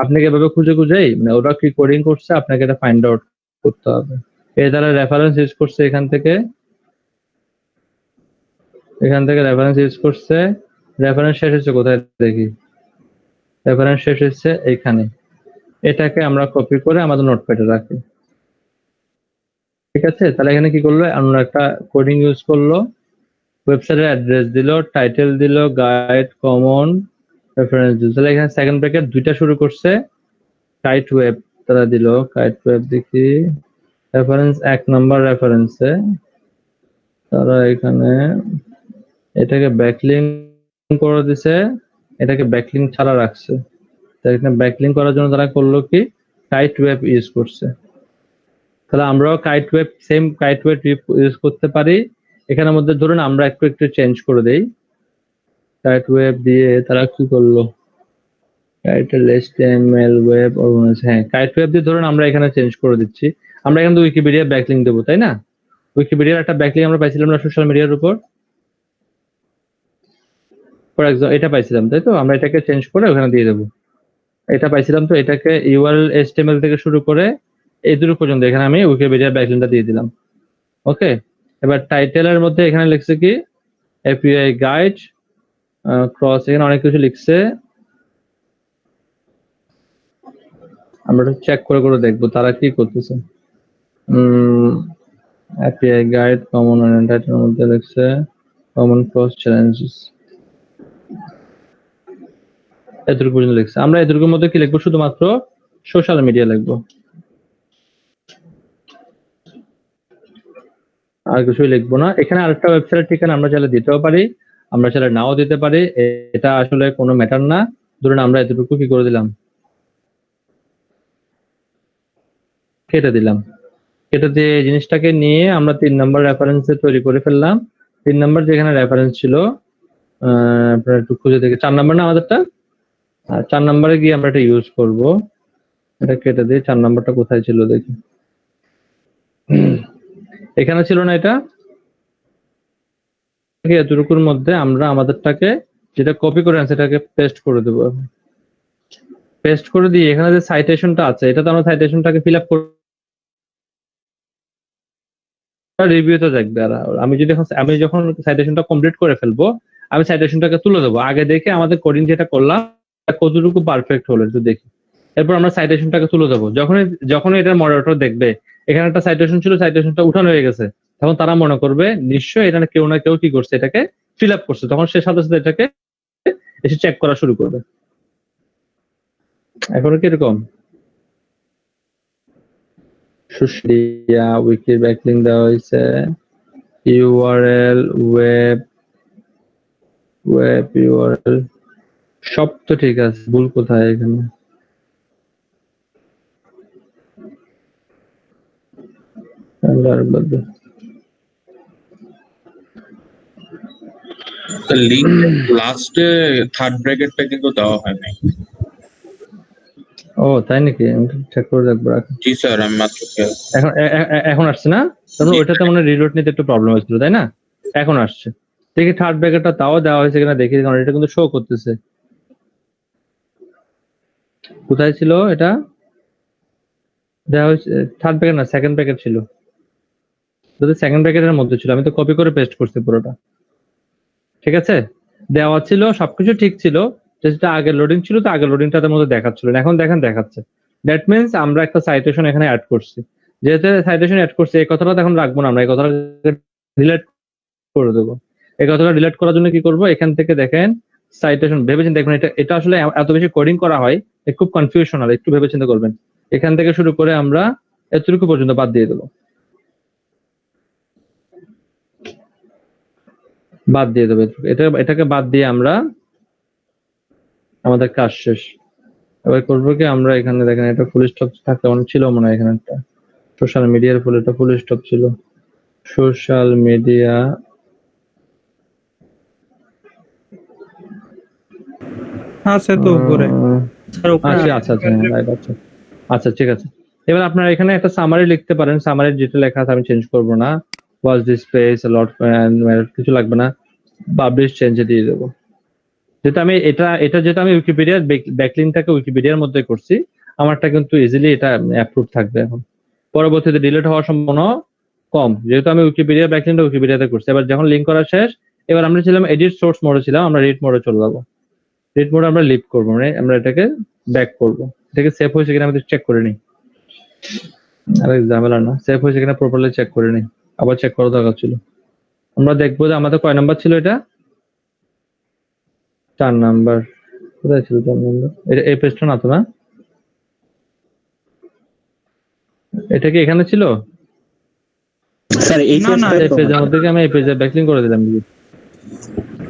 আপনাকে এভাবে খুঁজে খুঁজেই মানে ওরা কি কোডিং করছে আপনাকে এটা ফাইন্ড আউট করতে হবে। এই দ্বারা রেফারেন্স ইউজ করছে এখান থেকে রেফারেন্স ইউজ করছে। রেফারেন্স শেষ হচ্ছে কোথায় দেখি। রেফারেন্স শেষ হচ্ছে এইখানে। এটাকে আমরা কপি করে আমাদের নোটপ্যাডে রাখি। ঠিক আছে, তাহলে এখানে কি করলো, আমরা একটা কোডিং ইউজ করলো, ওয়েবসাইটের অ্যাড্রেস দিল, টাইটেল দিল, গাইড, কমন, রেফারেন্স দিল। তাহলে এখানে সেকেন্ড ব্র্যাকেট দুইটা শুরু করছে, কাইট ওয়েব তারা দিল, কাইট ওয়েব দেখি রেফারেন্স 1 নম্বর রেফারেন্সে তারা এখানে এটাকে ব্যাকলিংক করে দিছে, এটাকে ব্যাকলিংক ছাড়া রাখছে। তাই এখানে ব্যাকলিংক করার জন্য তারা করলো কি কাইট ওয়েব ইউজ করছে। তাহলে আমরাও kite web same kite web use করতে পারি। এখানের মধ্যে ধরুন আমরা একটু চেঞ্জ করে দেই। কাইট ওয়েব দিয়ে তারা কি করলো, টাইটেল HTML ওয়েব অর্গানাইজ, হ্যাঁ কাইট ওয়েব দিয়ে ধরুন আমরা এখানে চেঞ্জ করে দিচ্ছি। আমরা এখানে উইকিপিডিয়া ব্যাকলিংক দেবো, তাই না? উইকিপিডিয়ার একটা ব্যাকলিংক আমরা পাইছিলাম না সোশ্যাল মিডিয়ার উপর, ফর এক্সাম্পল এটা পাইছিলাম, তাই তো? আমরা এটাকে চেঞ্জ করে ওখানে দিয়ে দেবো। এটা পাইছিলাম, তো এটাকে URL HTML থেকে শুরু করে এই দূর পর্যন্ত এখানে আমি উইকিপিডিয়ার ব্যাকলিংকটা দিয়ে দিলাম। ওকে, এবার টাইটেলের মধ্যে এখানে লিখছে কি API গাইড ক্রস, এখানে অনেক কিছু লিখছে। আমরা চেক করে করে দেখবো তারা কি করতেছে। API গাইড কমন টাইটেলের মধ্যে লিখছে কমন ক্রস চ্যালেঞ্জেস, এতটুকু পর্যন্ত লিখছে। আমরা এতটুকুর মধ্যে কি লিখবো, শুধুমাত্র সোশ্যাল মিডিয়া লিখবো, আর কিছুই লিখবো না। এখানে আরেকটা ওয়েবসাইটের ঠিকানা আমরা চাইলে দিতেও পারি, আমরা চাইলে নাও দিতে পারি, এটা আসলে কোনো ম্যাটার না। ধরুন আমরা এতটুকু কি করে দিলাম, কেটে দিলাম। কেটে দিয়ে জিনিসটাকে নিয়ে আমরা 3 নম্বর রেফারেন্সে তৈরি করে ফেললাম। 3 নম্বর যেখানে রেফারেন্স ছিল আপনারা একটু খুঁজে দেখে 4 নম্বর না আমাদেরটা, 4 নম্বরে গিয়ে আমরা এটা ইউজ করব। এটা কেটে দিয়ে 4 নম্বরটা কোথায় ছিল দেখি, এখানে ছিল না। এটা এতটুকুর মধ্যে আমরা আমাদেরটাকে যেটা কপি করে আনছি সেটাকে পেস্ট করে দেবো। পেস্ট করে দিয়ে এখানে যে সাইটেশনটা আছে এটা তো আমরা সাইটেশনটাকে ফিল আপ করে রিভিউতে দেখবে। আর আমি যখন সাইটেশনটা কমপ্লিট করে ফেলবো আমি সাইটেশনটাকে তুলে দেবো। আগে দেখে আমাদের কোডিং যেটা করলাম কতটুকু পারফেক্ট হলো একটু দেখি, এরপর আমরা সাইটেশনটাকে তুলে দেবো। যখন এটার মডারেটর দেখবে এখানে একটা সাইটেশন ছিল, সাইটেশনটা উঠানো হয়ে গেছে, তখন তারা মনে করবে নিশ্চয়ই এটা কেউ না কেউ কি করছে, এটাকে ফিল আপ করছে, তখন সে সাথে সাথে এটাকে এসে চেক করা শুরু করবে। এখন কিরকম সুশিয়া উইকি ব্যাকলিংক দেওয়া হয়েছে, URL ওয়েব URL সব তো ঠিক আছে, ভুল কোথায় এখানে? লিংক লাস্টে থার্ড ব্র্যাকেটটা কিন্তু দেওয়া হয় নাই। ও তাই নাকি? আমি চেক করে দেখবো। জি স্যার, আমি মাত্র এখন আসছে না? তারপরে ওইটাতে মনে রিলোড নিতে একটু প্রবলেম হয়েছিল, তাই না? এখন আসছে। দেখি থার্ড ব্র্যাকেটটা তাও দেওয়া হয়েছে কিনা দেখি, কারণ এটা কিন্তু শো করতেছে। কোথায় ছিল এটা দেওয়া হয়েছে? থার্ড ব্র্যাকেট না, সেকেন্ড ব্র্যাকেট ছিল। যদি সেকেন্ড ব্র্যাকেটের মধ্যে ছিল, আমি তো কপি করে পেস্ট করছি পুরোটা। ঠিক আছে, দেওয়া ছিল, সবকিছু ঠিক ছিল, যেটা আগে লোডিং ছিল তো আগের লোডিংটা তার মধ্যে দেখাচ্ছিল না, এখন দেখেন দেখাচ্ছে। দ্যাট মিনস আমরা একটা সাইটেশন এখানে অ্যাড করছি। যেহেতু সাইটেশন অ্যাড করছি, এই কথাটা এখন রাখবো না, আমরা এই কথাটা ডিলিট করে দেবো। এই কথাটা ডিলিট করার জন্য কি করব, এখান থেকে দেখেন সাইটেশন, ভেবেছেন দেখুন এটা আসলে এত বেশি কোডিং করা হয় খুব কনফিউশনাল, একটু ভেবে চিন্তা করবেন। এখান থেকে শুরু করে আমরা এতটুকু পর্যন্ত বাদ দিয়ে দেবো, এটাকে বাদ দিয়ে আমরা আমাদের কাজ শেষ। এবার করবো কি, আমরা এখানে দেখেন এটা ফুল স্টপ থাকতে অনেক ছিল মনে হয়, এখানে একটা সোশ্যাল মিডিয়ার ফুল, এটা ফুল স্টপ ছিল। সোশ্যাল মিডিয়া আছে তো উপরে। আচ্ছা আচ্ছা আচ্ছা রাইট, আচ্ছা আচ্ছা ঠিক আছে। এবার আপনারা এখানে একটা সামারি লিখতে পারেন, সামারি যেটা লেখা আছে আমি চেঞ্জ করবো না, ওয়াচ দিস পেজ লট কিছু লাগবে না, পাবলিশ চেঞ্জে দিয়ে দেবো। যেটা আমি এটা যেটা আমি উইকিপিডিয়ার ব্যাকলিংকটাকে উইকিপিডিয়ার মধ্যে করছি, আমারটা কিন্তু ইজিলি এটা অ্যাপ্রুভ থাকবে এখন, পরবর্তীতে ডিলিট হওয়ার সম্ভাবনা কম, যেহেতু আমি উইকিপিডিয়ার ব্যাকলিংকটা উইকিপিডিয়াতে করছি। এবার যখন লিঙ্ক করা শেষ, এবার আমরা ছিলাম এডিট সোর্স মোডে ছিলাম, আমরা রিড মোডে চলে যাবো। রিড মোডে আমরা লিভ করবো, মানে আমরা এটাকে ব্যাক করবো, এটাকে সেভ হয়েছে কিনা আমাদের চেক করে নিই। আরে ঝামেলা না, সেভ হয়েছে কিনা প্রপারলি চেক করে নিই, আবার চেক করা দরকার ছিল। আমরা দেখবো যে আমাদের কয় নাম্বার ছিল, এটা 4 নাম্বার। কোথায় ছিল 4 নাম্বার? এটা এই পেজটা না তো, না এটা কি এখানে ছিল স্যার? এই পেজের মধ্যে কি আমি এই পেজে ব্যাকলিং করে দিলাম?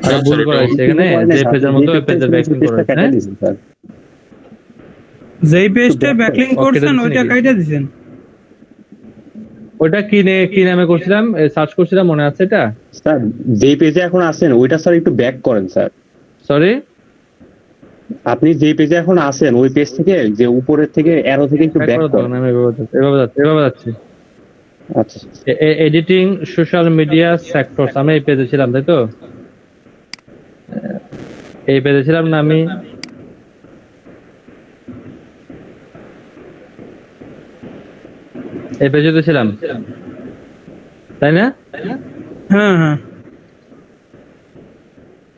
আরে ভুল করা হয়েছে এখানে, যে পেজের মধ্যে ওই পেজের ব্যাকলিং করা হয়েছে। যেই পেজটা ব্যাকলিং করছেন ওইটা কাইটা দিবেন। ওটা কি নামে করছিলাম, সার্চ করছিলাম, মনে আছে এটা? স্যার যেই পেজে এখন আছেন ওইটা স্যার একটু ব্যাক করেন স্যার। সরি, আপনি যেই পেজে এখন আছেন ওই পেজ থেকে, যে উপরের থেকে অ্যারো থেকে একটু ব্যাক করেন। আমি এভাবে যাচ্ছি। আচ্ছা, এডিটিং সোশ্যাল মিডিয়া সেক্টরস, আমি এই পেজে ছিলাম তাই তো? এই পেজে ছিলাম না আমি? এই পেজে তো ছিলাম তাই না? হ্যাঁ হ্যাঁ,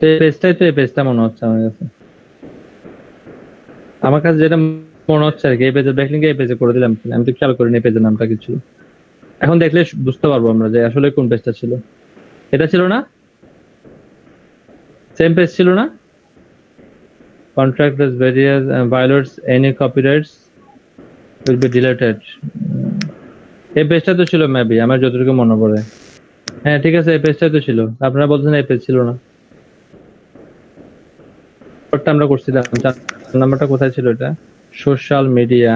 এই পেজটাই তো, এই পেজটা মনে হচ্ছে আমার কাছে, আমার কাছে যেটা মনে হচ্ছে আর কি। এই পেজের ব্যাকলিংক এই পেজে করে দিলাম, আমি তো খেয়াল করিনি এই পেজের নামটা কি ছিল। এখন দেখলে বুঝতে পারবো আমরা যে আসলে কোন পেজটা ছিল। এটা ছিল না? সেম পেজ ছিল না? Contract as various violates any copyrights will be deleted. এই পেজটা তো ছিল মেবি, আমার যতটুকু মনে পড়ে। হ্যাঁ ঠিক আছে, এই পেজটা তো ছিল। আপনারা বলছেন এই পেজ ছিল না, ওটা আমরা করছিলাম। 4 নাম্বারটা কোথায় ছিল? এটা সোশ্যাল মিডিয়া,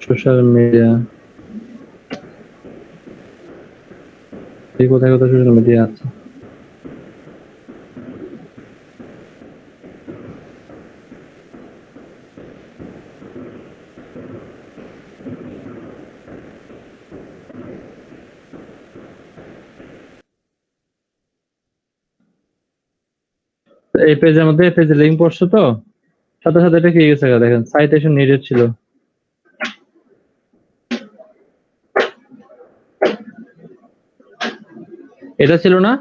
সোশ্যাল মিডিয়া, এই কোথায় কোথায় সোশ্যাল মিডিয়া আছে? এই পেজের মধ্যে এই পেজে লিংক পড়ছো তো, সাথে সাথে এটা কি গেছে দেখেন, সাইটেশন নিডেড ছিল। এটা ছিল না?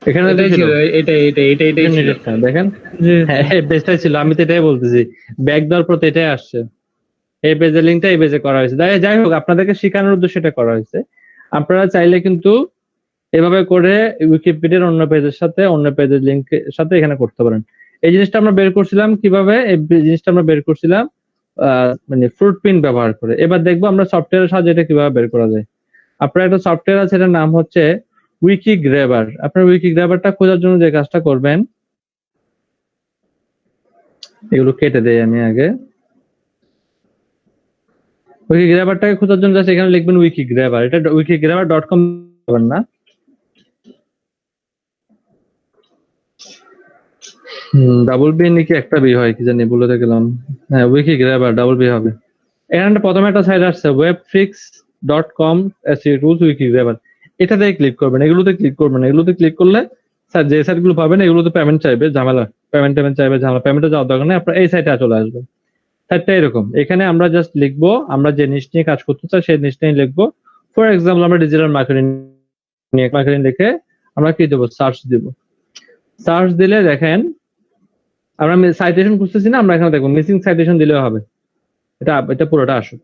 এখানে ছিল দেখেন, হ্যাঁ এই পেজটাই ছিল। আমি তো এটাই বলতেছি, ব্যাক দেওয়ার পর এটাই আসছে। এই পেজের লিঙ্কটা এই পেজে করা হয়েছে। যাই হোক, আপনাদেরকে শেখানোর উদ্দেশ্যে এটা করা হয়েছে। আপনারা চাইলে কিন্তু এভাবে করে উইকিপিডিয়ার অন্য পেজের সাথে, অন্য পেজের লিঙ্কের সাথে এখানে করতে পারেন। এই জিনিসটা আমরা বের করছিলাম কিভাবে? এই জিনিসটা আমরা বের করছিলাম মানে ফ্রুট প্রিন্ট ব্যবহার করে। এবার দেখবো আমরা সফটওয়্যারের সাহায্যে এটা কিভাবে বের করা যায়। আপনার একটা সফটওয়্যার আছে, এটার নাম হচ্ছে উইকিগ্রাবার। আপনার উইকিগ্রাবারটা খোঁজার জন্য যে কাজটা করবেন, এগুলো কেটে দেই আমি আগে। উইকিগ্রাবারটাকে খোঁজার জন্য জাস্ট এখানে লিখবেন উইকিগ্রাবার। এটা wikigrabar.com পাবেন না, ডাবল বি নাকি একটা বি হয় কি জানি, বলে গেলাম। হ্যাঁ উইকিগ্রাবার ডাবল বি হবে। এখানে প্রথমে একটা সাইট আসছে webflix.com tools উইকিগ্রাবার, এটাতে ক্লিক করবেন। এগুলোতে ক্লিক করবেন, এগুলোতে ক্লিক করলে স্যার যে সাইটগুলো পাবেন এগুলোতে পেমেন্ট চাইবে, ঝামেলা, পেমেন্ট চাইবে, ঝামেলা, পেমেন্টে যাওয়ার দরকার নেই। আপনার এই সাইটে চলে আসবে। সাইটটা এরকম, এখানে আমরা জাস্ট লিখবো আমরা যে নিশ নিয়ে কাজ করতে চাই সেই নিশ নিয়ে লিখবো। ফর এক্সাম্পল আমরা ডিজিটাল মার্কেটিং লিখে আমরা কি দেবো, সার্চ দিব। সার্চ দিলে দেখেন আমরা সাইটেশন খুঁজতেছি না, আমরা এখানে দেখবো মিসিং সাইটেশন দিলেও হবে। এটা পুরোটা আসুক।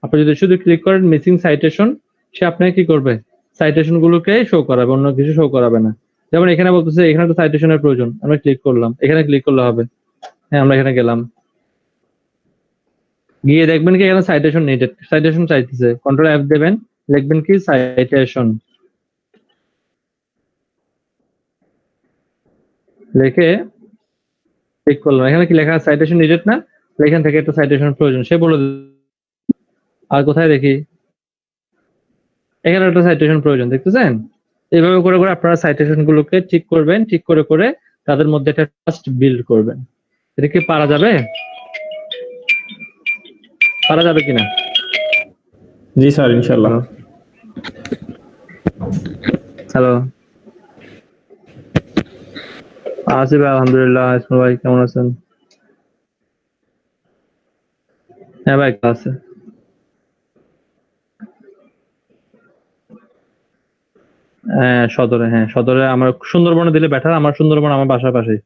আপনি যদি শুধু ক্লিক করেন মিসিং সাইটেশন, সে আপনাকে কি করবে, সাইটেশন গুলোকে শো করাবে, অন্য কিছু শো করাবে না। যেমন এখানে বলতেছে এখানে একটা সাইটেশনের প্রয়োজন, আমরা ক্লিক করলাম, এখানে ক্লিক করলে হবে। হ্যাঁ আমরা এখানে গেলাম, গিয়ে দেখবেন কি এখানে সাইটেশন নিডেড, সাইটেশন চাইতেছে, কন্ট্রোল এফ দেবেন, লিখবেন কি সাইটেশন, লিখে ক্লিক করলাম। এখানে কি লেখা, সাইটেশন নিডেড না, এখান থেকে একটা সাইটেশন প্রয়োজন, সে বলে আর কোথায় দেখি, এখানে একটা সাইটেশন প্রয়োজন, দেখতেছেন? এইভাবে করে করে আপনারা সাইটেশন গুলোকে ঠিক করবেন, ঠিক করে করে তাদের মধ্যে একটা ট্রাস্ট বিল্ড করবেন। এটা কি পারা যাবে? পারা যাবে কিনা? জি স্যার, ইনশাআল্লাহ। হ্যালো, আছি ভাই, আলহামদুলিল্লাহ। ইসমাইল ভাই কেমন আছেন? হ্যাঁ ভাই, আছে। হ্যাঁ সদরে, হ্যাঁ সদরে আমার সুন্দরবনে দিলে বেটার, আমার সুন্দরবন আমার বাসার পাশেই।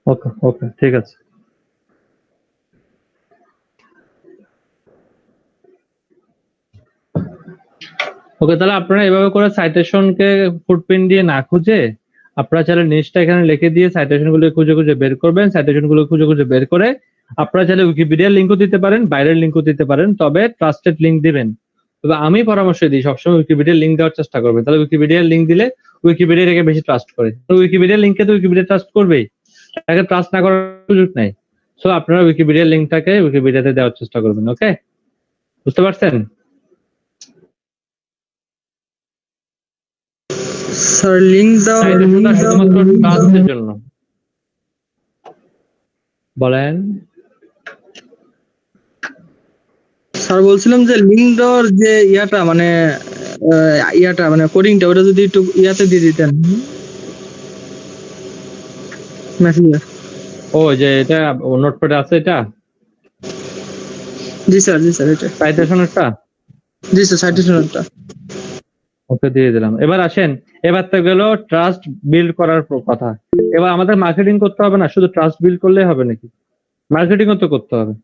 ওকে। ওকে ঠিক আছে। ওকে, তাহলে আপনারা এভাবে করে সাইটেশনকে ফুটপ্রিন্ট দিয়ে না খুঁজে আপনারা চাইলে নিচটা এখানে লিখে দিয়ে সাইটেশন গুলো খুঁজে খুঁজে বের করবেন, সাইটেশন গুলো খুঁজে খুঁজে বের করে আপনারা চাইলে উইকিপিডিয়ার লিঙ্কও দিতে পারেন, বাইরের লিঙ্কও দিতে পারেন, তবে ট্রাস্টেড লিঙ্ক দিবেন। তবে আমি পরামর্শ দিই সবসময় উইকিপিডিয়ার লিঙ্ক দেওয়ার চেষ্টা করবেন, তাহলে উইকিপিডিয়ার লিঙ্ক দিলে উইকিপিডিয়া এটাকে বেশি ট্রাস্ট করে। তো উইকিপিডিয়ার লিঙ্কে তো উইকিপিডিয়া ট্রাস্ট করবেই, তাকে ট্রাস্ট না করার সুযোগ নাই। সো আপনারা উইকিপিডিয়ার লিঙ্কটাকে উইকিপিডিয়াতে দেওয়ার চেষ্টা করবেন। ওকে, বুঝতে পারছেন? স্যার লিংক দাও শুধুমাত্র ট্রাস্টের জন্য বলেন। স্যার বলছিলাম যে লিংক দেওয়ার যে ইয়াটা মানে কোডিংটা ওটা যদি একটু ইয়াতে দিয়ে দিতেন মেসেজে। ও যে এটা নোটপ্যাডে আছে এটা? জি স্যার এটা সাইটেশনেরটা? জি স্যার সাইটেশনেরটা। ওকে দিয়ে দিলাম। এবার আসেন, এবার তো গেল ট্রাস্ট বিল্ড করার কথা। এবার আমাদের মার্কেটিং করতে হবে না, শুধু ট্রাস্ট বিল্ড করলেই হবে নাকি? মার্কেটিংও তো করতে হবে।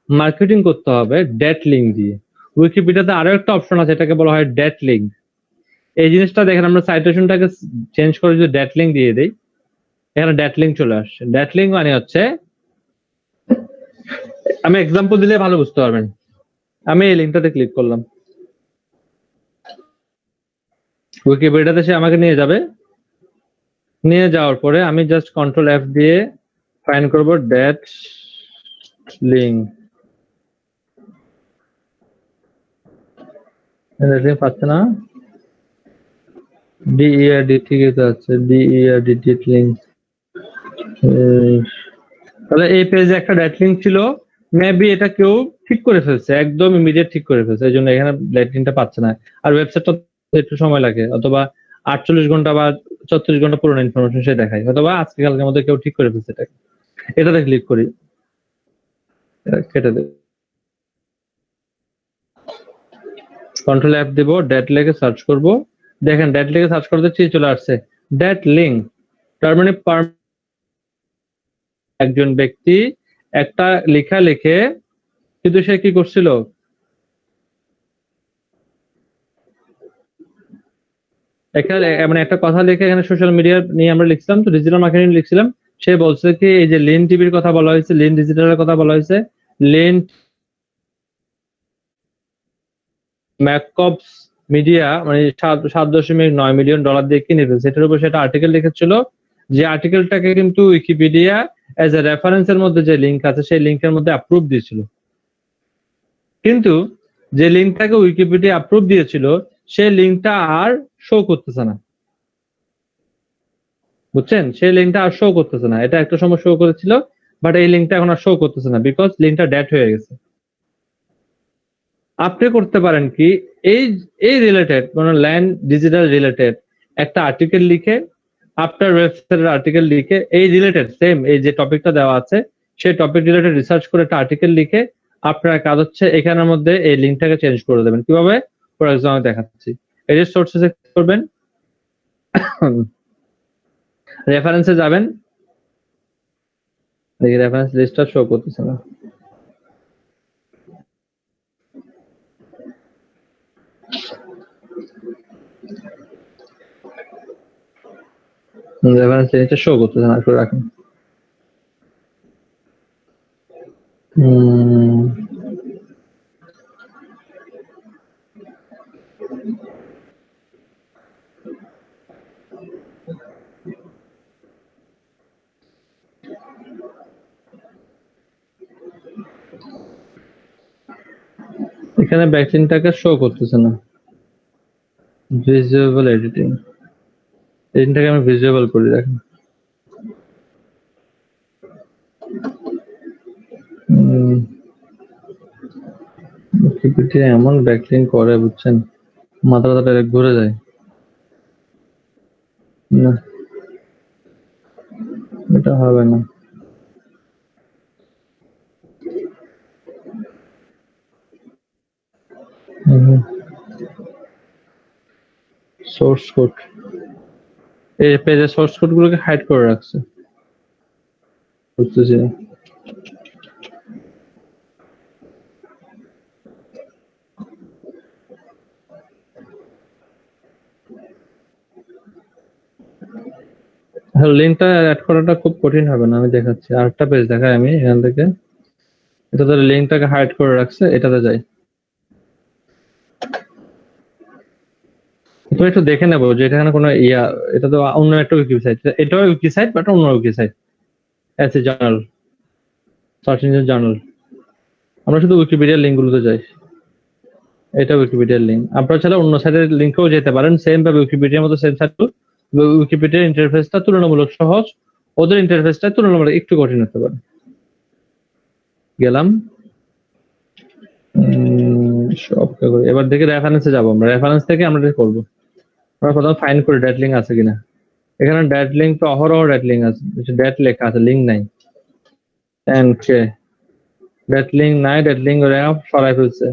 মার্কেটিং করতে হবে ডেট লিঙ্ক দিয়ে। উইকিপিডিয়াতে আরো একটা অপশন আছে, এটাকে বলা হয় ডেট লিঙ্ক। এই জিনিসটা দেখেন, আমরা সাইটেশনটাকে চেঞ্জ করে যদি ডেট লিঙ্ক দিয়ে দিই, এখানে ডেট লিঙ্ক চলে আসছে। ডেট লিঙ্ক মানে হচ্ছে, আমি এক্সাম্পল দিলে ভালো বুঝতে পারবেন। আমি এই লিঙ্কটাতে ক্লিক করলাম, উইকিপিডিয়াতে সে আমাকে নিয়ে যাবে। নিয়ে যাওয়ার পরে আমি জাস্ট কন্ট্রোল এফ দিয়ে ফাইন্ড করব ডেট লিঙ্ক। পাচ্ছে না, ডিইআরডি ঠিকই তো আছে, ডিইআরডি ডেট লিঙ্ক। তাহলে এই পেজে একটা ডেট লিঙ্ক ছিল, মেবি এটা কেউ ঠিক করে ফেলছে, একদম ইমিডিয়েট ঠিক করে ফেলছে, এই জন্য এখানে ডেট লিঙ্কটা পাচ্ছে না। আর ওয়েবসাইটটা একটু সময় লাগে, অথবা 48 ঘন্টা বা 34 ঘন্টা পুরনো ইনফরমেশন সে দেখায়, অথবা আজকে কালকের মধ্যে কেউ ঠিক করে ফেলছে এটাকে। এটাতে ক্লিক করি, কেটে দেব, কন্ট্রোল এফ দেব, ডেট লিখে সার্চ করব। দেখেন ডেট লিখে সার্চ করতে চলে আসছে ডেট লিঙ্ক। তার মানে একজন ব্যক্তি একটা লেখা লিখে, কিন্তু সে কি করছিল, এখানে মানে একটা কথা লিখে এখানে সোশ্যাল মিডিয়া নিয়ে আমরা লিখছিলাম, তো ডিজিটাল মার্কেটিং লিখছিলাম। সে বলছে কি এই যে লিন টিভির কথা বলা হয়েছে, লিন ডিজিটালের কথা বলা হয়েছে, লিন ম্যাককপস মিডিয়া মানে $7.9 মিলিয়ন দিয়ে কিনে ফেলছে। এটার উপর সেটা আর্টিকেল লিখেছিল, যে আর্টিকেলটাকে কিন্তু উইকিপিডিয়া এজ এ রেফারেন্সের মধ্যে যে লিঙ্ক আছে সেই লিঙ্কের মধ্যে অ্যাপ্রুভ দিয়েছিল, কিন্তু যে লিঙ্কটাকে উইকিপিডিয়া অ্যাপ্রুভ দিয়েছিল সেই লিঙ্কটা আর শো করতেছে না। বুঝছেন, সেই লিঙ্কটা আর শো করতেছে না। এটা একটা সময় শো করেছিল, বাট এই লিঙ্কটা এখন আর শো করতেছে না, বিকজ লিঙ্কটা ডেট হয়ে গেছে। আপনি করতে পারেন কি, এই রিলেটেড মানে ল্যান্ড ডিজিটাল রিলেটেড একটা আর্টিকেল লিখে, আপনার ওয়েবসাইটের আর্টিকেল লিখে, এই রিলেটেড সেম এই যে টপিকটা দেওয়া আছে সেই টপিক রিলেটেড রিসার্চ করে একটা আর্টিকেল লিখে আপনার কাজ হচ্ছে এখানের মধ্যে এই লিঙ্কটাকে চেঞ্জ করে দেবেন। কিভাবে? ফর এক্সাম্পল দেখাচ্ছি, এই যে সোর্সেসে করবেন, রেফারেন্সে যাবেন, দেখি রেফারেন্স লিস্টটা শো করতেছে না। রেফারেন্স এটা শো করতেছে না, করে রাখেন। এখানে ব্যাকলিংটাকে শো করতেছে না। ভিজুয়াল এডিটিং, এডিটিংটাকে আমি ভিজুয়াল করে রাখি। উইকিপিডিয়া এমন ব্যাকলিং করে বুঝছেন, মাথাটা ডাইরেক্ট ঘুরে যায়। না, এটা হবে না। সোর্স কোড, এই পেজের সোর্স কোড গুলোকে হাইড করে রাখছে, বুঝতেছি না। হ্যাঁ, লিঙ্কটা অ্যাড করাটা খুব কঠিন হবে না, আমি দেখাচ্ছি। আরেকটা পেজ দেখাই আমি এখান থেকে। এটা তো লিঙ্কটাকে হাইড করে রাখছে, এটাতে যাই। তো একটু দেখে নেবো যে এখানে কোনো এটা তো অন্য একটা উইকি সাইট, এটাও উইকি সাইট বাট অন্য উইকি সাইট। এসি জার্নাল, সার্চ ইঞ্জিন জার্নাল। আমরা শুধু উইকিপিডিয়ার লিঙ্ক গুলোতে যাই। এটা উইকিপিডিয়ার লিঙ্ক। আপনারা চাইলে অন্য সাইটের লিঙ্কেও যেতে পারেন, সেম ভাবে উইকিপিডিয়ার মতো সেম সাইট। উইকিপিডিয়ার ইন্টারফেসটা তুলনামূলক সহজ, ওদের ইন্টারফেসটা তুলনামূলক একটু কঠিন হতে পারে। গেলাম, এবার দেখে রেফারেন্সে যাবো। আমরা রেফারেন্স থেকে আমরা করবো, আমরা প্রথমে ফাইন্ড করি ডেট লিঙ্ক আছে কিনা। এখানে ডেট লিঙ্ক তো অহরহ ডেট লিঙ্ক আছে, ডেট লেখা আছে, লিঙ্ক নাই। ডেট লিঙ্ক নাই, ডেট লিঙ্ক সরাই ফেলছে,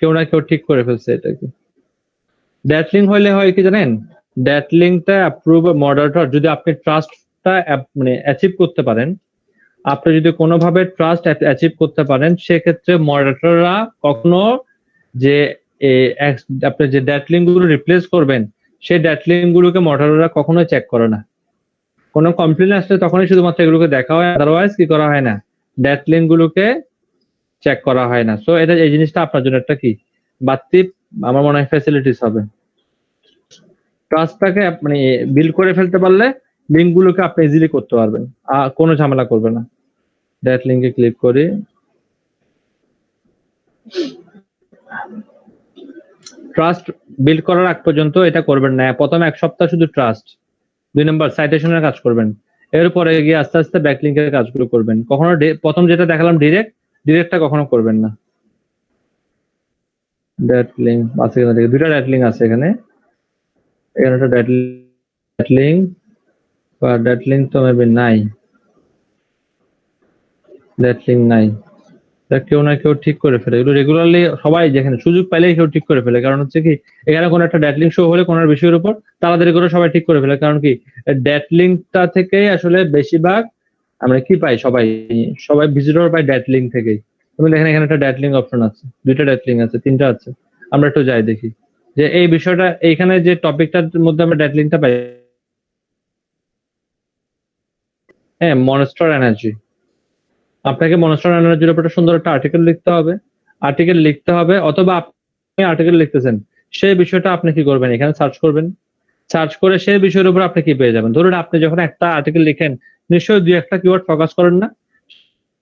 কেউ না কেউ ঠিক করে ফেলছে এটাকে। ডেট লিঙ্ক হইলে হয় কি জানেন, ডেট লিঙ্কটা অ্যাপ্রুভ মডারেটর যদি আপনি ট্রাস্টটা মানে অ্যাচিভ করতে পারেন, আপনি যদি কোনোভাবে ট্রাস্ট অ্যাচিভ করতে পারেন, সেক্ষেত্রে মডারেটররা কখনো যে আপনি যে ডেট লিঙ্ক গুলো রিপ্লেস করবেন, সেই ডেট লিঙ্ক গুলোকে মডারেটররা কখনোই চেক করে না। কোনো কমপ্লেন আসলে তখনই শুধুমাত্র এগুলোকে দেখা হয়, আদারওয়াইজ কি করা হয় না, ডেট লিঙ্ক গুলোকে চেক করা হয় না। সো এটা, এই জিনিসটা আপনার জন্য একটা কি বাড়তি আমার মনে হয় ফ্যাসিলিটিস হবে। ট্রাস্টটাকে মানে বিল্ড করে ফেলতে পারলে লিঙ্ক গুলোকে আপনি ইজিলি করতে পারবেন, আর কোনো ঝামেলা করবে না। ডেট লিঙ্কে ক্লিক করি, ট্রাস্ট বিল্ড করার আগ পর্যন্ত এটা করবেন না। প্রথম এক সপ্তাহ শুধু ট্রাস্ট, 2 নম্বর সাইটেশনের কাজ করবেন, এরপরে গিয়ে আস্তে আস্তে ব্যাকলিঙ্কের কাজগুলো করবেন। কখনো প্রথম যেটা দেখালাম ডিরেক্টটা কখনো করবেন না। ডেট লিঙ্ক আছে এখানে, দেখে দুইটা ডেট লিঙ্ক আছে এখানে। এখানে একটা ডেট লিঙ্ক বা ডেট লিঙ্ক তো মেবি নাই, ডেট লিঙ্ক নাই। কেউ না কেউ ঠিক করে ফেলে এগুলো রেগুলারলি, সবাই যেখানে সুযোগ পাইলেই কেউ ঠিক করে ফেলে। কারণ হচ্ছে কি, এখানে কোনো একটা ডেট লিঙ্ক শো হলে কোনো বিষয়ের উপর তাড়াতাড়ি করে সবাই ঠিক করে ফেলে। কারণ কি, ডেট লিঙ্কটা থেকেই আসলে বেশিরভাগ আমরা কি পাই, সবাই ভিজিটর পাই ডেট লিঙ্ক থেকেই। তুমি দেখেন এখানে একটা ডেট লিঙ্ক অপশন আছে, 2টা ডেট লিঙ্ক আছে, 3টা আছে। আমরা একটু যাই দেখি যে এই বিষয়টা, এইখানে যে টপিকটার মধ্যে আমরা ডেট লিঙ্কটা পাই, হ্যাঁ, মনস্টার এনার্জি। আপনাকে মনস্টার এনার্জির উপর একটা সুন্দর একটা আর্টিকেল লিখতে হবে, অথবা আপনি আর্টিকেল লিখতেছেন, সেই বিষয়টা আপনি কি করবেন, এখানে সার্চ করবেন। সার্চ করে সেই বিষয়ের উপর আপনি কি পেয়ে যাবেন। ধরুন আপনি যখন একটা আর্টিকেল লিখেন, নিশ্চয়ই 2-1টা কিওয়ার্ড ফোকাস করেন না,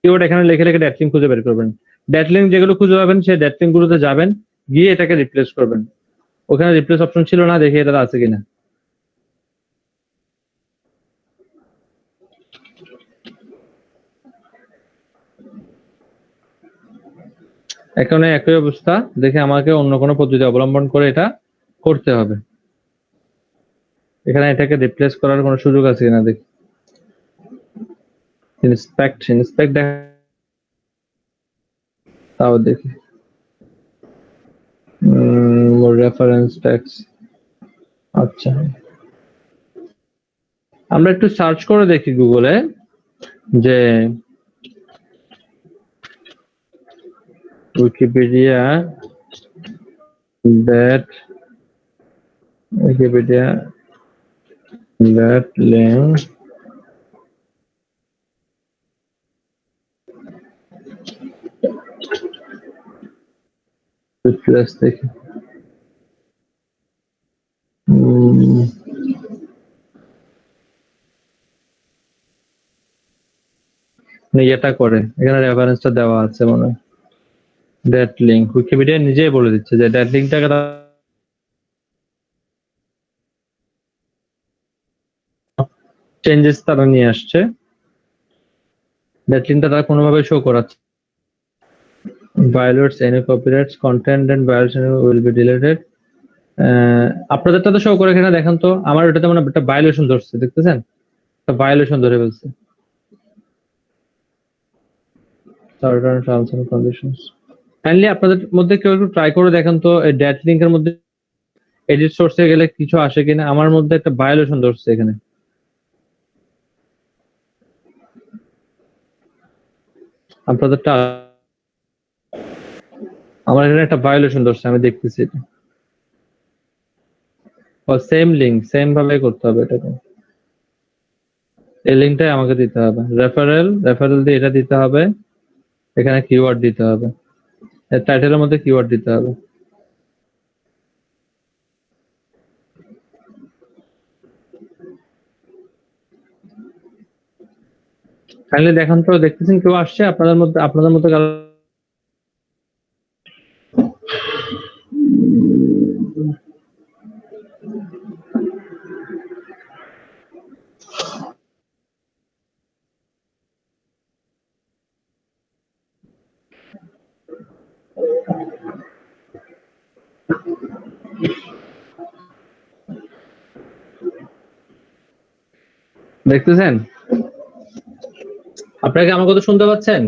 কিওয়ার্ড এখানে লিখে ডেট লিঙ্ক খুঁজে বের করবেন। ডেট লিঙ্ক যেগুলো খুঁজে পাবেন, সেই ডেট লিঙ্ক গুলোতে যাবেন, গিয়ে এটাকে রিপ্লেস করবেন। ওখানে রিপ্লেস অপশন ছিল না, দেখি এটা আছে কিনা। এখানে একই অবস্থা, দেখে আমাকে অন্য কোনো পদ্ধতি অবলম্বন করে এটা করতে হবে। এখানে এটাকে রিপ্লেস করার কোনো সুযোগ আছে কিনা দেখি। ইন্সপেক্ট তাও দেখি। রেফারেন্স ট্যাক্স, আচ্ছা আমরা একটু সার্চ করে দেখি গুগলে যে উইকিপিডিয়া that link replace দেখি এটা করে এখানে রেফারেন্সটা দেওয়া আছে মনে হয় দ্যাট লিঙ্ক উইকিপিডিয়া নিজেই বলে দিচ্ছে যে দ্যাট লিঙ্কটাকে চেঞ্জেস তারা নিয়ে আসছে দ্যাট লিঙ্কটা তারা কোনোভাবে শো করাচ্ছে violates any copyrights content and violation will be deleted আপনাদেরটা তো শো করে এখানে দেখেন তো আমার ওটাতে মানে একটা ভায়োলেশন ধরছে দেখতেছেন একটা ভায়োলেশন ধরে ফেলছে certain terms and conditions kindly আপনাদের মধ্যে কেউ একটু ট্রাই করে দেখেন তো এই ড্যাট লিংকের মধ্যে এডিট সোর্সে গেলে কিছু আসে কিনা আমার মধ্যে একটা ভায়োলেশন ধরছে এখানে আপনাদেরটা আমার এখানে একটা ভায়োলেশন ধরছে আমি দেখতেছি এটা ও সেম লিংক সেম ভাবে করতে হবে এটাকে এই লিংকটাই আমাকে দিতে হবে রেফারেল দিয়ে এটা দিতে হবে এখানে কিওয়ার্ড দিতে হবে এর টাইটেলের মধ্যে কিওয়ার্ড দিতে হবে কাইন্ডলি দেখান তো দেখতেছেন কেউ আসছে আপনাদের মধ্যে কারো দেখতেছেন আপনারা কি আমার কথা শুনতে পাচ্ছেন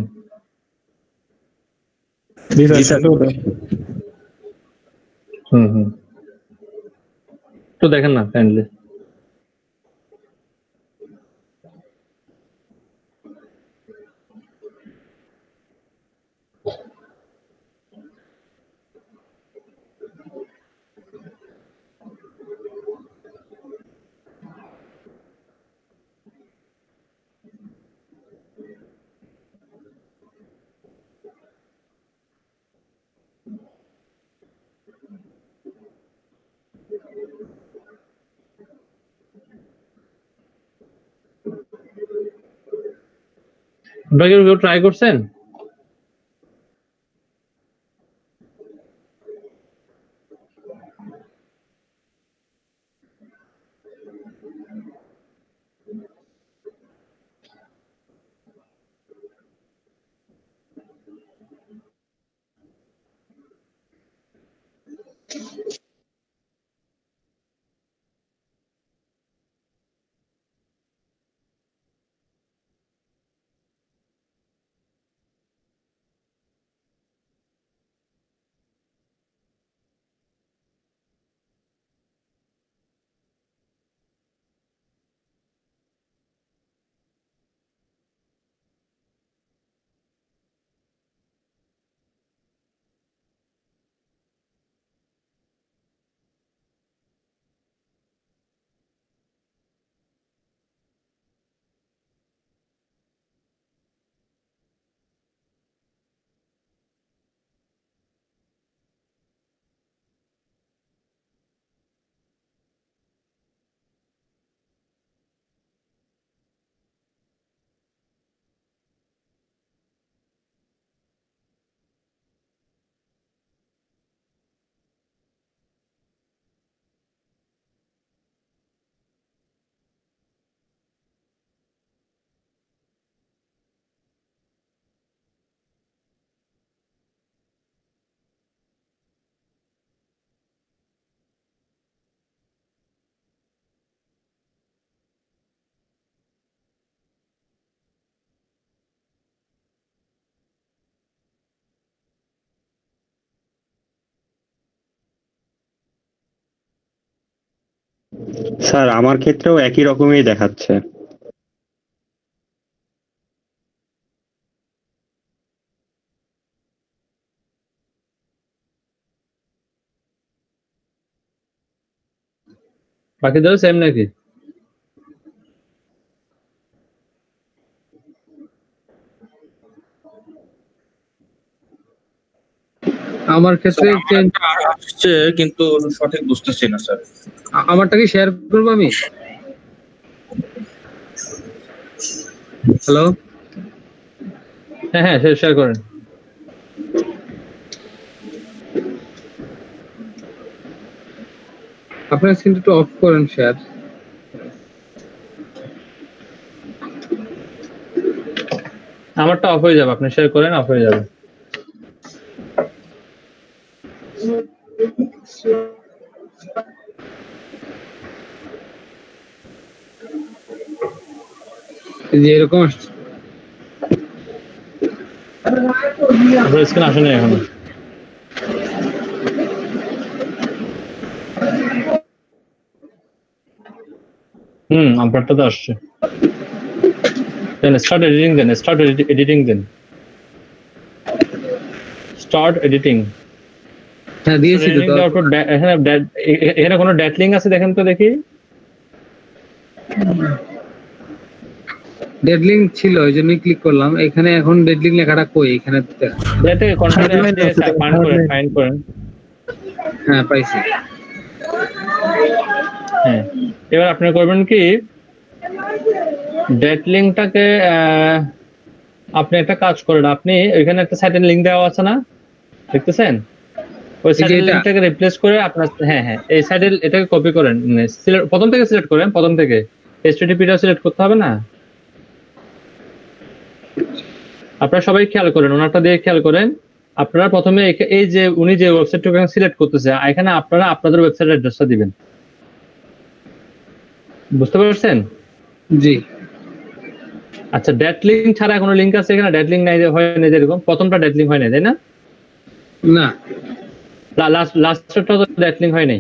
জি স্যার তো দেখেন না কাইন্ডলি আপনারা কি কেউ ট্রাই করছেন স্যার আমার ক্ষেত্রেও একই রকমই দেখাচ্ছে। বাকিদেরও সেম নাকি আমার ক্ষেত্রে চেঞ্জ আসছে কিন্তু সঠিক বুঝতেছি না স্যার। আমারটা কি শেয়ার করবো আমি? হ্যালো, হ্যাঁ হ্যাঁ শেয়ার করেন। আপনার স্ক্রিনটা একটু অফ করেন শেয়ার। আমারটা অফ হয়ে যাবে, আপনি শেয়ার করেন, অফ হয়ে যাবে। যে এরকম আসছে। আপনার স্ক্রিন আসেনি এখনো। আপনারটা তো আসছে। Then start editing then. Start editing then. Start editing. হ্যাঁ দিয়েছি তো। দেওয়ার পর এখানে কোনো ডেট লিঙ্ক আছে দেখেন তো দেখি। ডেড লিঙ্ক ছিল ওই জন্যই ক্লিক করলাম। এখানে এখন ডেড লিঙ্ক লেখাটা কই? এখানে ডেটে কন্টেন্ট ফাইন্ড করেন। হ্যাঁ পাইছি। হ্যাঁ এবার আপনি করবেন কি, ডেট লিঙ্কটাকে আপনি একটা কাজ করেন, আপনি ওইখানে একটা সাইটের লিঙ্ক দেওয়া আছে না, দেখতেছেন? ওই সাইটের লিঙ্কটাকে রিপ্লেস করে আপনার হ্যাঁ এই সাইটের এটাকে কপি করেন, প্রথম থেকে সিলেক্ট করেন, প্রথম থেকে HTTP-টা সিলেক্ট করতে হবে না? আপনারা সবাই খেয়াল করেন, ওনারটা দিয়ে খেয়াল করেন। আপনারা প্রথমে এই যে উনি যে ওয়েবসাইটটা সিলেক্ট করতেছে, এখানে আপনারা আপনাদের ওয়েবসাইটের অ্যাড্রেসটা দিবেন। বুঝতে পারছেন? জি। আচ্ছা, ডেট লিঙ্ক ছাড়া কোনো লিঙ্ক আছে এখানে? ডেট লিঙ্ক নাই, হয় না যেরকম প্রথমটা ডেট লিঙ্ক হয় না, তাই না? না, লাস্টটা তো ডেট লিঙ্ক হয় নাই।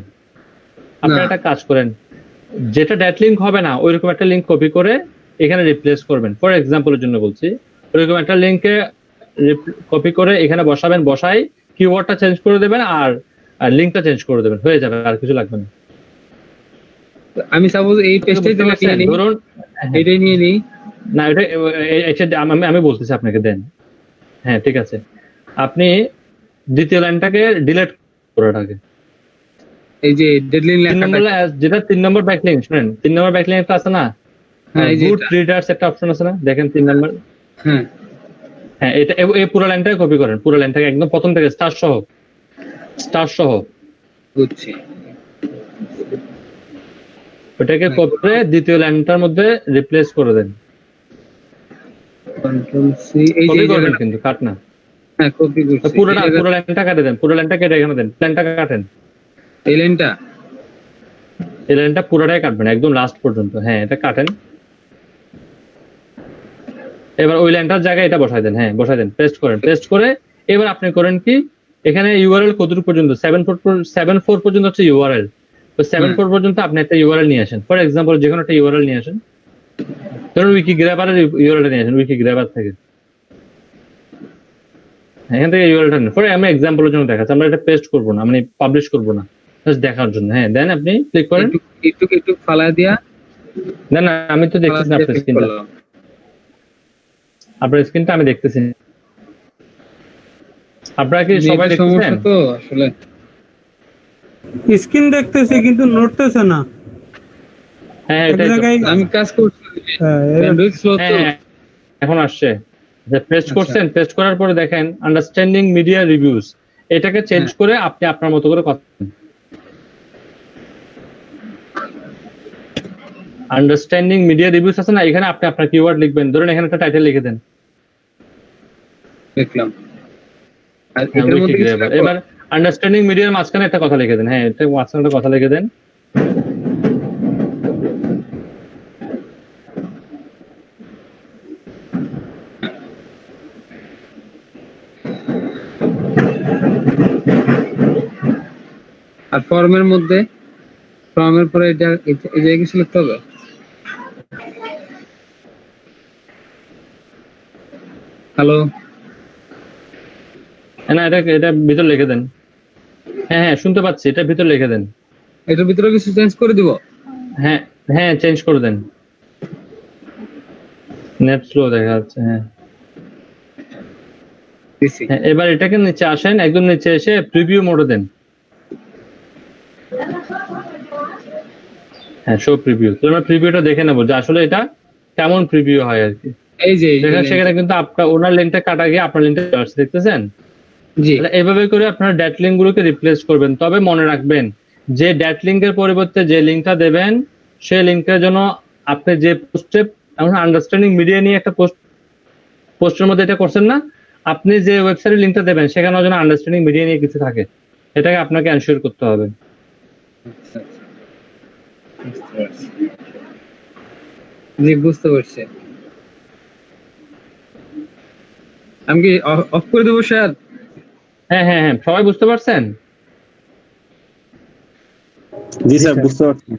আপনারা একটা কাজ করেন, যেটা ডেট লিঙ্ক হবে না ওইরকম একটা লিঙ্ক কপি করে এখানে রিপ্লেস করবেন। ফর এক্সাম্পলের জন্য বলছি, ওইরকম একটা লিঙ্কে কপি করে এখানে বসাবেন, বসাই কিওয়ার্ডটা চেঞ্জ করে দেবেন আর লিঙ্কটা চেঞ্জ করে দেবেন, হয়ে যাবে, আর কিছু লাগবে না। আমি সাপোজ এই পেজটাই নিয়ে নিই, ধরুন এটাই নিয়ে নিই না, এটা আমি বলতেছি আপনাকে, দেন। হ্যাঁ ঠিক আছে, আপনি দ্বিতীয় লাইনটাকে ডিলিট করে রাখেন। এই যে ডেডলাইন লেখাটা যেটা 3 নম্বর ব্যাকলিংক, শুনেন 3 নম্বর ব্যাকলিংক একটা আছে না, গুড রিডার্স একটা অপশন আছে না, দেখেন 3 নম্বর। হ্যাঁ এটা এই পুরো লাইনটাকে কপি করেন, পুরো লাইনটাকে একদম প্রথম থেকে স্টার সহ বুঝছি। ওটাকে কপি করে দ্বিতীয় লাইনটার মধ্যে রিপ্লেস করে দেন। কন্ট্রোল সি, এই যে করবেন কিন্তু কাট না। হ্যাঁ কপি করছি। পুরো লাইনটা কেটে দেন, পুরো লাইনটা কেটে এখানে দেন, লাইনটা কাটেন। এই লাইনটা পুরোটাই কাটবেন একদম লাস্ট পর্যন্ত। হ্যাঁ এটা কাটেন। এবার ওই লাইনটার জায়গায় এটা বসাই দেন, হ্যাঁ বসাই দেন, পেস্ট করেন। পেস্ট করে এবার আপনি করেন কি, এখানে ইউআরএল কতটুকু পর্যন্ত, 7.4 পর্যন্ত হচ্ছে ইউআরএল। তো 7.4 পর্যন্ত আপনি একটা ইউআরএল নিয়ে আসেন। ফর এক্সাম্পল যে কোনো একটা ইউআরএল নিয়ে আসেন, ধরুন উইকিগ্রাবারের ইউআরএল নিয়ে আসেন, উইকিগ্রাবার থেকে। এখান থেকে ইউআরএলটা নেন। পরে আমি এক্সাম্পলের জন্য দেখাচ্ছি, আমরা এটা পেস্ট করবো না, মানে পাবলিশ করবো না, জাস্ট দেখার জন্য। হ্যাঁ দেন আপনি ক্লিক করেন, একটু ফালায় দিয়া। না আমি তো দেখতেছি না আপনার স্ক্রিনটা, আপনার স্ক্রিনটা আমি দেখতেছি। আপনারা কি সবাই দেখতেছেন? তো আসলে স্ক্রিন দেখতেছি কিন্তু নড়তেছে না। হ্যাঁ এটা আমি কাজ করছি, ব্যান্ডউইথ স্লো তো। এখন আসছে যে পেস্ট করছেন, পেস্ট করার পরে দেখেন আন্ডারস্ট্যান্ডিং মিডিয়া রিভিউজ, এটাকে চেঞ্জ করে আপনি আপনার মতো করে কথা বলেন। আন্ডারস্ট্যান্ডিং মিডিয়া রিভিউজ আছে না, এখানে আপনি আপনার কিওয়ার্ড লিখবেন। ধরুন এখানে একটা টাইটেল লিখে দেন, দেখলাম। আর এবার আন্ডারস্ট্যান্ডিং মিডিয়ার মাঝখানে একটা কথা লিখে দেন। হ্যাঁ এটা মাঝখানে একটা কথা লিখে দেন। আর ফর্মের মধ্যে, ফর্মের পরে এটা এই জায়গায় সিলেক্ট হবে। হ্যালো, না এটা ভিতর লিখে দেন। হ্যাঁ শুনতে পাচ্ছি, এটা ভিতর লিখে দেন। এটার ভিতরে কিছু চেঞ্জ করে দিব? হ্যাঁ চেঞ্জ করে দেন। নেট স্লো দেখা যাচ্ছে। হ্যাঁ দিছি। হ্যাঁ, এবার এটাকে নিচে আসেন, একদম নিচে এসে প্রিভিউ মোডে দেন। হ্যাঁ, শো প্রিভিউ। তো আমরা প্রিভিউটা দেখে নেবো যে আসলে এটা কেমন প্রিভিউ হয় আর কি। এই যে সেখানে কিন্তু আপনার ওনার লিঙ্কটা কাটা গিয়ে আপনার লিঙ্কটা আসছে, দেখতেছেন? জি তাহলে এভাবে করে আপনারা ড্যাট লিঙ্ক গুলোকে রিপ্লেস করবেন। তবে মনে রাখবেন যে ড্যাট লিঙ্কের পরিবর্তে যে লিঙ্কটা দেবেন সেই লিঙ্কের জন্য আপনি যে পোস্টে এখন আন্ডারস্ট্যান্ডিং মিডিয়া নিয়ে একটা পোস্টের মধ্যে এটা করছেন না, আপনি যে ওয়েবসাইটের লিঙ্কটা দেবেন সেখানে যেন আন্ডারস্ট্যান্ডিং মিডিয়া নিয়ে কিছু থাকে, এটাকে আপনাকে এনশিওর করতে হবে। জি বুঝতে পারছি। আমি কি অফ করে দেবো স্যার? হ্যাঁ হ্যাঁ হ্যাঁ, সবাই বুঝতে পারছেন? জি স্যার, বুঝতে পারছি।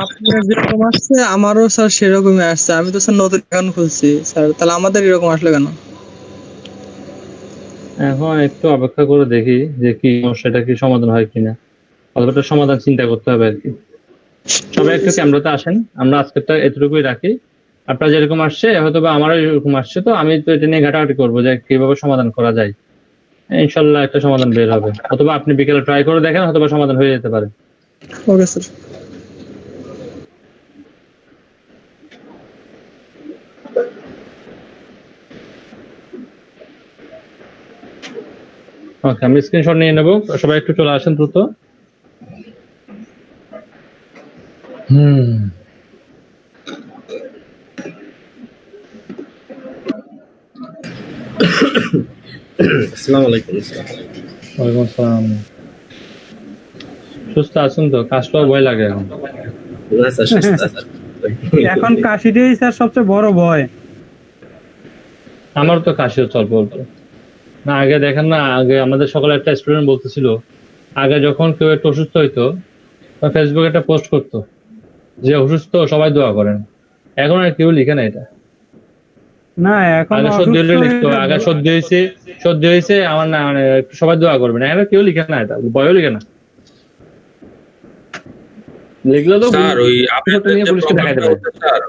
আপনার যেরকম আসছে আমারও স্যার সেরকমই আসছে। আমি তো স্যার নতুন অ্যাকাউন্ট খুলছি স্যার, তাহলে আমাদের এরকম আসলো কেন? এখন একটু অপেক্ষা করে দেখি যে কি সমস্যাটা কি সমাধান হয় কিনা, অতটা সমাধান চিন্তা করতে হবে আর কি। সবাই একটু ক্যামেরাতে আসেন, আমরা আজকেরটা এতটুকুই রাখি। আপনার যেরকম আসছে হয়তো বা আমারও এরকম আসছে, তো আমি তো এটা নিয়ে ঘাটাঘাটি করবো যে কিভাবে সমাধান করা যায়। ইনশাল্লাহ একটা সমাধান বের হবে, অথবা আপনি বিকেলে ট্রাই করে দেখেন, অথবা সমাধান হয়ে যেতে পারে। Okay sir. ওকে, আমি স্ক্রিনশট নিয়ে নেবো, সবাই একটু চলে আসেন দ্রুত। আসসালামু আলাইকুম। ওয়ালাইকুম আসসালাম। সুস্থ আছেন তো? কাশটাও ভয় লাগে এখন। এখন কাশিটাই স্যার সবচেয়ে বড় ভয়। আমার তো কাশিও চল বলতো না। আগে দেখেন না, আগে আমাদের সকলে একটা স্টুডেন্ট বলতেছিল, আগে যখন কেউ একটু অসুস্থ হইতো ফেসবুকে একটা পোস্ট করতো যে অসুস্থ সবাই দোয়া করেন। এখন আর কেউ লিখে না এটা। না এখন আগে সর্দি হলে লিখতো, আগে সর্দি হয়েছে আমার না, মানে সবাই দোয়া করবেন। এখন কেউ লিখে না এটা, ভয়ও লিখে না। লিখলে তো স্যার ওই আপনাদের যে পুলিশকে দেখাই প্রবলেমটা দেবে। হচ্ছে স্যার,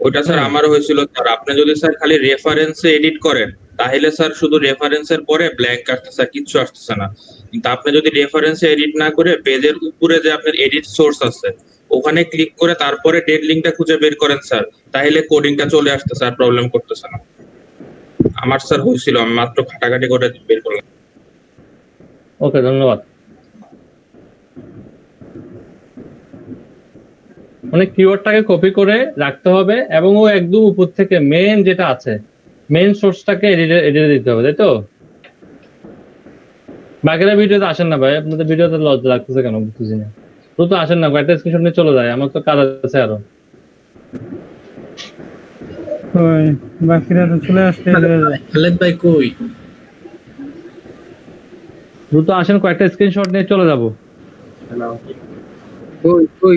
ওটা স্যার আমারও হয়েছিল স্যার। আপনি যদি স্যার খালি রেফারেন্সে এডিট করেন তাহলে স্যার শুধু রেফারেন্সের পরে ব্ল্যাঙ্ক আসছে স্যার, কিচ্ছু আসতেছে না। কিন্তু আপনি যদি রেফারেন্সে এডিট না করে পেজের উপরে যে আপনার এডিট সোর্স আছে ওখানে ক্লিক করে তারপরে ডেড লিঙ্কটা খুঁজে বের করেন স্যার, তাহলে কোডিংটা চলে আসছে স্যার, প্রবলেম করতেছে না। আমার স্যার হয়েছিল, আমি মাত্র ঘাটাঘাটি করে বের করলাম। ওকে, ধন্যবাদ। মানে কিওয়ার্ডটাকে কপি করে রাখতে হবে এবং ও একদম উপর থেকে মেন যেটা আছে মেন সোর্সটাকে এডিটে দিতে হবে, তাই তো? বাকিরা ভিডিওতে আসেন না ভাই, আপনাদের ভিডিওতে লজ্জা লাগতেছে কেন বুঝতেছি না। তো আসেন না, একটা স্ক্রিনশট নিয়ে চলে যায়, আমার তো কাজ আছে আরো। ওই বাকিরা তো চলে আসছে। খালেদ ভাই কই? দ্রুত আসেন, কয়েকটা স্ক্রিনশট নিয়ে চলে যাবো। কই কই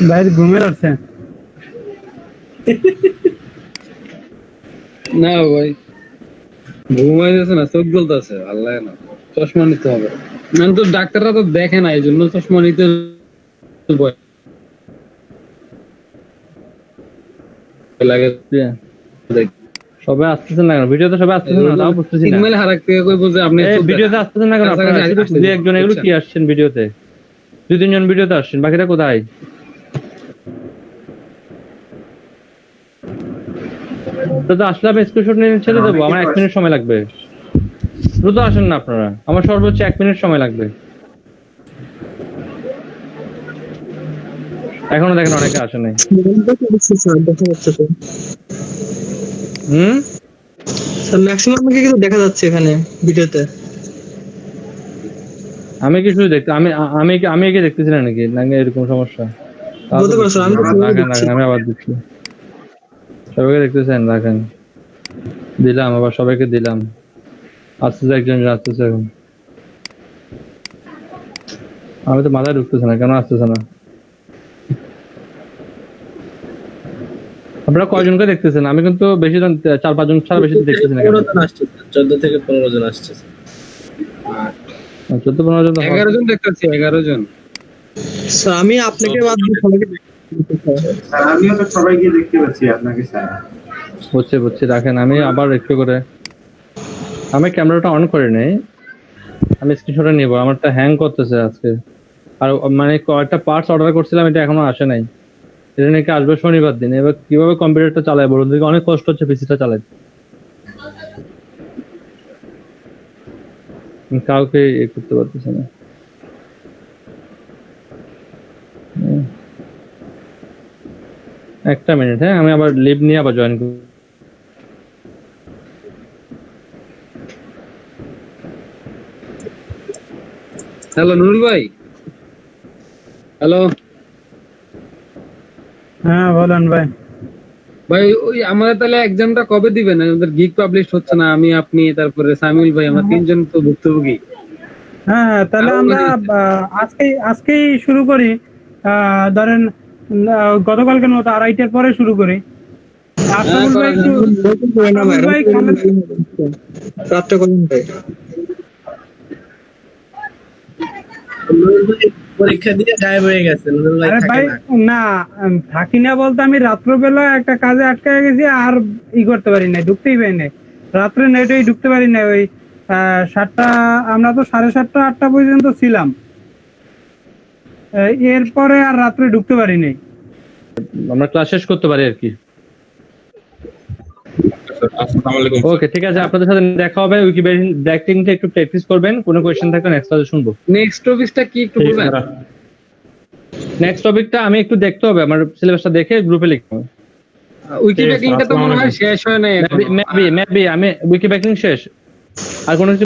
বাইরে ঘুমিয়ে আসছে। না ভাই ঘুমাই যাচ্ছে না, চোখ জ্বলতেছে, ভালো লাগে না। চশমা নিতে হবে, মানে তো ডাক্তাররা তো দেখে না, এই জন্য চশমা নিতে ভয় লাগে। সবাই আসতেছেন না কেন ভিডিওতে? সবাই আসতেছেন না, তাও বুঝতেছি না। সিগন্যাল হারাক থেকে কইবো যে আপনি ভিডিওতে আসতেছেন না কেন? আপনারা দুই একজন এগুলো কি আসছেন ভিডিওতে? 2-3 জন ভিডিওতে আসছেন, বাকিরা কোথায়? তো আসলে আমি স্ক্রিনশট নিয়ে ছেড়ে দেবো, আমার 1 মিনিট সময় লাগবে। দ্রুত আসেন না আপনারা, আমার সর্বোচ্চ 1 মিনিট সময় লাগবে। এখনো দেখেন অনেকে আসে নাই। স্যার ম্যাক্সিমাম কে কিন্তু দেখা যাচ্ছে এখানে ভিডিওতে। আমি কি শুধু দেখতে আমি কি দেখতেছি না নাকি এরকম সমস্যা? বলতে পারছো আমি আমি আবার দিচ্ছি, সবাইকে দেখতেছেন? রাখেন, দিলাম, আবার সবাইকে দিলাম। আসতেছে একজন, আসতেছে এখন। আমি তো মাথায় ঢুকতেছে না, কেন আসতেছে না? আপনারা কয়জনকে দেখতেছেন? আমি কিন্তু বেশি জন, 4-5 জন ছাড়া বেশি দেখতেছি না। 14 জন আসছে, 14 থেকে 15 জন আসছে। 14-15 জন তো হবে। 11 জন দেখতেছি, 11 জন। স্যার আমি আপনাকে বাদ দিয়ে সবাইকে স্যার আমিও তো সবাইকে দেখতে পাচ্ছি আপনাকে স্যার। বুঝছি রাখেন, আমি আবার একটু করে আমি ক্যামেরাটা অন করে নেই, আমি স্ক্রিনশটটা নিব। আমারটা হ্যাং করতেছে আজকে, আর মানে কয়েকটা পার্টস অর্ডার করছিলাম, এটা এখনো আসে নাই। এটা নাকি আসবে শনিবার দিন। এবার কিভাবে কম্পিউটারটা চালায় বলুন দেখি, অনেক কষ্ট হচ্ছে পিসিটা চালাতে। আমি কাউকে করতে পারতেছি না। একটা মিনিট, হ্যাঁ আমি আবার লিভ নিয়ে আবার জয়েন করব। হ্যালো নুরুল ভাই। হ্যালো হ্যাঁ বলেন ভাই। ভাই, ওই আমাদের তাহলে এক্সামটা কবে দিবেন? আমাদের গিগ পাবলিশ হচ্ছে না, আমি আপনি তারপরে সামিউল ভাই, আমরা 3 জন তো ভুক্তভোগী। হ্যাঁ তাহলে আমরা আজকেই শুরু করি। ধরেন গতকালকের মতো 2:30টার পরে শুরু করি। আশরাফুল ভাই একটু রাতটা করুন ভাই। পরীক্ষা দিয়ে গায়েব হয়ে গেছেন। আরে ভাই না, থাকি না বলতে আমি রাত্রবেলা একটা কাজে আটকে গেছি, আর করতে পারি না, ঢুকতেই পারি না রাত্রে, নেটেই ঢুকতে পারি না। ওই 7টা, আমরা তো 7:30 8টা পর্যন্ত ছিলাম, এরপরে আর রাত্রে ঢুকতে পারি নাই। আমরা ক্লাস শেষ করতে পারি আর কি। আসসালামু আলাইকুম। ওকে ঠিক আছে, আপনাদের সাথে দেখা হবে। উইকিপিডিয়া একটু প্র্যাকটিস করবেন, কোনো কোয়েশ্চেন থাকলে নেক্সট ক্লাসে শুনবো। নেক্সট টপিকটা কি একটু বলবেন? নেক্সট টপিকটা আমি একটু দেখতে হবে, আমার সিলেবাসটা দেখে গ্রুপে লিখবো। উইকিপিডিয়াটা তো মনে হয় শেষ হয় নাই এখনো। মেবি আমি উইকিপিডিয়া শেষ, আর কোনো কিছু